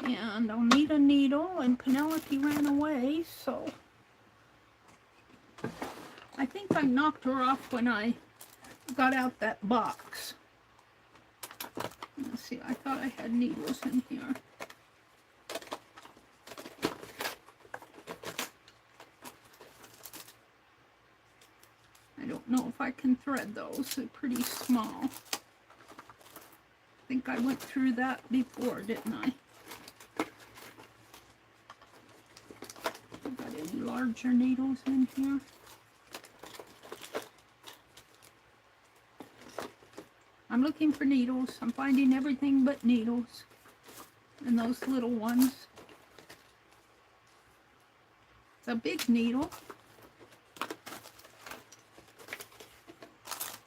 And I'll need a needle, and Penelope ran away, so I think I knocked her off when I got out that box. Let's see, I thought I had needles in here. I don't know if I can thread those. They're pretty small. I think I went through that before, didn't I? Got any larger needles in here? I'm looking for needles. I'm finding everything but needles. And those little ones. It's a big needle.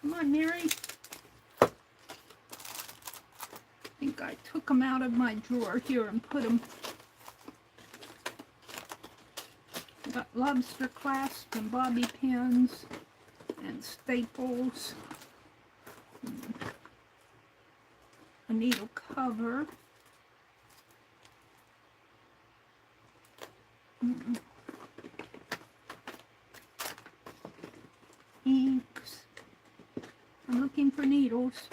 Come on, Meri. I think I took them out of my drawer here and put them. Got lobster clasp and bobby pins and staples. A needle cover. Inks. I'm looking for needles.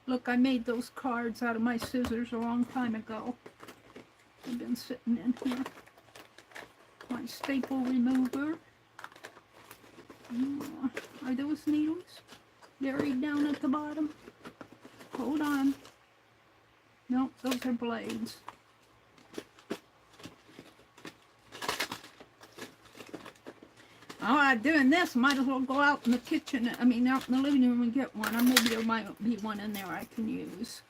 Look, I made those cards out of my scissors a long time ago. They've been sitting in here. My staple remover. Are those needles buried down at the bottom? Hold on. Nope, those are blades. All right, doing this, might as well go out in the kitchen, out in the living room and get one. Or maybe there might be one in there I can use.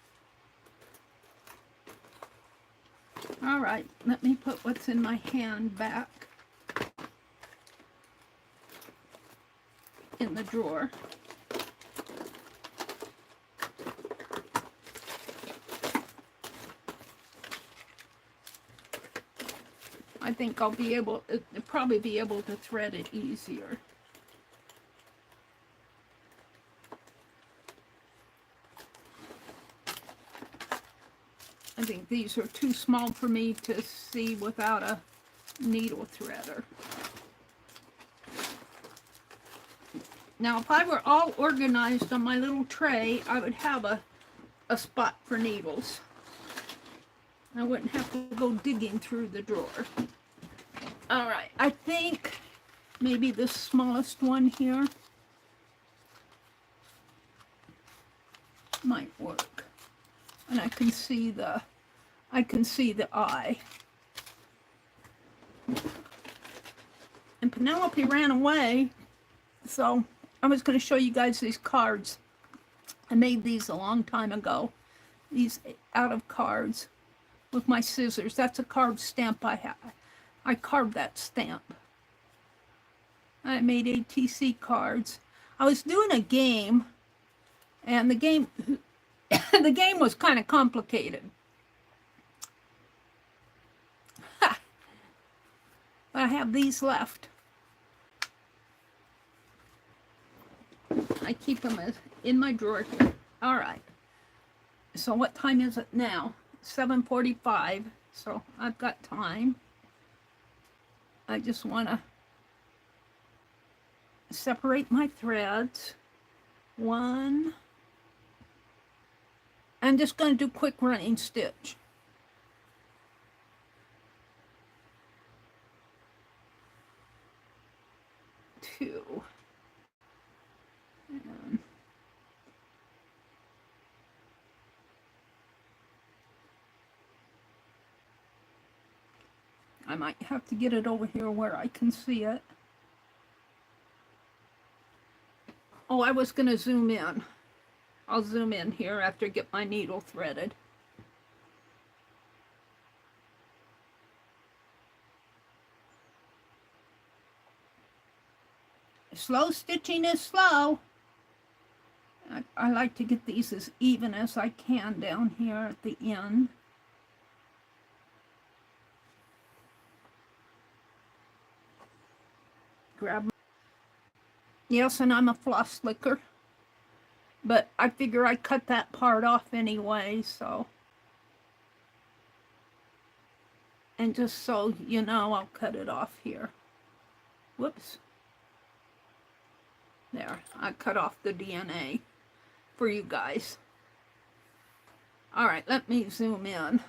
All right, let me put what's in my hand back in the drawer. I think I'll probably be able to thread it easier. I think these are too small for me to see without a needle threader. Now, if I were all organized on my little tray, I would have a spot for needles. I wouldn't have to go digging through the drawer. All right, I think maybe the smallest one here might work. And I can see the eye. And Penelope ran away, so I was going to show you guys these cards. I made these a long time ago. These out of cards with my scissors. That's a carved stamp I have. I carved that stamp. I made ATC cards. I was doing a game, and the game the game was kind of complicated. Ha! But I have these left. I keep them in my drawer here. All right. So what time is it now? 7:45. So I've got time. I just want to separate my threads. One. I'm just going to do quick running stitch. Two. And I might have to get it over here where I can see it. Oh, I was going to zoom in. I'll zoom in here after I get my needle threaded. Slow stitching is slow. I like to get these as even as I can down here at the end. Grab. Yes, and I'm a floss licker. But I figure I cut that part off anyway, so. And just so you know, I'll cut it off here. Whoops. There, I cut off the DNA for you guys. All right, let me zoom in.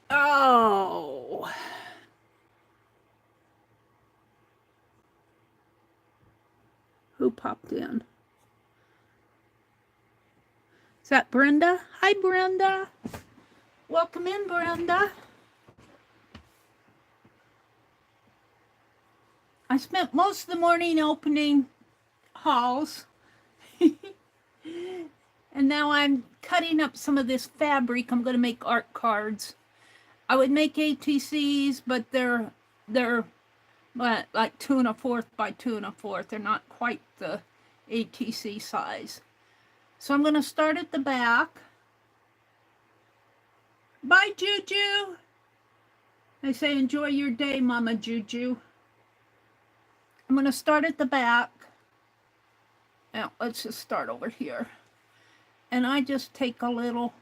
Oh. Who popped in? Is that Brenda? Hi, Brenda. Welcome in, Brenda. I spent most of the morning opening hauls. And now I'm cutting up some of this fabric. I'm going to make art cards. I would make ATCs, but they're like 2 1/4 by 2 1/4. They're not quite the ATC size. So I'm going to start at the back. Bye, Juju. I say enjoy your day, Mama Juju. I'm going to start at the back. Now, let's just start over here. And I just take a little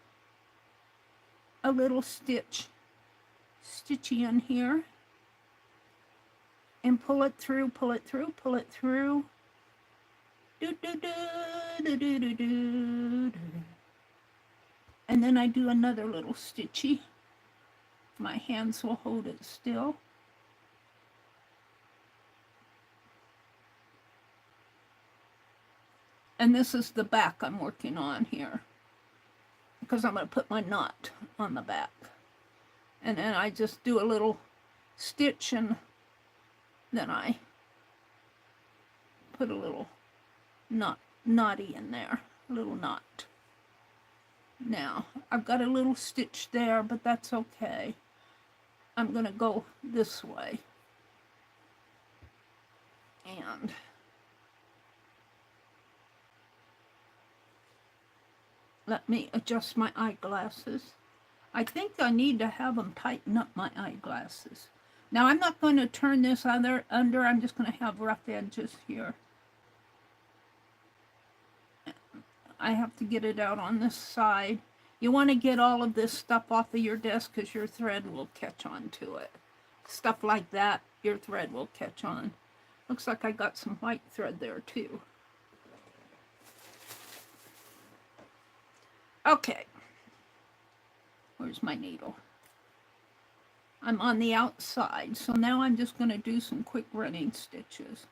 stitchy in here. And pull it through, pull it through, pull it through. Do, do, do, do, do, do, do. And then I do another little stitchy. My hands will hold it still. And this is the back I'm working on here, because I'm going to put my knot on the back. And then I just do a little stitch, and then I put a little knotty in there, a little knot. Now, I've got a little stitch there, but that's okay. I'm going to go this way. And let me adjust my eyeglasses. I think I need to have them tighten up my eyeglasses. Now, I'm not going to turn this under. I'm just going to have rough edges here. I have to get it out on this side. You want to get all of this stuff off of your desk because your thread will catch on to it. Stuff like that, your thread will catch on. Looks like I got some white thread there too. Okay. Where's my needle? I'm on the outside, so now I'm just going to do some quick running stitches.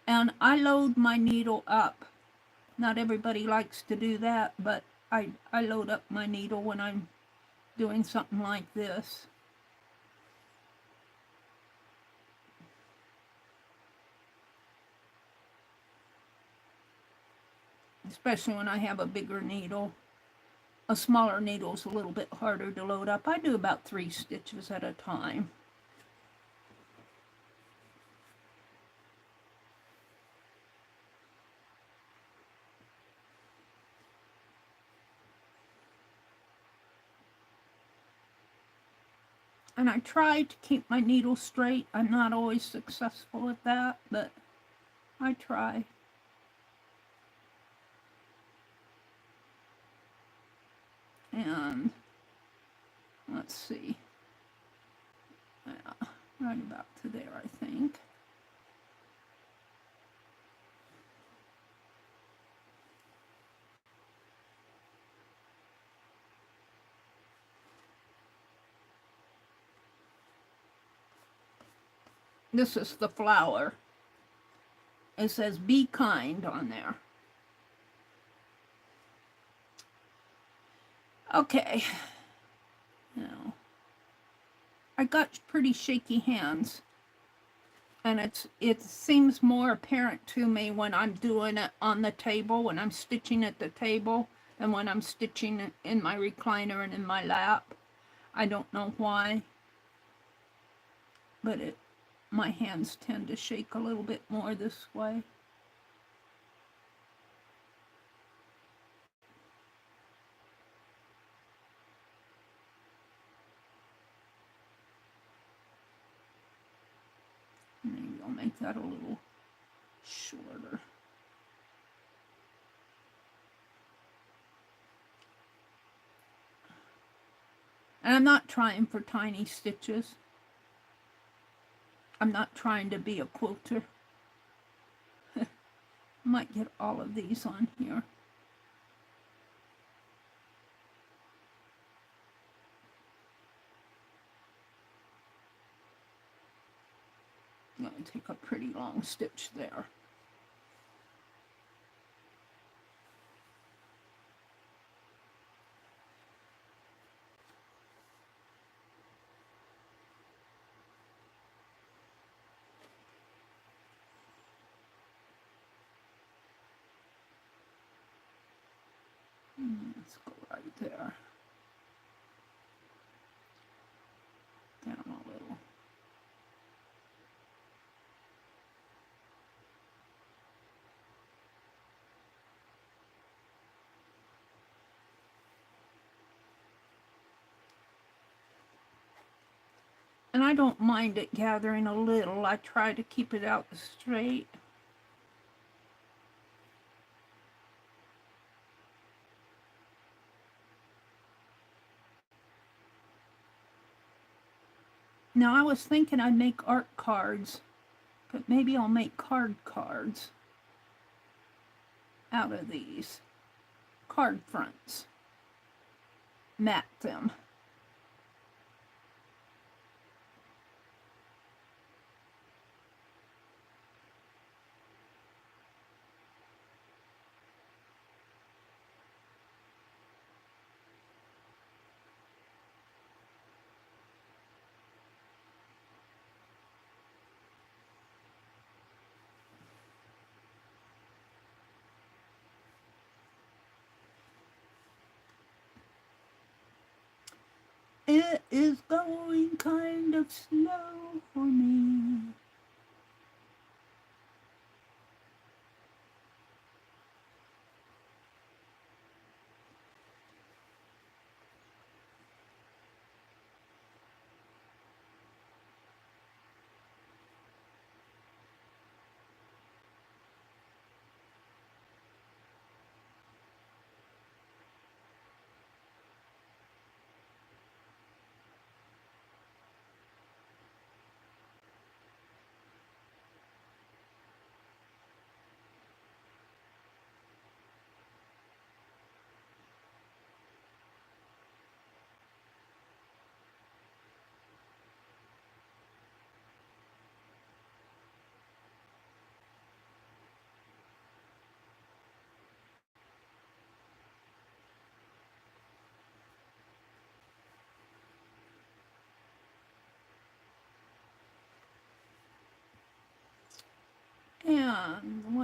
And I load my needle up. Not everybody likes to do that, but I load up my needle when I'm doing something like this. Especially when I have a bigger needle. A smaller needle is a little bit harder to load up. I do about 3 stitches at a time. And I try to keep my needle straight. I'm not always successful at that, but I try. And let's see. Yeah, right about to there, I think. This is the flower. It says be kind on there. Okay. Now, I got pretty shaky hands. And it seems more apparent to me when I'm doing it on the table, when I'm stitching at the table, than when I'm stitching in my recliner and in my lap. I don't know why, but my hands tend to shake a little bit more this way. Maybe I'll make that a little shorter. And I'm not trying for tiny stitches. I'm not trying to be a quilter. Might get all of these on here. I'm going to take a pretty long stitch there. Let's go right there. Down a little. And I don't mind it gathering a little. I try to keep it out straight. Now I was thinking I'd make art cards, but maybe I'll make card cards out of these card fronts. Mat them. It is going kind of slow for me.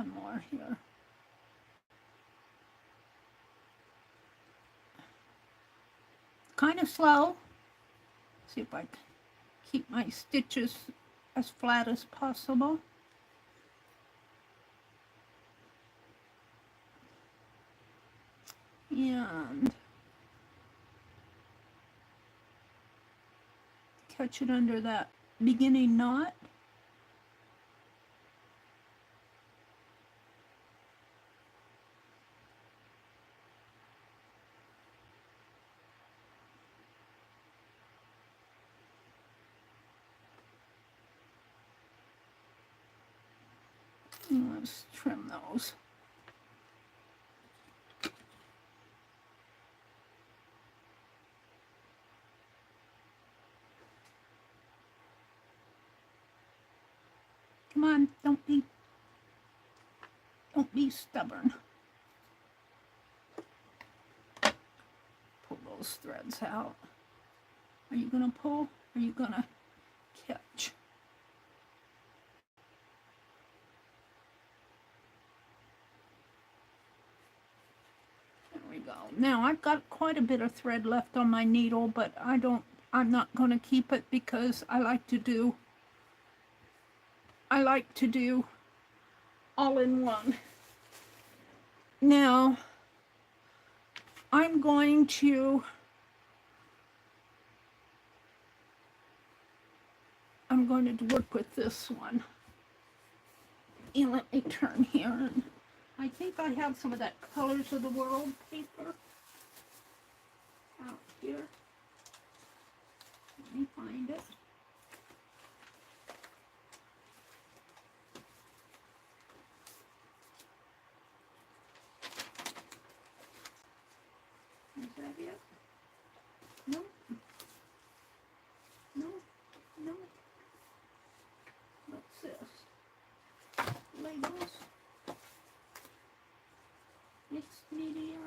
one more here. Kind of slow. See if I can keep my stitches as flat as possible. And catch it under that beginning knot. Let's trim those. Come on, don't be stubborn. Pull those threads out. Are you gonna pull? Or are you gonna catch? There we go. Now I've got quite a bit of thread left on my needle, but I'm not gonna keep it because I like to do all in one. Now, I'm going to work with this one. And let me turn here. And I think I have some of that Colors of the World paper out here. Let me find it. Is that it? No. No. No. What's this? Labels. Mixed media.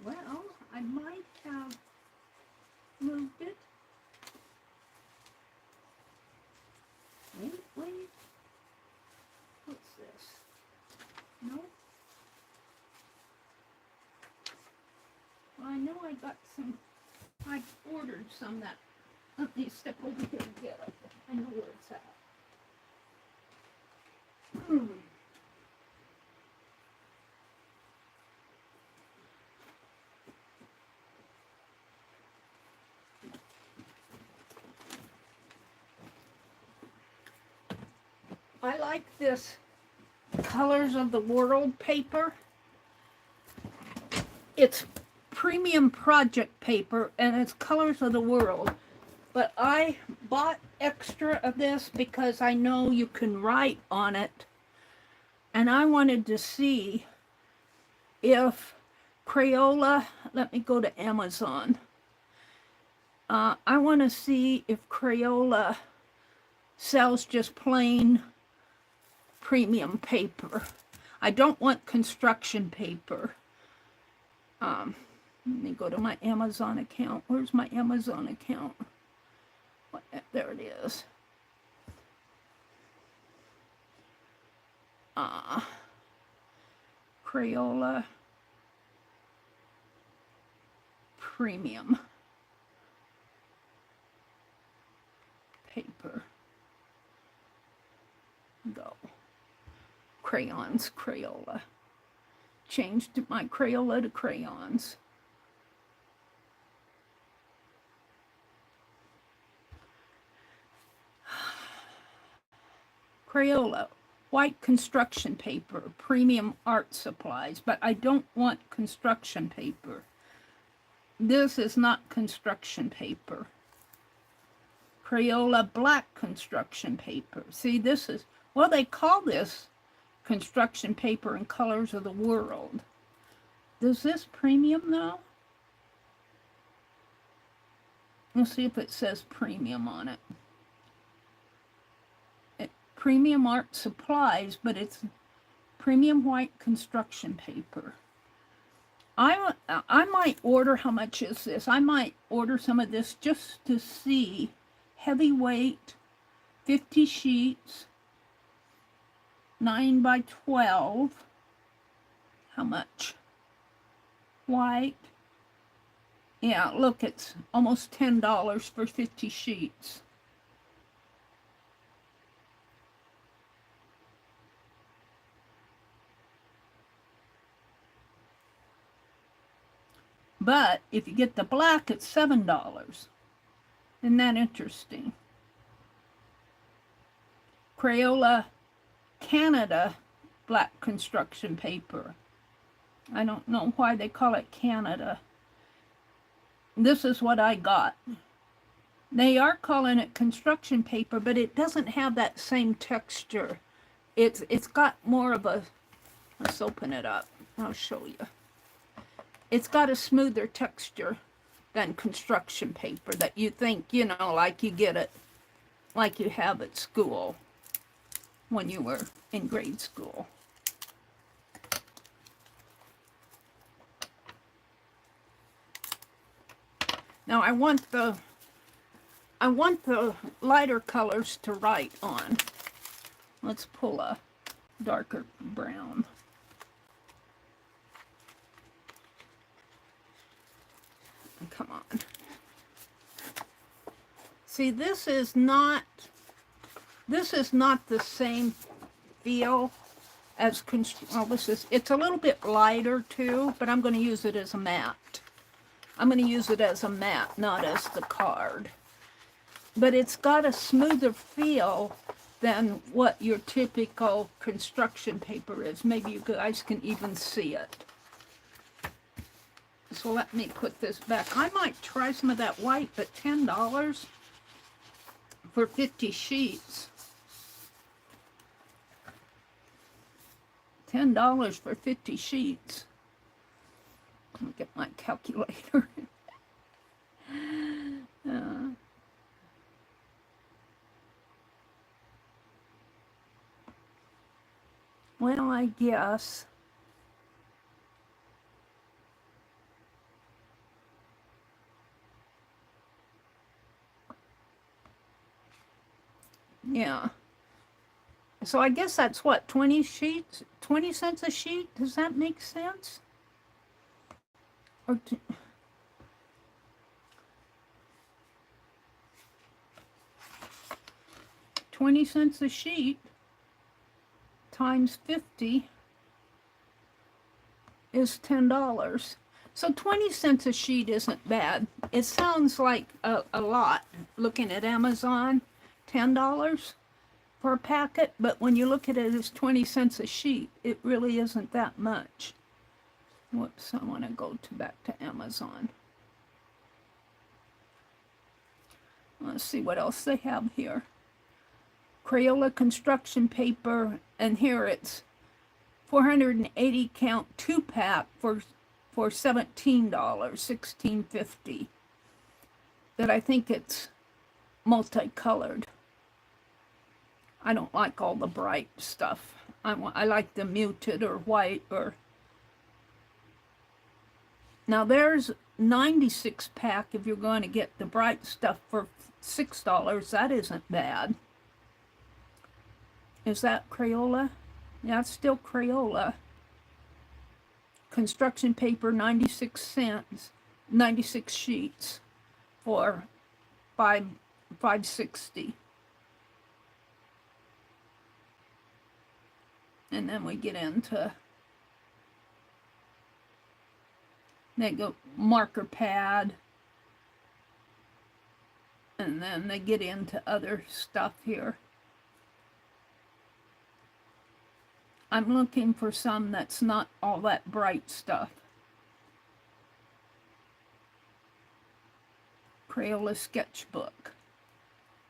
Well, I might have moved it. Wait. What's this? No? Well, I know I got some, I ordered some that, let me step over here and get it. I know where it's at. I like this Colors of the World paper. It's premium project paper and it's Colors of the World. But I bought extra of this because I know you can write on it. And I wanted to see if Crayola, let me go to Amazon. I want to see if Crayola sells just plain premium paper. I don't want construction paper. Let me go to my Amazon account. Where's my Amazon account? There it is. Crayola premium paper. Go. Crayons, Crayola. Changed my Crayola to crayons. Crayola, white construction paper, premium art supplies, but I don't want construction paper. This is not construction paper. Crayola black construction paper. See, this is, well, they call this construction paper in Colors of the World. Does this premium though? Let's see if it says premium on it. Premium art supplies, but it's premium white construction paper. I might order, how much is this? I might order some of this just to see. Heavyweight, 50 sheets, 9 by 12. How much? White. Yeah, look, it's almost $10 for 50 sheets. But if you get the black, it's $7. Isn't that interesting? Crayola Canada black construction paper. I don't know why they call it Canada. This is what I got. They are calling it construction paper, but it doesn't have that same texture. It's got more of a, let's open it up. I'll show you. It's got a smoother texture than construction paper that you think, you know, like you get it, like you have at school when you were in grade school. Now I want the lighter colors to write on. Let's pull a darker brown. Come on. See, this is not the same feel as well, it's a little bit lighter too, but I'm going to use it as a matte. I'm going to use it as a matte, not as the card. But it's got a smoother feel than what your typical construction paper is. Maybe you guys can even see it. So let me put this back. I might try some of that white, but $10 for 50 sheets. $10 for 50 sheets. Let me get my calculator. Well, I guess. Yeah. So I guess that's what, 20 sheets? 20 cents a sheet? Does that make sense? Or 20 cents a sheet times 50 is $10. So 20 cents a sheet isn't bad. It sounds like a lot looking at Amazon. $10 for a packet, but when you look at it as 20 cents a sheet, it really isn't that much. Whoops, I want to go back to Amazon. Let's see what else they have here. Crayola construction paper, and here it's 480 count 2-pack for $17, $16.50. But I think it's multicolored. I don't like all the bright stuff. I like the muted or white or. Now there's 96 pack if you're going to get the bright stuff for $6. That isn't bad. Is that Crayola? Yeah, it's still Crayola. Construction paper, 96 cents, 96 sheets for $5.60. And then we get into, they go marker pad, and then they get into other stuff here. I'm looking for some that's not all that bright stuff. Crayola sketchbook,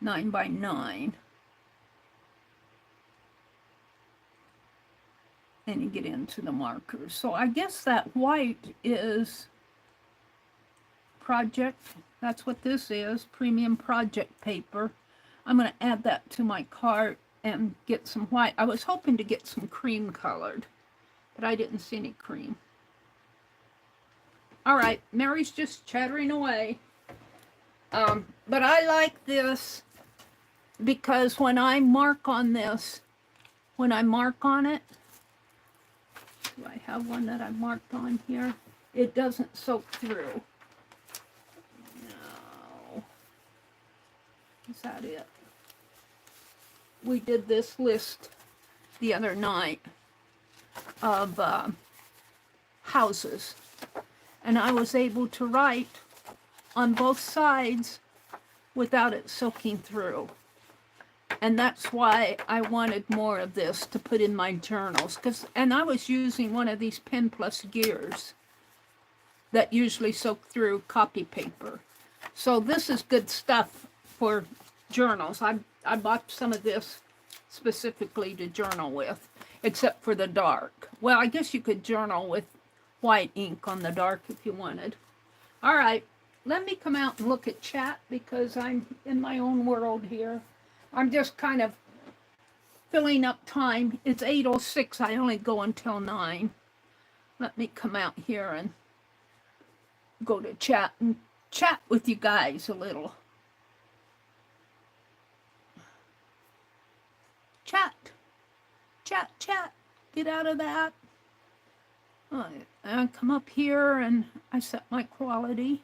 9 by 9. And you get into the markers. So I guess that white is project. That's what this is, premium project paper. I'm going to add that to my cart and get some white. I was hoping to get some cream colored, but I didn't see any cream. All right, Mary's just chattering away. But I like this because when I mark on this, when I mark on it, do I have one that I marked on here? It doesn't soak through. No. Is that it? We did this list the other night of houses, and I was able to write on both sides without it soaking through. And that's why I wanted more of this to put in my journals. And I was using one of these Pen Plus gears that usually soak through copy paper. So this is good stuff for journals. I bought some of this specifically to journal with, except for the dark. Well, I guess you could journal with white ink on the dark if you wanted. All right, let me come out and look at chat because I'm in my own world here. I'm just kind of filling up time. It's 8:06. I only go until 9. Let me come out here and go to chat and chat with you guys a little. Chat. Chat, chat. Get out of that. I come up here and I set my quality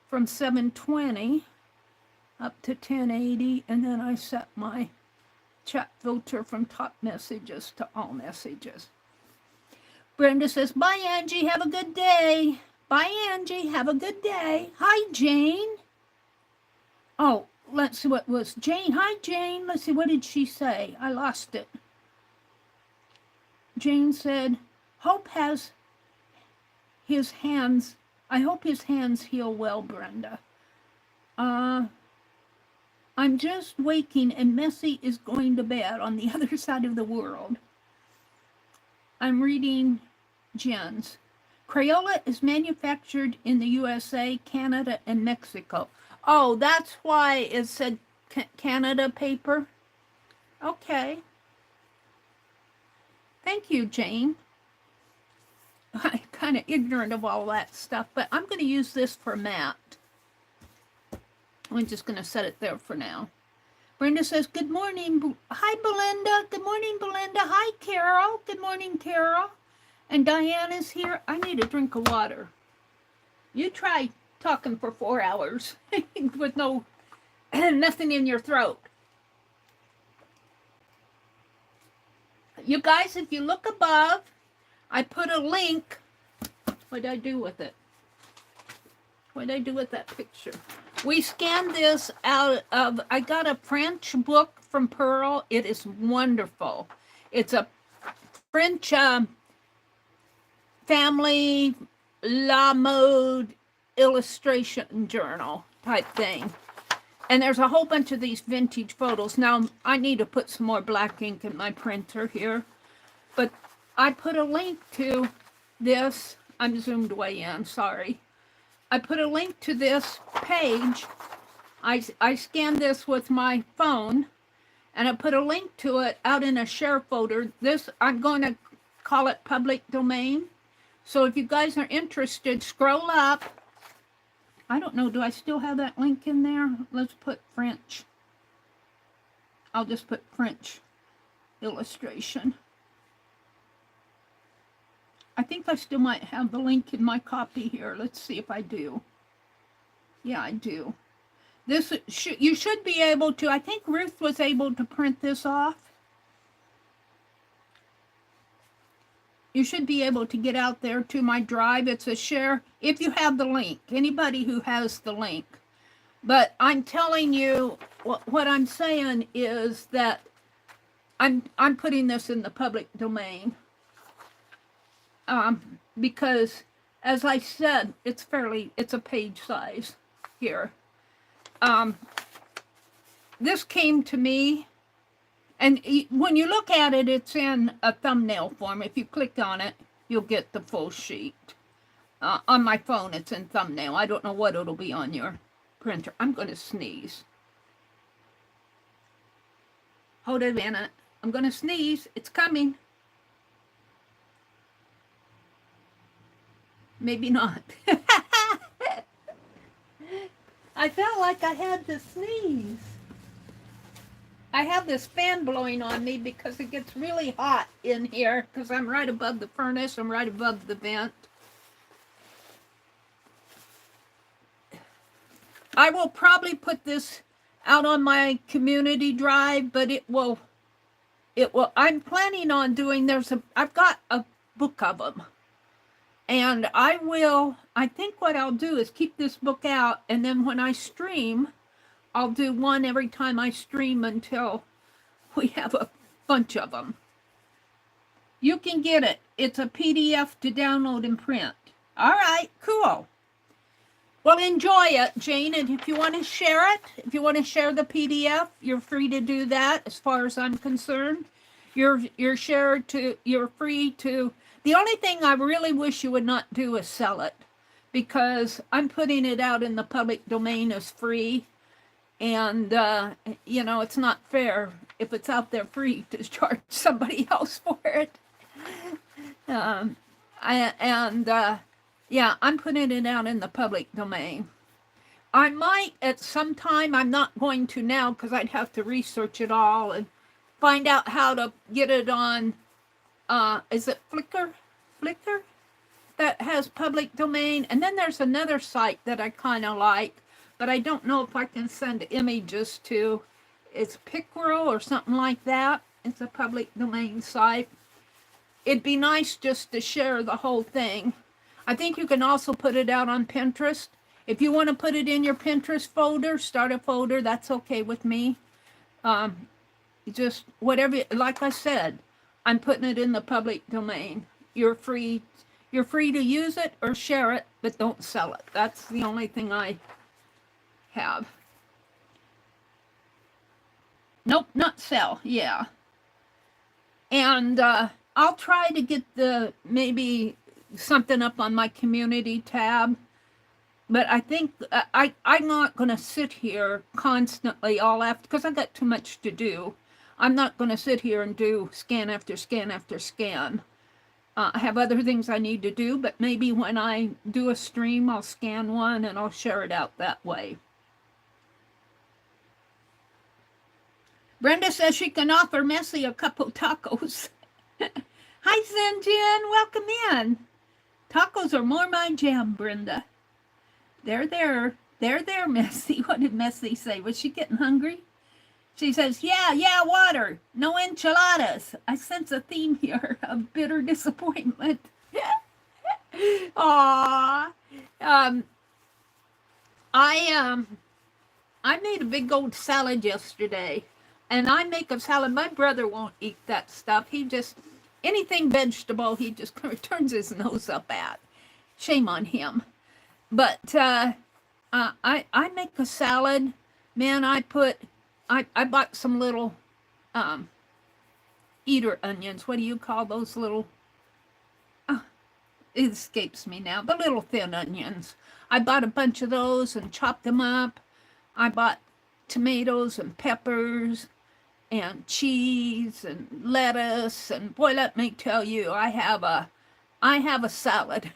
from 720 up to 1080, and then I set my chat filter from top messages to all messages. Brenda says, bye Angie, have a good day. Bye Angie, have a good day. Hi Jane. Oh, let's see what was Jane. Hi Jane. Let's see, what did she say? I lost it. Jane said, Hope has his hands, I hope his hands heal well, Brenda. I'm just waking and Messy is going to bed on the other side of the world. I'm reading Jen's. Crayola is manufactured in the USA, Canada, and Mexico. Oh, that's why it said Canada paper? Okay. Thank you, Jane. I'm kind of ignorant of all that stuff, but I'm going to use this for matte. I'm just going to set it there for now. Brenda says, good morning. Hi, Belinda. Good morning, Belinda. Hi, Carol. Good morning, Carol. And Diane is here. I need a drink of water. You try talking for 4 hours with nothing in your throat. You guys, if you look above, I put a link. What did I do with it? What did I do with that picture? We scanned this out of, I got a French book from Pearl. It is wonderful. It's a French family la mode illustration journal type thing. And there's a whole bunch of these vintage photos. Now, I need to put some more black ink in my printer here. But I put a link to this. I'm zoomed way in, sorry. I put a link to this page. I scanned this with my phone, and I put a link to it out in a share folder. This, I'm going to call it public domain. So if you guys are interested, scroll up. I don't know, do I still have that link in there? Let's put French. I'll just put French illustration. I think I still might have the link in my copy here. Let's see if I do. Yeah, I do. This you should be able to, I think Ruth was able to print this off. You should be able to get out there to my drive. It's a share if you have the link. Anybody who has the link. But I'm telling you, what I'm saying is that I'm putting this in the public domain. Because, as I said, it's a page size here. This came to me, and when you look at it, it's in a thumbnail form. If you click on it, you'll get the full sheet. On my phone, it's in thumbnail. I don't know what it'll be on your printer. I'm going to sneeze. Hold it a minute. I'm going to sneeze. It's coming. maybe not. I felt like I had to sneeze. I have this fan blowing on me because it gets really hot in here because I'm right above the furnace. I'm right above the vent. I will probably put this out on my community drive, but it will, I'm planning on doing, I've got a book of them. And I think what I'll do is keep this book out, and then when I stream, I'll do one every time I stream until we have a bunch of them. You can get it. It's a PDF to download and print. All right, cool. Well, enjoy it, Jane, and if you want to share it, if you want to share the PDF, you're free to do that as far as I'm concerned. You're free to. The only thing I really wish you would not do is sell it, because I'm putting it out in the public domain as free, and, you know, it's not fair if it's out there free to charge somebody else for it. Yeah, I'm putting it out in the public domain. I might at some time, I'm not going to now because I'd have to research it all and find out how to get it on, is it Flickr? Flickr? That has public domain. And then there's another site that I kind of like, but I don't know if I can send images to. It's Picworld or something like that. It's a public domain site. It'd be nice just to share the whole thing. I think you can also put it out on Pinterest. If you want to put it in your Pinterest folder, start a folder, that's okay with me. Just whatever, like I said, I'm putting it in the public domain. You're free to use it or share it, but don't sell it. That's the only thing I have. Nope, not sell, yeah. And I'll try to get maybe something up on my community tab, but I think I'm not going to sit here constantly all after, because I got too much to do. I'm not going to sit here and do scan after scan after scan. I have other things I need to do, but maybe when I do a stream, I'll scan one and I'll share it out that way. Brenda says she can offer Messi a couple tacos. Hi, Zenjin, welcome in. Tacos are more my jam, Brenda. They're there, Messi. What did Messi say? Was she getting hungry? She says, yeah, water. No enchiladas. I sense a theme here of bitter disappointment. Aww. I made a big old salad yesterday. And I make a salad. My brother won't eat that stuff. He just, anything vegetable, he just turns his nose up at. Shame on him. But I make a salad. Man, I bought some little eater onions. What do you call those little? It escapes me now. The little thin onions. I bought a bunch of those and chopped them up. I bought tomatoes and peppers and cheese and lettuce, and boy, let me tell you, I have a salad,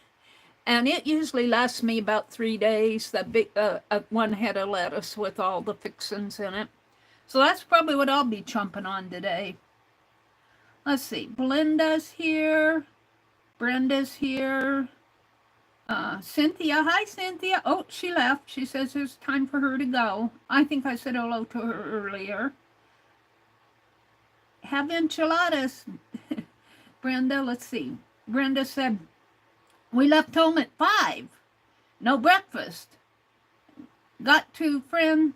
and it usually lasts me about 3 days. That big one head of lettuce with all the fixings in it. So that's probably what I'll be chomping on today. Let's see, Brenda's here, Cynthia. Hi, Cynthia. Oh, she left. She says it's time for her to go. I think I said hello to her earlier. Have enchiladas. Brenda, let's see. Brenda said, we left home at 5. No breakfast. Got to friend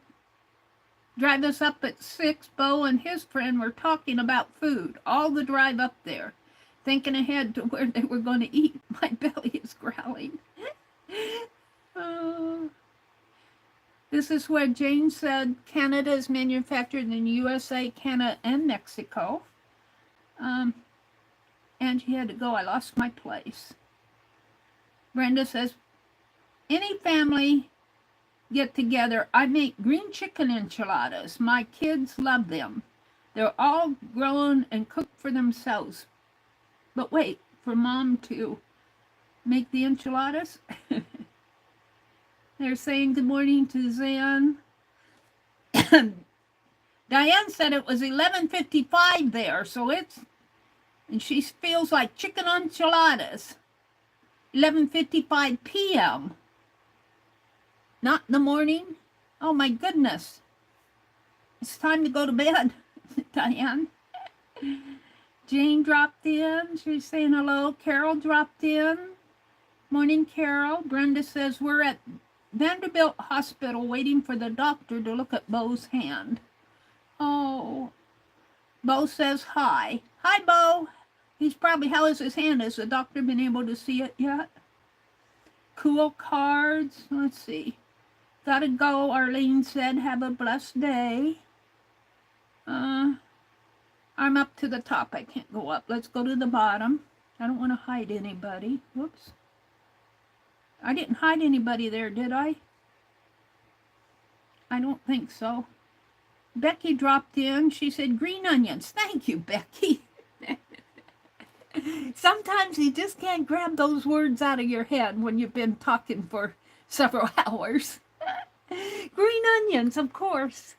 drive us up at 6. Bo and his friend were talking about food all the drive up there. Thinking ahead to where they were going to eat. My belly is growling. This is where Jane said Canada is manufactured in USA, Canada, and Mexico. And she had to go. I lost my place. Brenda says, any family get together, I make green chicken enchiladas. My kids love them. They're all grown and cooked for themselves. But wait, for mom to make the enchiladas. They're saying good morning to Zan. Diane said it was 11:55 there, so it's, and she feels like chicken enchiladas. 11:55 p.m. Not in the morning. Oh my goodness. It's time to go to bed, Diane. Jane dropped in. She's saying hello. Carol dropped in. Morning, Carol. Brenda says we're at Vanderbilt Hospital waiting for the doctor to look at Bo's hand. Oh, Bo says hi. Hi, Bo. He's probably, how is his hand? Has the doctor been able to see it yet? Cool cards. Let's see. Gotta go, Arlene said. Have a blessed day. I'm up to the top. I can't go up. Let's go to the bottom. I don't want to hide anybody. Whoops. I didn't hide anybody there, did I? I don't think so. Becky dropped in. She said, green onions. Thank you, Becky. Sometimes you just can't grab those words out of your head when you've been talking for several hours. Green onions, of course.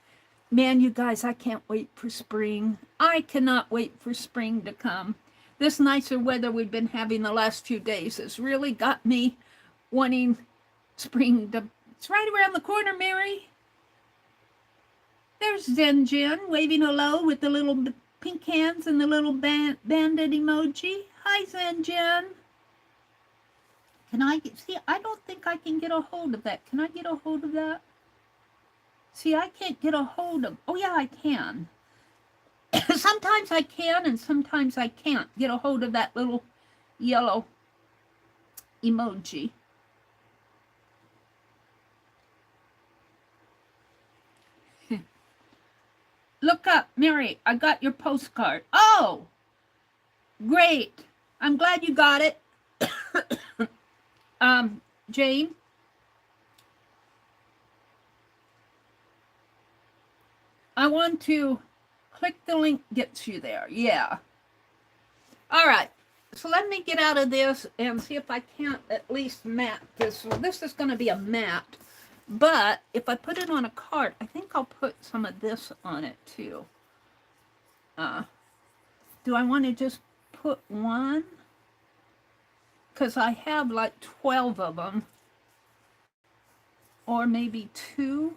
Man, you guys, I can't wait for spring. I cannot wait for spring to come. This nicer weather we've been having the last few days has really got me wanting spring to... It's right around the corner, Mary. There's Zen Jen waving hello with the little pink hands and the little bandit emoji. Hi, Zen Jen. Can I see? I don't think I can get a hold of that. Can I get a hold of that? See, I can't get a hold of... Oh, yeah, I can. Sometimes I can and sometimes I can't get a hold of that little yellow emoji. Look up, Mary. I got your postcard. Oh, great. I'm glad you got it. Jane. I want to click the link, gets you there. Yeah. All right. So let me get out of this and see if I can't at least mat this. So this is going to be a mat. But if I put it on a card, I think I'll put some of this on it too. Do I want to just put one? Because I have like 12 of them. Or maybe 2.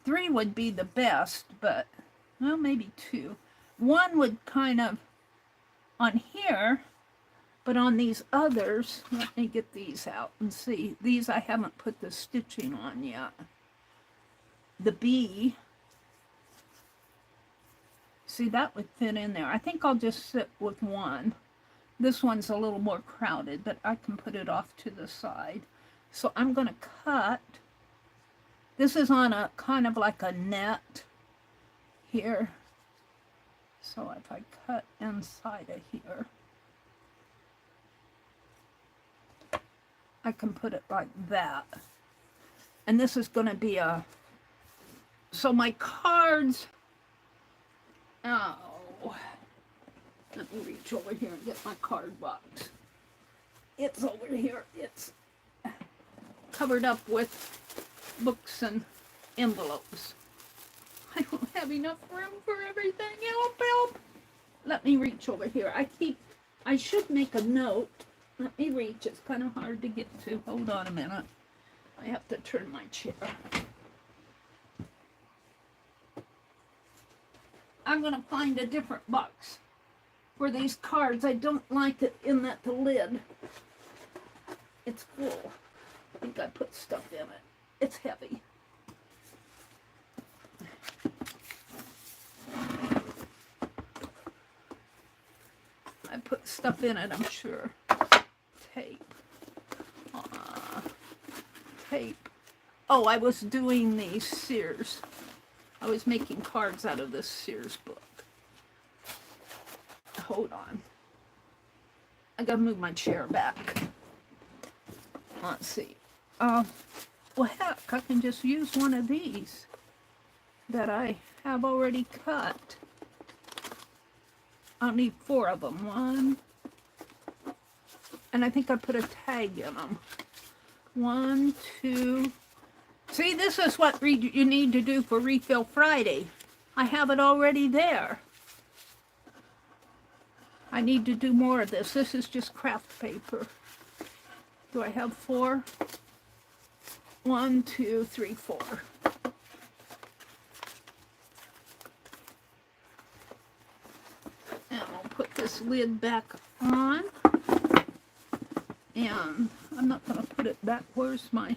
3 would be the best, but, well, maybe 2. 1 would kind of, on here, but on these others, let me get these out and see. These I haven't put the stitching on yet. The B, see, that would fit in there. I think I'll just sit with 1. This one's a little more crowded, but I can put it off to the side. So I'm going to cut. This is on a kind of like a net here. So if I cut inside of here, I can put it like that. And this is going to be a, so my cards, oh, let me reach over here and get my card box. It's over here. It's covered up with books and envelopes. I don't have enough room for everything. Help, help. Let me reach over here. I should make a note. Let me reach. It's kind of hard to get to. Hold on a minute. I have to turn my chair. I'm going to find a different box for these cards. I don't like it in that the lid. It's full. I think I put stuff in it. It's heavy. I put stuff in it, I'm sure. Tape. Tape. Oh, I was doing these Sears. I was making cards out of this Sears book. Hold on. I gotta move my chair back. Let's see. Well, heck, I can just use one of these that I have already cut. I'll need 4 of them. 1, and I think I put a tag in them. 1, 2. See, this is what you need to do for Refill Friday. I have it already there. I need to do more of this. This is just craft paper. Do I have 4? 1, 2, 3, 4. And I'll put this lid back on. And I'm not going to put it back. Where's my...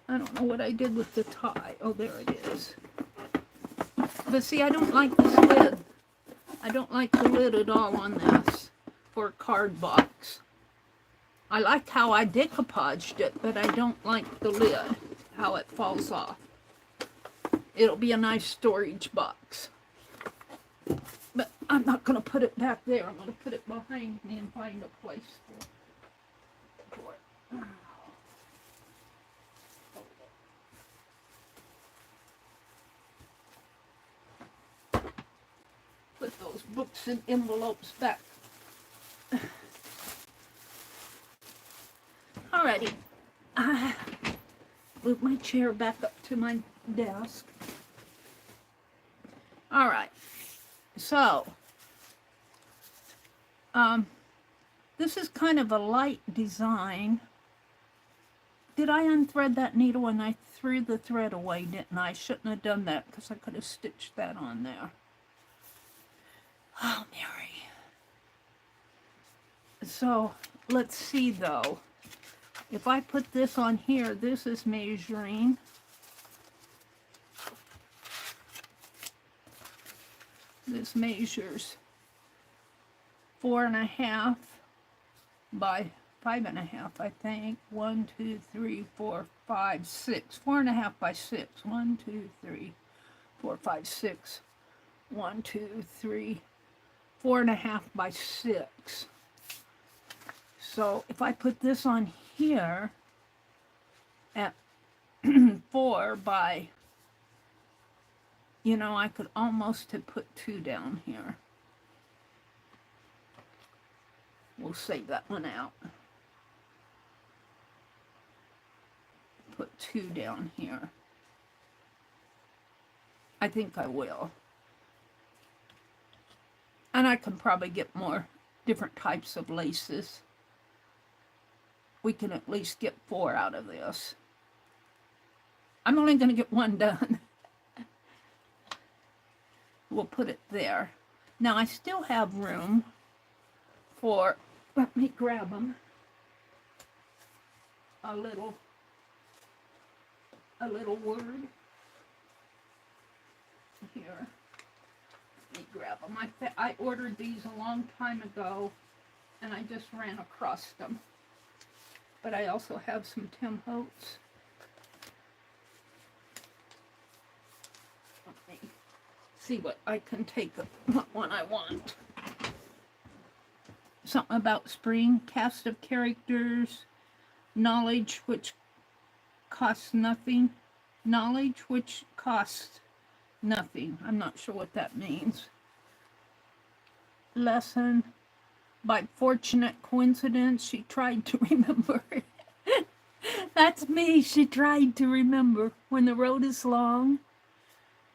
I don't know what I did with the tie. Oh, there it is. But see, I don't like this lid. I don't like the lid at all on this for a card box. I like how I decoupaged it, but I don't like the lid, how it falls off. It'll be a nice storage box. But I'm not going to put it back there. I'm going to put it behind me and find a place for it. Put those books and envelopes back. Alrighty. Move my chair back up to my desk. Alright. So, this is kind of a light design. Did I unthread that needle when I threw the thread away, didn't I? I shouldn't have done that because I could have stitched that on there. Oh, Meri. So, let's see though. If I put this on here, this is measuring. This measures 4.5 by 5.5, I think. 1, 2, 3, 4, 5, 6. 4.5 by 6. 1, 2, 3, 4, 5, 6. 1, 2, 3, 4.5 by 6. So if I put this on here at 4 by, you know, I could almost have put 2 down here. We'll save that one out. Put 2 down here. I think I will. And I can probably get more different types of laces. We can at least get 4 out of this. I'm only going to get 1 done. We'll put it there. Now I still have room for, let me grab them, a little word here. Let me grab them. I ordered these a long time ago and I just ran across them. But I also have some Tim Holtz. Let me see what I can take, what one I want. Something about spring, cast of characters, knowledge which costs nothing. Knowledge which costs nothing. I'm not sure what that means. Lesson. By fortunate coincidence, she tried to remember. That's me. She tried to remember. When the road is long,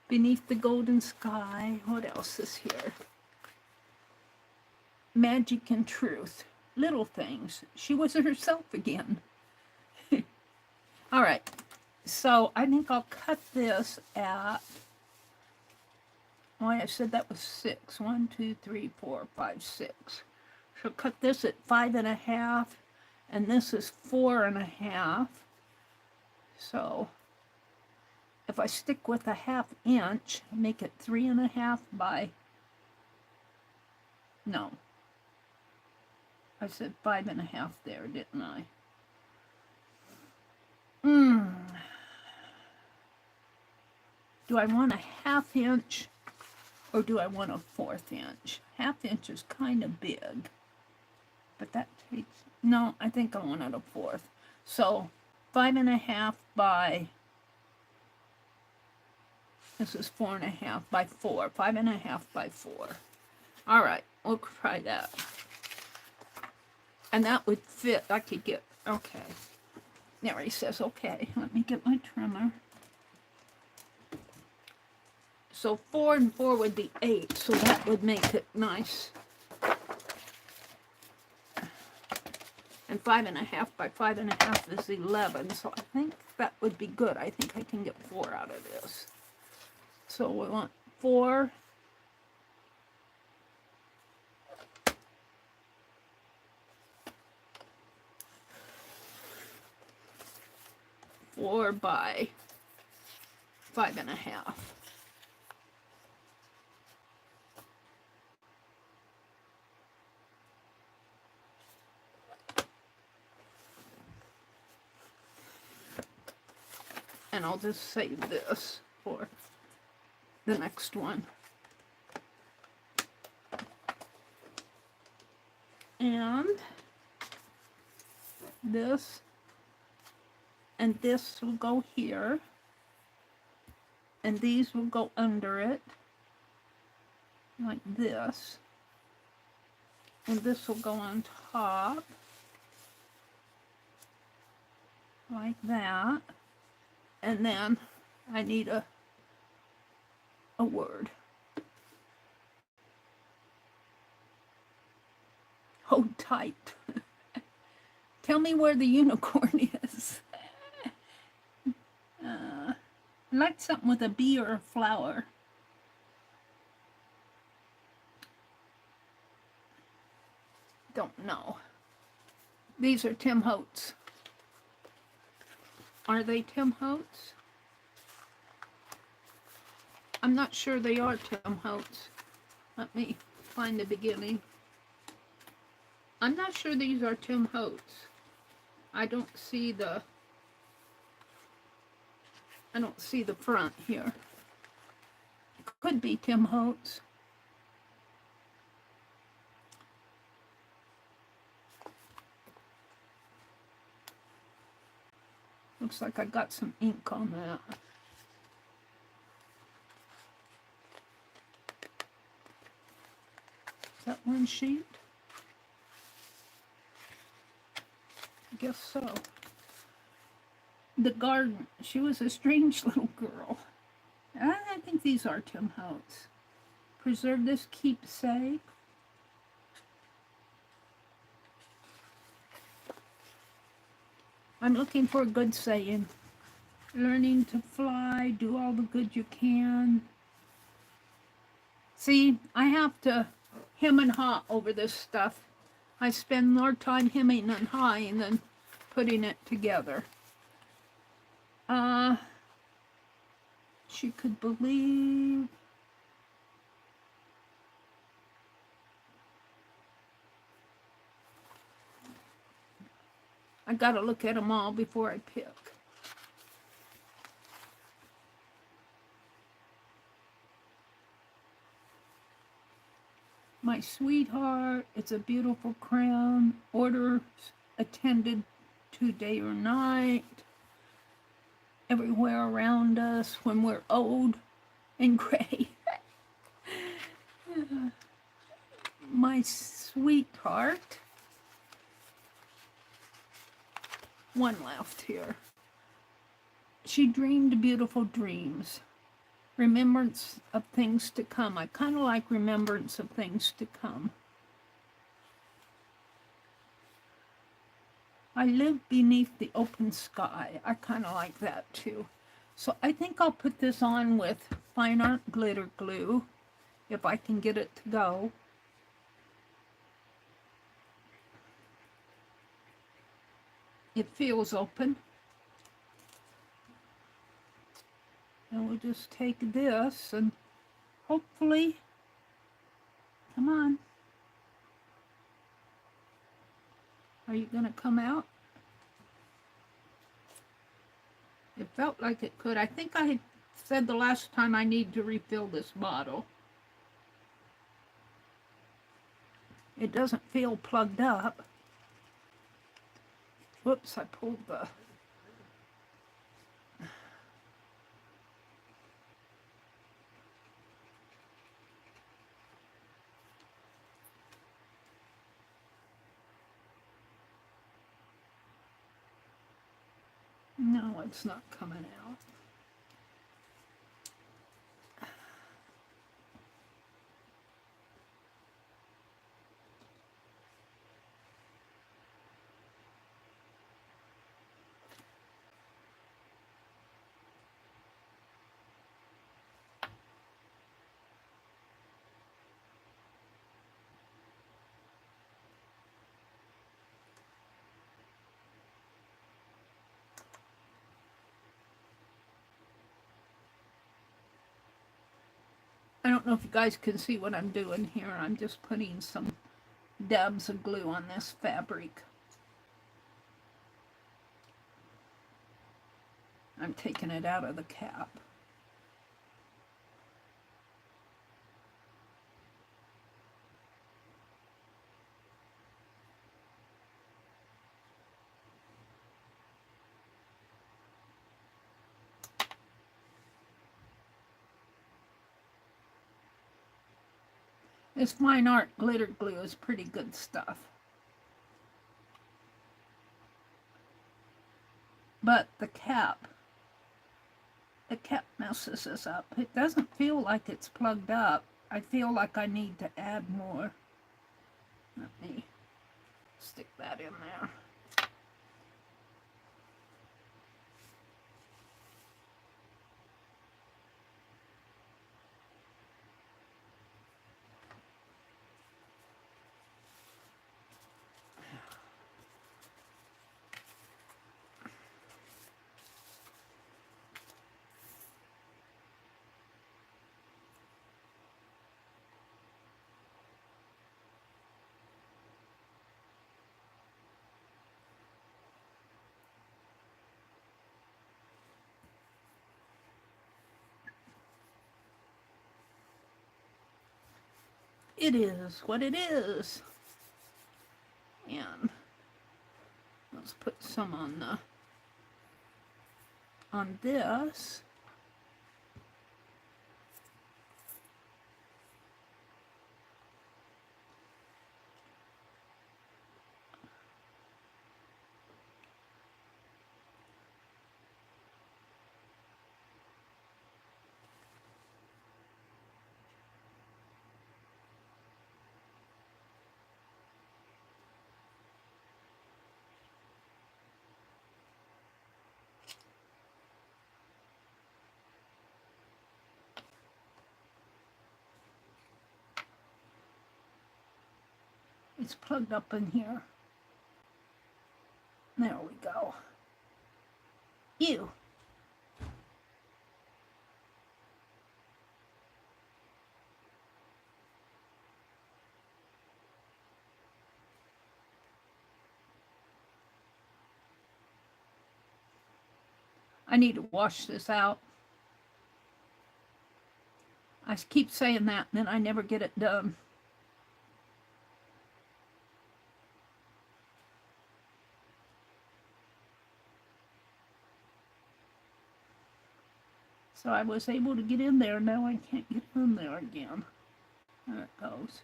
beneath the golden sky. What else is here? Magic and truth. Little things. She was herself again. All right. So I think I'll cut this at... Oh, I said that was 6. 1, 2, 3, 4, 5, 6. So cut this at 5.5, and this is 4.5. So if I stick with a 1/2 inch, make it 3.5 by, no, I said 5.5 there, didn't I? Do I want a 1/2 inch or do I want a 1/4 inch? 1/2 inch is kind of big. But that takes, no, I think I wanted a 1/4. So 5.5 by This is 4.5 by 4, 5.5 by 4. All right, we'll try that. And that would fit. I could get, okay. Meri says, okay, let me get my trimmer. So 4 and 4 would be 8, so that would make it nice. And 5.5 by 5.5 is 11, so I think that would be good. I think I can get 4 out of this. So we want 4. Four by 5.5. And I'll just save this for the next one. And this and this will go here, and these will go under it, like this, and this will go on top, like that, and then I need a word. Hold tight. Tell me where the unicorn is. I like something with a bee or a flower. Don't know. These are Tim Holtz. Are they Tim Holtz? I'm not sure they are Tim Holtz. Let me find the beginning. I'm not sure these are Tim Holtz. I don't see the front here. It could be Tim Holtz. Looks like I got some ink on that. Is that one sheet? I guess so. The garden. She was a strange little girl. I think these are Tim Holtz. Preserve this keepsake. I'm looking for a good saying. Learning to fly, do all the good you can. See, I have to hem and haw over this stuff. I spend more time hemming and hawing than putting it together. She could believe. I gotta look at them all before I pick. My sweetheart, it's a beautiful crown. Orders attended to day or night. Everywhere around us when we're old and gray. My sweetheart. One left here. She dreamed beautiful dreams. Remembrance of things to come. I kind of like remembrance of things to come. I live beneath the open sky. I kind of like that too. So I think I'll put this on with fine art glitter glue if I can get it to go. It feels open. And we'll just take this and hopefully, come on. Are you going to come out? It felt like it could. I think I had said the last time I need to refill this bottle. It doesn't feel plugged up. Whoops, I pulled the... No, it's not coming out. I don't know if you guys can see what I'm doing here. I'm just putting some dabs of glue on this fabric. I'm taking it out of the cap. This fine art glitter glue is pretty good stuff. But the cap messes us up. It doesn't feel like it's plugged up. I feel like I need to add more. Let me stick that in there. It is what it is. And let's put some on this. It's plugged up in here. There we go. Ew. I need to wash this out. I keep saying that, and then I never get it done. So I was able to get in there, now I can't get in there again. There it goes.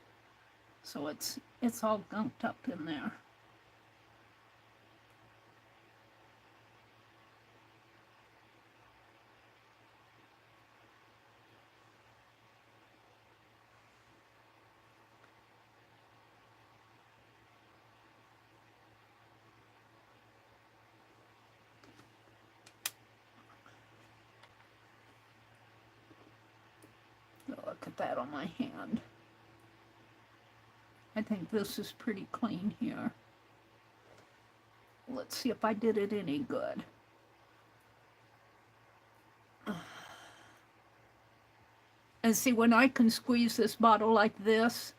So it's all gunked up in there. Look at that on my hand. I think this is pretty clean here. Let's see if I did it any good. And see, when I can squeeze this bottle like this,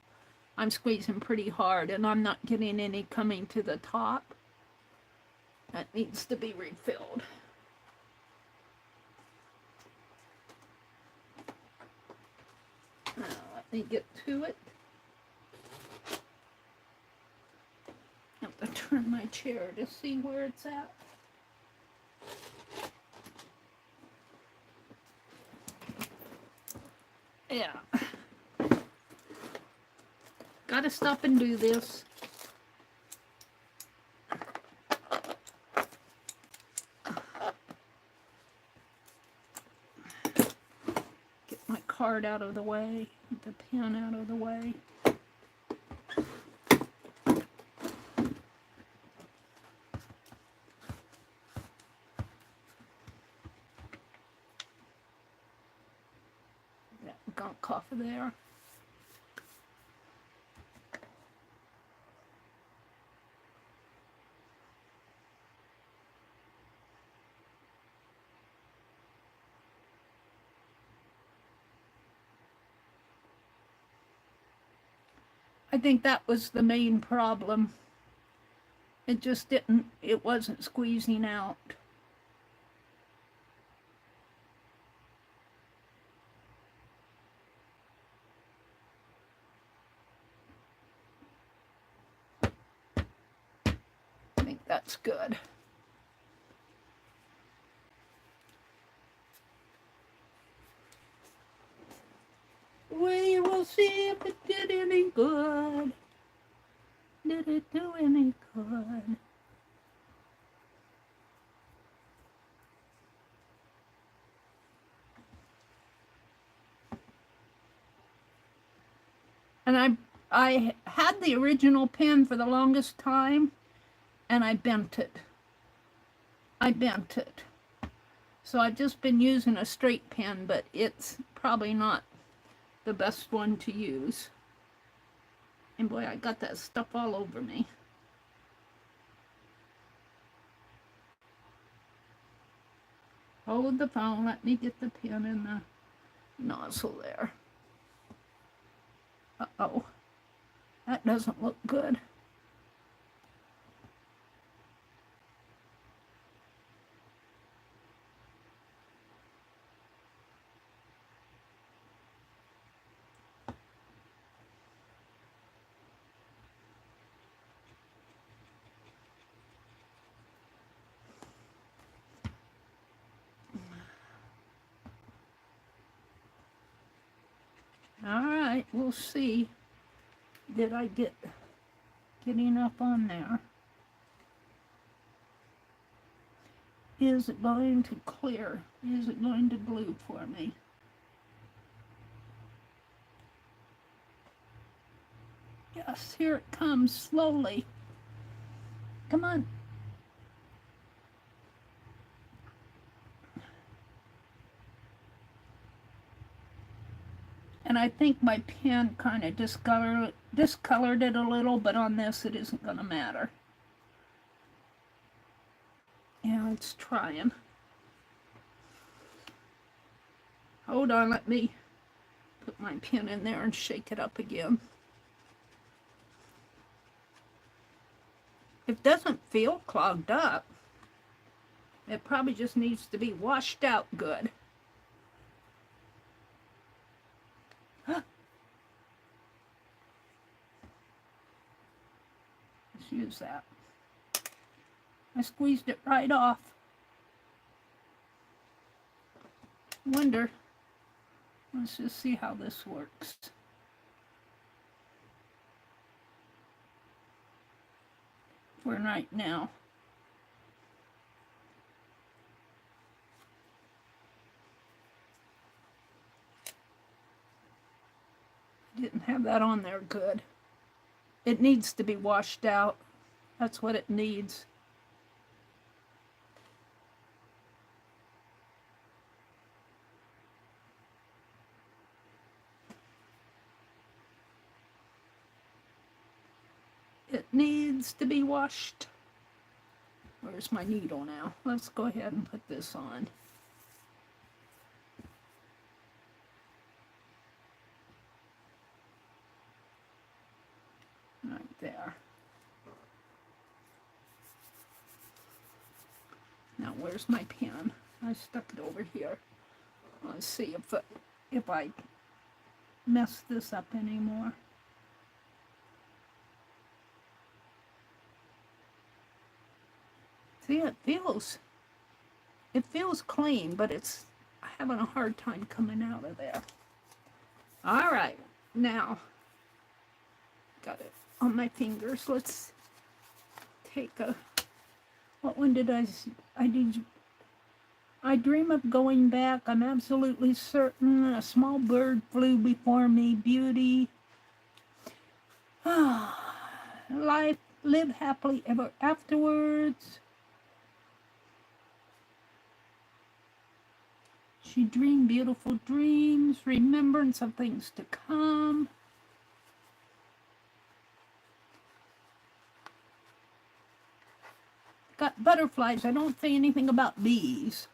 I'm squeezing pretty hard and I'm not getting any coming to the top. That needs to be refilled. Now, let me get to it. I have to turn my chair to see where it's at. Yeah. Gotta stop and do this. card out of the way, get the pen out of the way. That gunk off of there. I think that was the main problem. It just it wasn't squeezing out. I think that's good. We will see if it did any good. Did it do any good? And I had the original pen for the longest time, and I bent it. So I've just been using a straight pen, but it's probably not the best one to use. And boy, I got that stuff all over me. Hold the phone, let me get the pen in the nozzle there. Uh-oh, that doesn't look good. All right, we'll see. Did I get enough on there? Is it going to clear? Is it going to glue for me? Yes, here it comes slowly. Come on. And I think my pen kind of discolored it a little, but on this it isn't going to matter. Yeah, it's trying. Hold on, let me put my pen in there and shake it up again. It doesn't feel clogged up. It probably just needs to be washed out good. Let's use that. I squeezed it right off. Wonder. Let's just see how this works. For right now. Didn't have that on there good. It needs to be washed out. That's what it needs. It needs to be washed. Where's my needle now? Let's go ahead and put this on. Right there. Now where's my pen? I stuck it over here. Let's see if I mess this up anymore. See, it feels clean, but it's having a hard time coming out of there. All right, now got it on my fingers. Let's take a, what one did I did I dream of going back. I'm absolutely certain. A small bird flew before me. Beauty. Life. Live happily ever afterwards. She dreamed beautiful dreams. Remembrance of things to come. Got butterflies. I don't say anything about bees.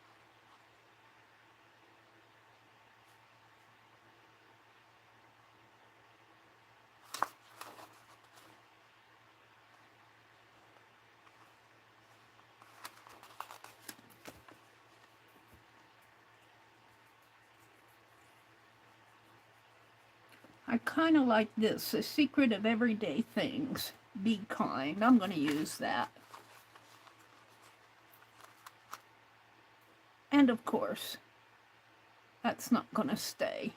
I kind of like this. The secret of everyday things. Be kind. I'm going to use that. And of course, that's not going to stay.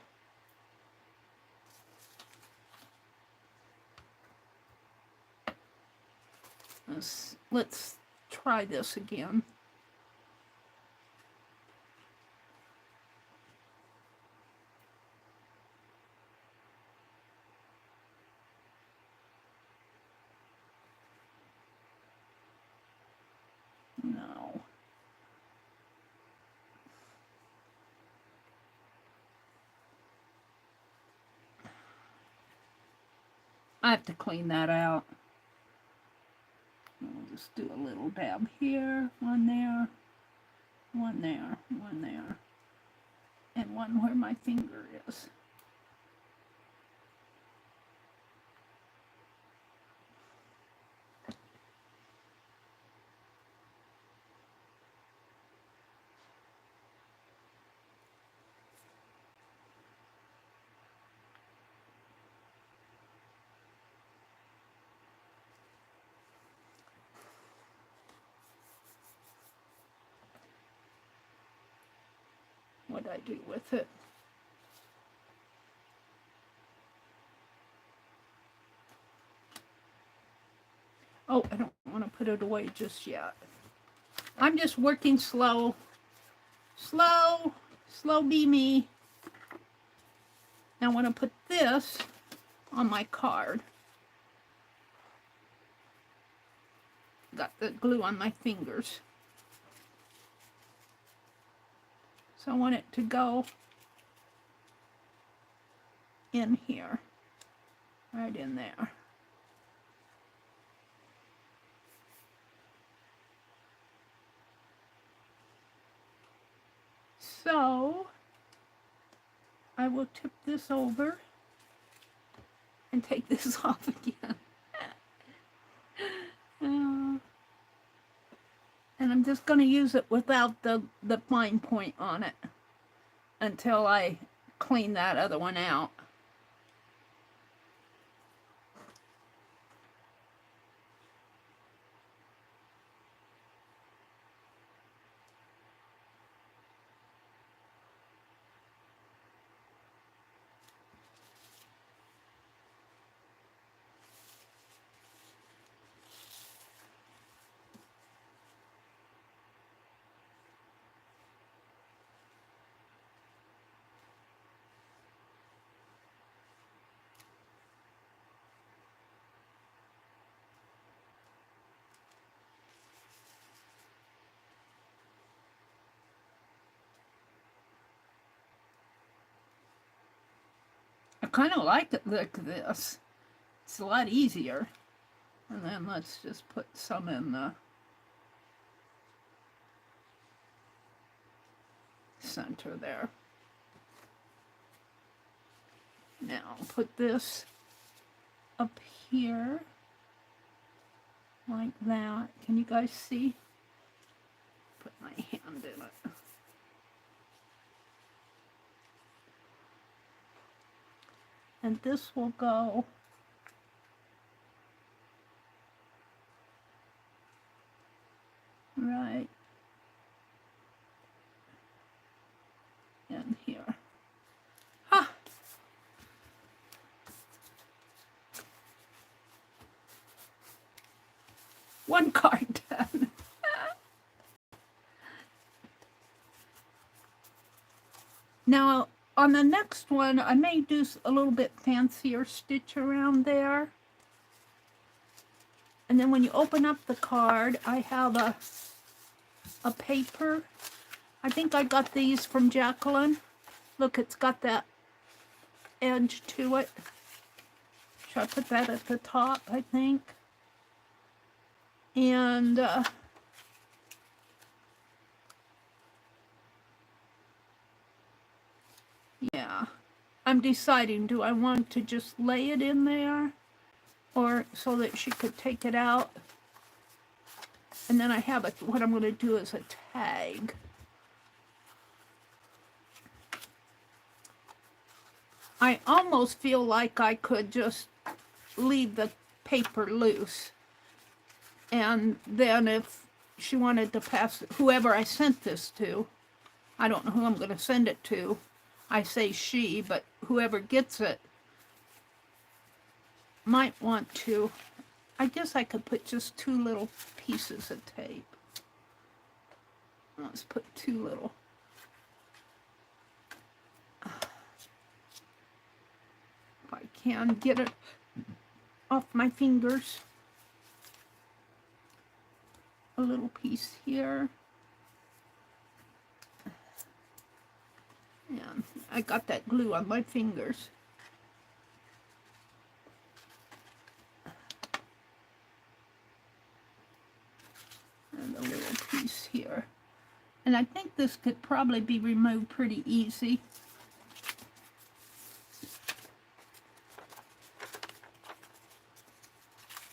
Let's try this again. No. I have to clean that out. We'll just do a little dab here, one there, one there, one there, and one where my finger is. What I do with it? Oh, I don't want to put it away just yet. I'm just working slow. Slow be me. Now I want to put this on my card. Got the glue on my fingers. So I want it to go in here, right in there. So I will tip this over and take this off again. And I'm just going to use it without the fine point on it until I clean that other one out. I kind of like it like this. It's a lot easier. And then let's just put some in the center there. Now put this up here like that. Can you guys see? Put my hand in it. And this will go right in here. Ha! One card done. Now, on the next one, I may do a little bit fancier stitch around there. And then when you open up the card, I have a paper. I think I got these from Jacqueline. Look, it's got that edge to it. Should I put that at the top, I think? And yeah, I'm deciding, do I want to just lay it in there or so that she could take it out? And then I have what I'm going to do is a tag. I almost feel like I could just leave the paper loose. And then if she wanted to pass it, whoever I sent this to, I don't know who I'm going to send it to. I say she, but whoever gets it might want to. I guess I could put just 2 little pieces of tape. Let's put 2 little. If I can get it off my fingers. A little piece here. And I got that glue on my fingers. And a little piece here. And I think this could probably be removed pretty easy.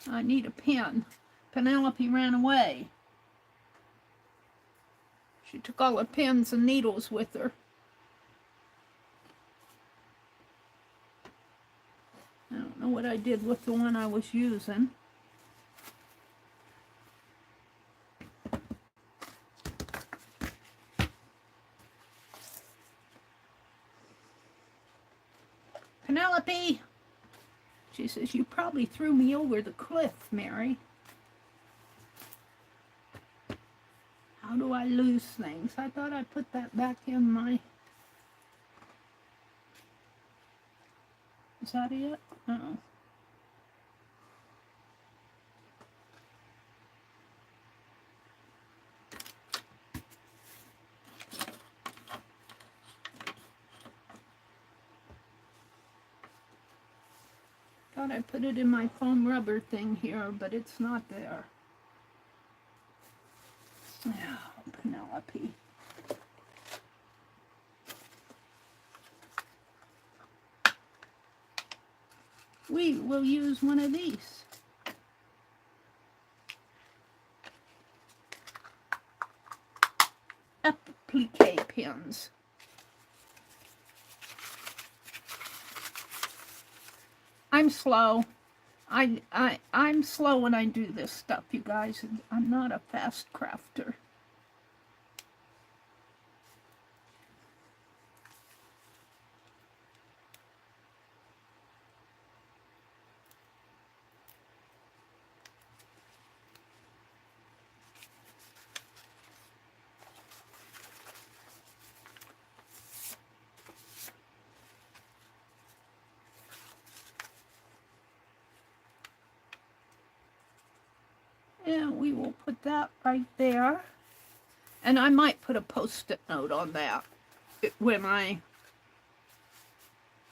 I need a pen. Penelope ran away. She took all the pens and needles with her. I don't know what I did with the one I was using. Penelope! She says, you probably threw me over the cliff, Meri. How do I lose things? I thought I put that back in my... Is that it? Uh-oh. Thought I put it in my foam rubber thing here, but it's not there. Oh, Penelope. We will use one of these. Applique pins. I'm slow. I'm slow when I do this stuff, you guys. I'm not a fast crafter. And we will put that right there. And I might put a post-it note on that when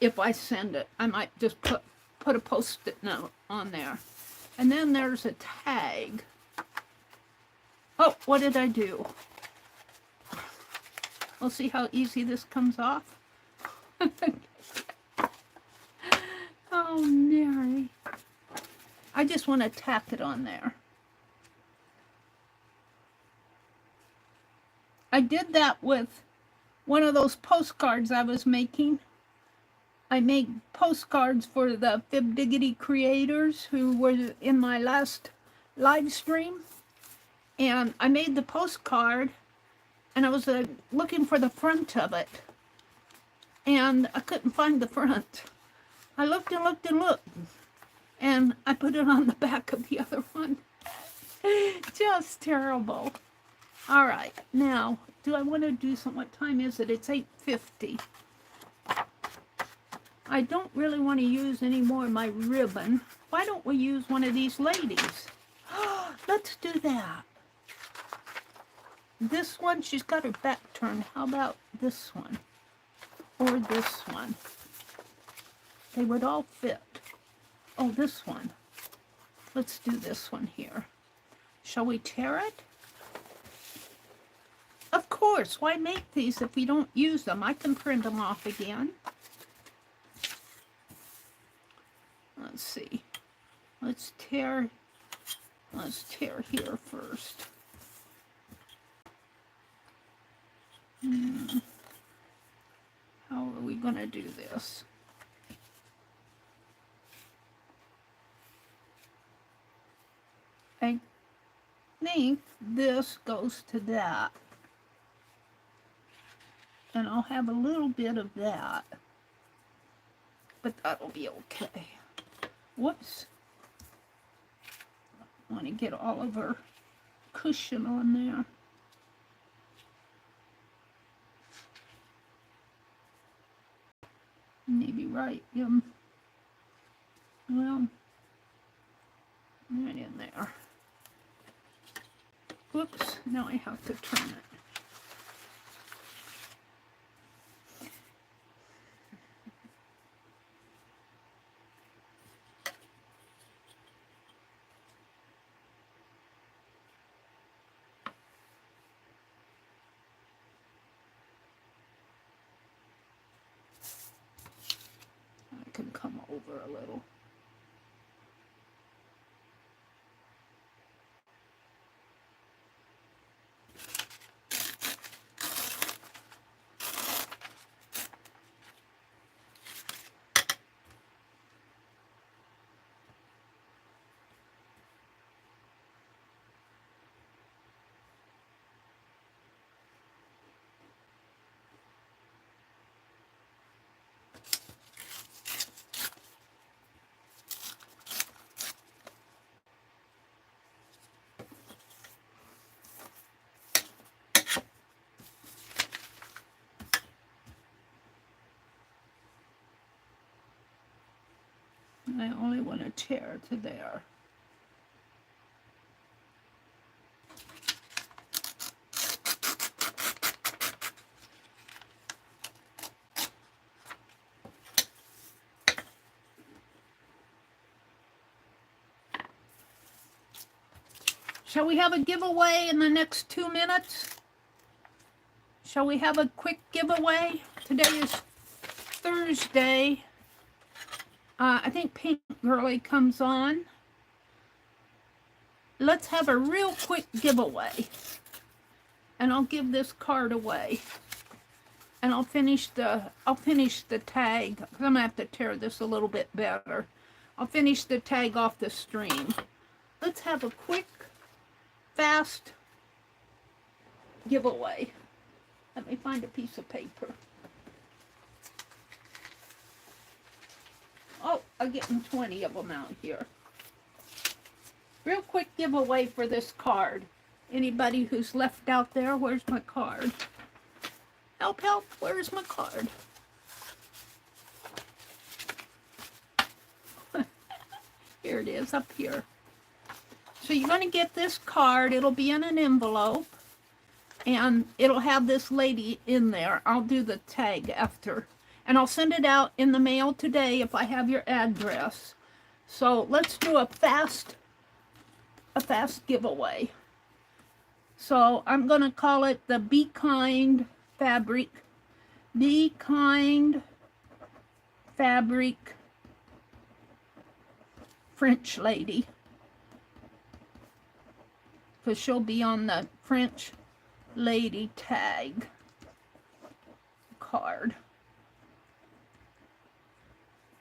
if I send it. I might just put a post-it note on there. And then there's a tag. Oh, what did I do? We'll see how easy this comes off. Oh, Meri. I just want to tack it on there. I did that with one of those postcards I was making. I made postcards for the Fib Diggity creators who were in my last live stream. And I made the postcard, and I was looking for the front of it. And I couldn't find the front. I looked and looked and looked. And I put it on the back of the other one. Just terrible. All right, now, do I want to do some, what time is it? It's 8:50. I don't really want to use any more of my ribbon. Why don't we use one of these ladies? Let's do that. This one, she's got her back turned. How about this one? Or this one? They would all fit. Oh, this one. Let's do this one here. Shall we tear it? Of course. Why make these if we don't use them? I can print them off again. Let's see. Let's tear here first. How are we going to do this? I think this goes to that. And I'll have a little bit of that. But that'll be okay. Whoops. I want to get all of her cushion on there. Maybe right, well, right in there. Whoops, now I have to turn it. I can come over a little. I only want to tear to there. Shall we have a giveaway in the next 2 minutes? Shall we have a quick giveaway? Today is Thursday. I think Pink Girly comes on. Let's have a real quick giveaway. And I'll give this card away. And I'll finish the tag. I'm gonna have to tear this a little bit better. I'll finish the tag off the stream. Let's have a quick, fast giveaway. Let me find a piece of paper. Oh, I'm getting 20 of them out here. Real quick giveaway for this card. Anybody who's left out there, where's my card? Help, help, where's my card? Here it is, up here. So you're going to get this card. It'll be in an envelope. And it'll have this lady in there. I'll do the tag after. And I'll send it out in the mail today if I have your address. So let's do a fast giveaway. So I'm going to call it the Be Kind Fabric. Be Kind Fabric French Lady. Because she'll be on the French Lady tag card.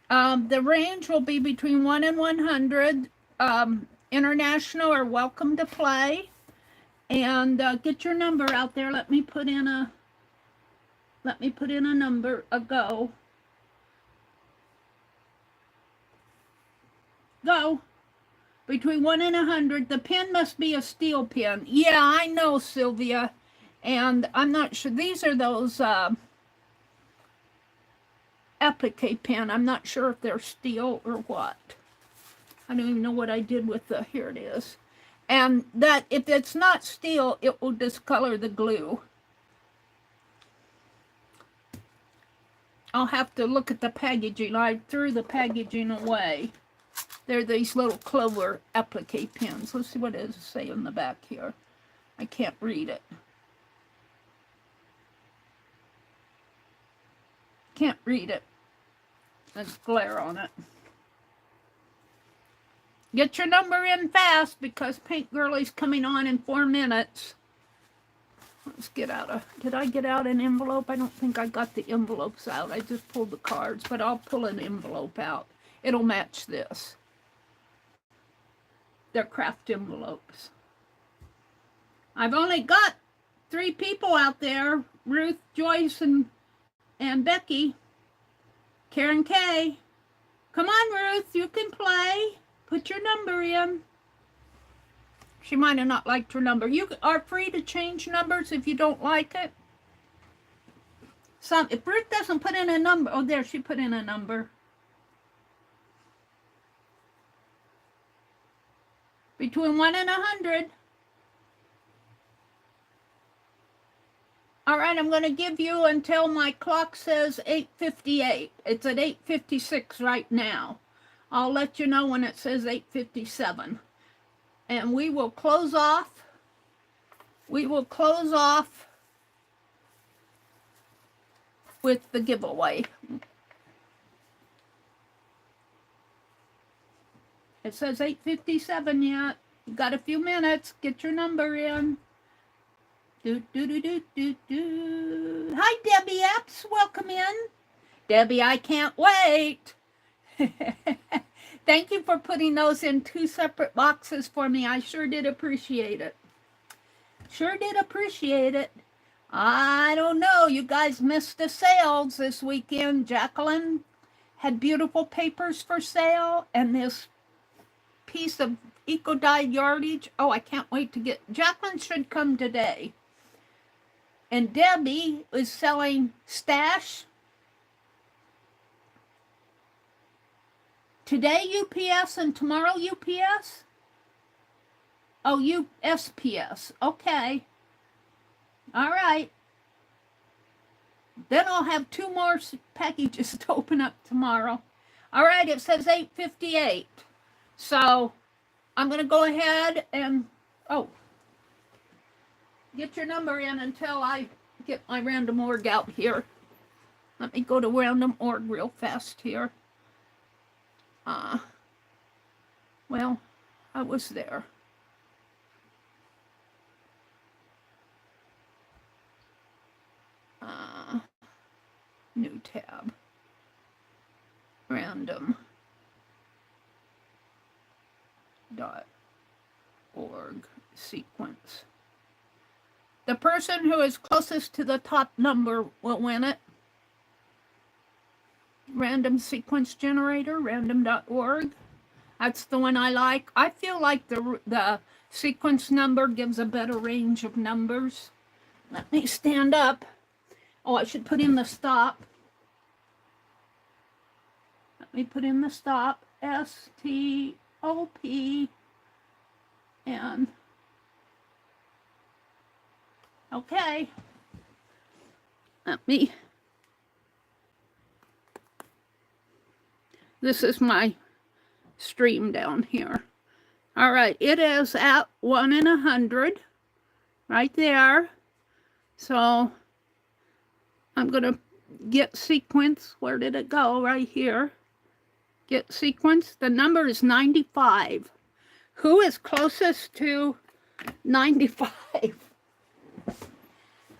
The range will be between 1 and 100. International are welcome to play. And get your number out there. Let me put in a number, a go. Go. Between 1 and 100. The pen must be a steel pen. Yeah, I know, Sylvia. And I'm not sure. These are those applique pen. I'm not sure if they're steel or what. I don't even know what I did with the, here it is. And that, if it's not steel, it will discolor the glue. I'll have to look at the packaging. I threw the packaging away. They're these little Clover applique pens. Let's see what it say on the back here. I can't read it. Can't read it. There's glare on it. Get your number in fast because Paint Girlie's coming on in 4 minutes. Let's get out a... Did I get out an envelope? I don't think I got the envelopes out. I just pulled the cards, but I'll pull an envelope out. It'll match this. They're craft envelopes. I've only got 3 people out there. Ruth, Joyce, and Becky. Karen K. Come on, Ruth, you can play. Put your number in. She might have not liked her number. You are free to change numbers if you don't like it. If Ruth doesn't put in a number, oh, there, she put in a number. Between 1 and 100. All right, I'm going to give you until my clock says 8:58. It's at 8:56 right now. I'll let you know when it says 8:57. And we will close off. We will close off with the giveaway. It says 8:57 yet. You got a few minutes. Get your number in. Do, do, do, do, do, do. Hi, Debbie Epps. Welcome in. Debbie, I can't wait. Thank you for putting those in 2 separate boxes for me. I sure did appreciate it. Sure did appreciate it. I don't know. You guys missed the sales this weekend. Jacqueline had beautiful papers for sale and this piece of eco-dyed yardage. Oh, I can't wait to get... Jacqueline should come today. And Debbie is selling stash. Today UPS and tomorrow UPS? Oh, USPS. Okay. All right. Then I'll have 2 more packages to open up tomorrow. All right, it says 8:58. So I'm going to go ahead and, get your number in until I get my random org out here. Let me go to random org real fast here. Well, I was there. New tab. Random. .org sequence. The person who is closest to the top number will win it. Random sequence generator, random.org. That's the one I like. I feel like the sequence number gives a better range of numbers. Let me stand up. Oh, I should put in the stop. Let me put in the stop. S-T-O-P. And okay. Let me. This is my stream down here. All right, it is at 1 in 100, right there. So I'm gonna get sequence. Where did it go? Right here. Get sequence. The number is 95. Who is closest to 95?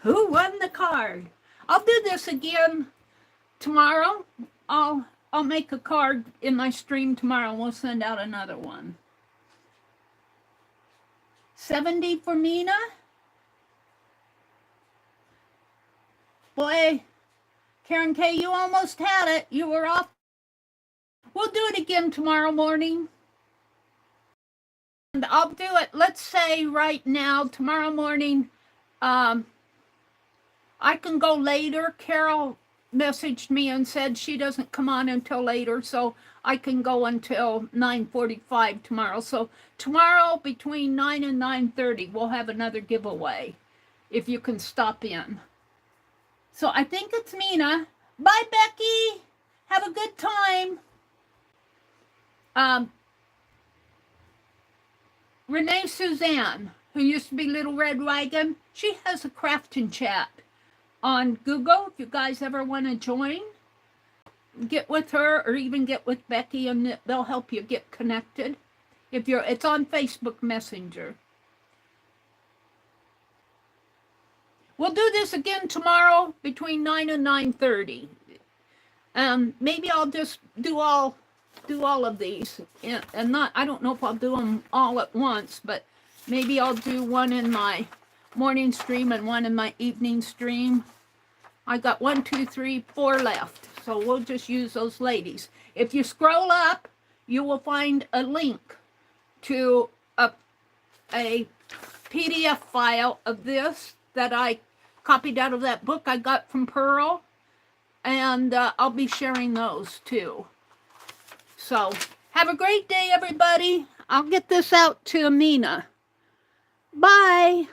Who won the card? I'll do this again tomorrow. I'll make a card in my stream tomorrow and we'll send out another one. 70 for Mina. Boy, Karen K, you almost had it. You were off. We'll do it again tomorrow morning. I'll do it, let's say right now, tomorrow morning. I can go later. Carol messaged me and said she doesn't come on until later, so I can go until 9:45 tomorrow. So tomorrow between 9 and 9:30, we'll have another giveaway if you can stop in. So I think it's Mina. Bye, Becky. Have a good time. Renee Suzanne, who used to be Little Red Wagon, she has a crafting chat on Google. If you guys ever want to join, get with her or even get with Becky and they'll help you get connected. It's on Facebook Messenger. We'll do this again tomorrow between 9 and 9:30. Maybe I'll just do all of these, and not, I don't know if I'll do them all at once, but maybe I'll do one in my morning stream and one in my evening stream. I got 1, 2, 3, 4 left, so we'll just use those ladies. If you scroll up, you will find a link to a PDF file of this that I copied out of that book I got from Pearl, and I'll be sharing those too. So have a great day, everybody. I'll get this out to Amina. Bye.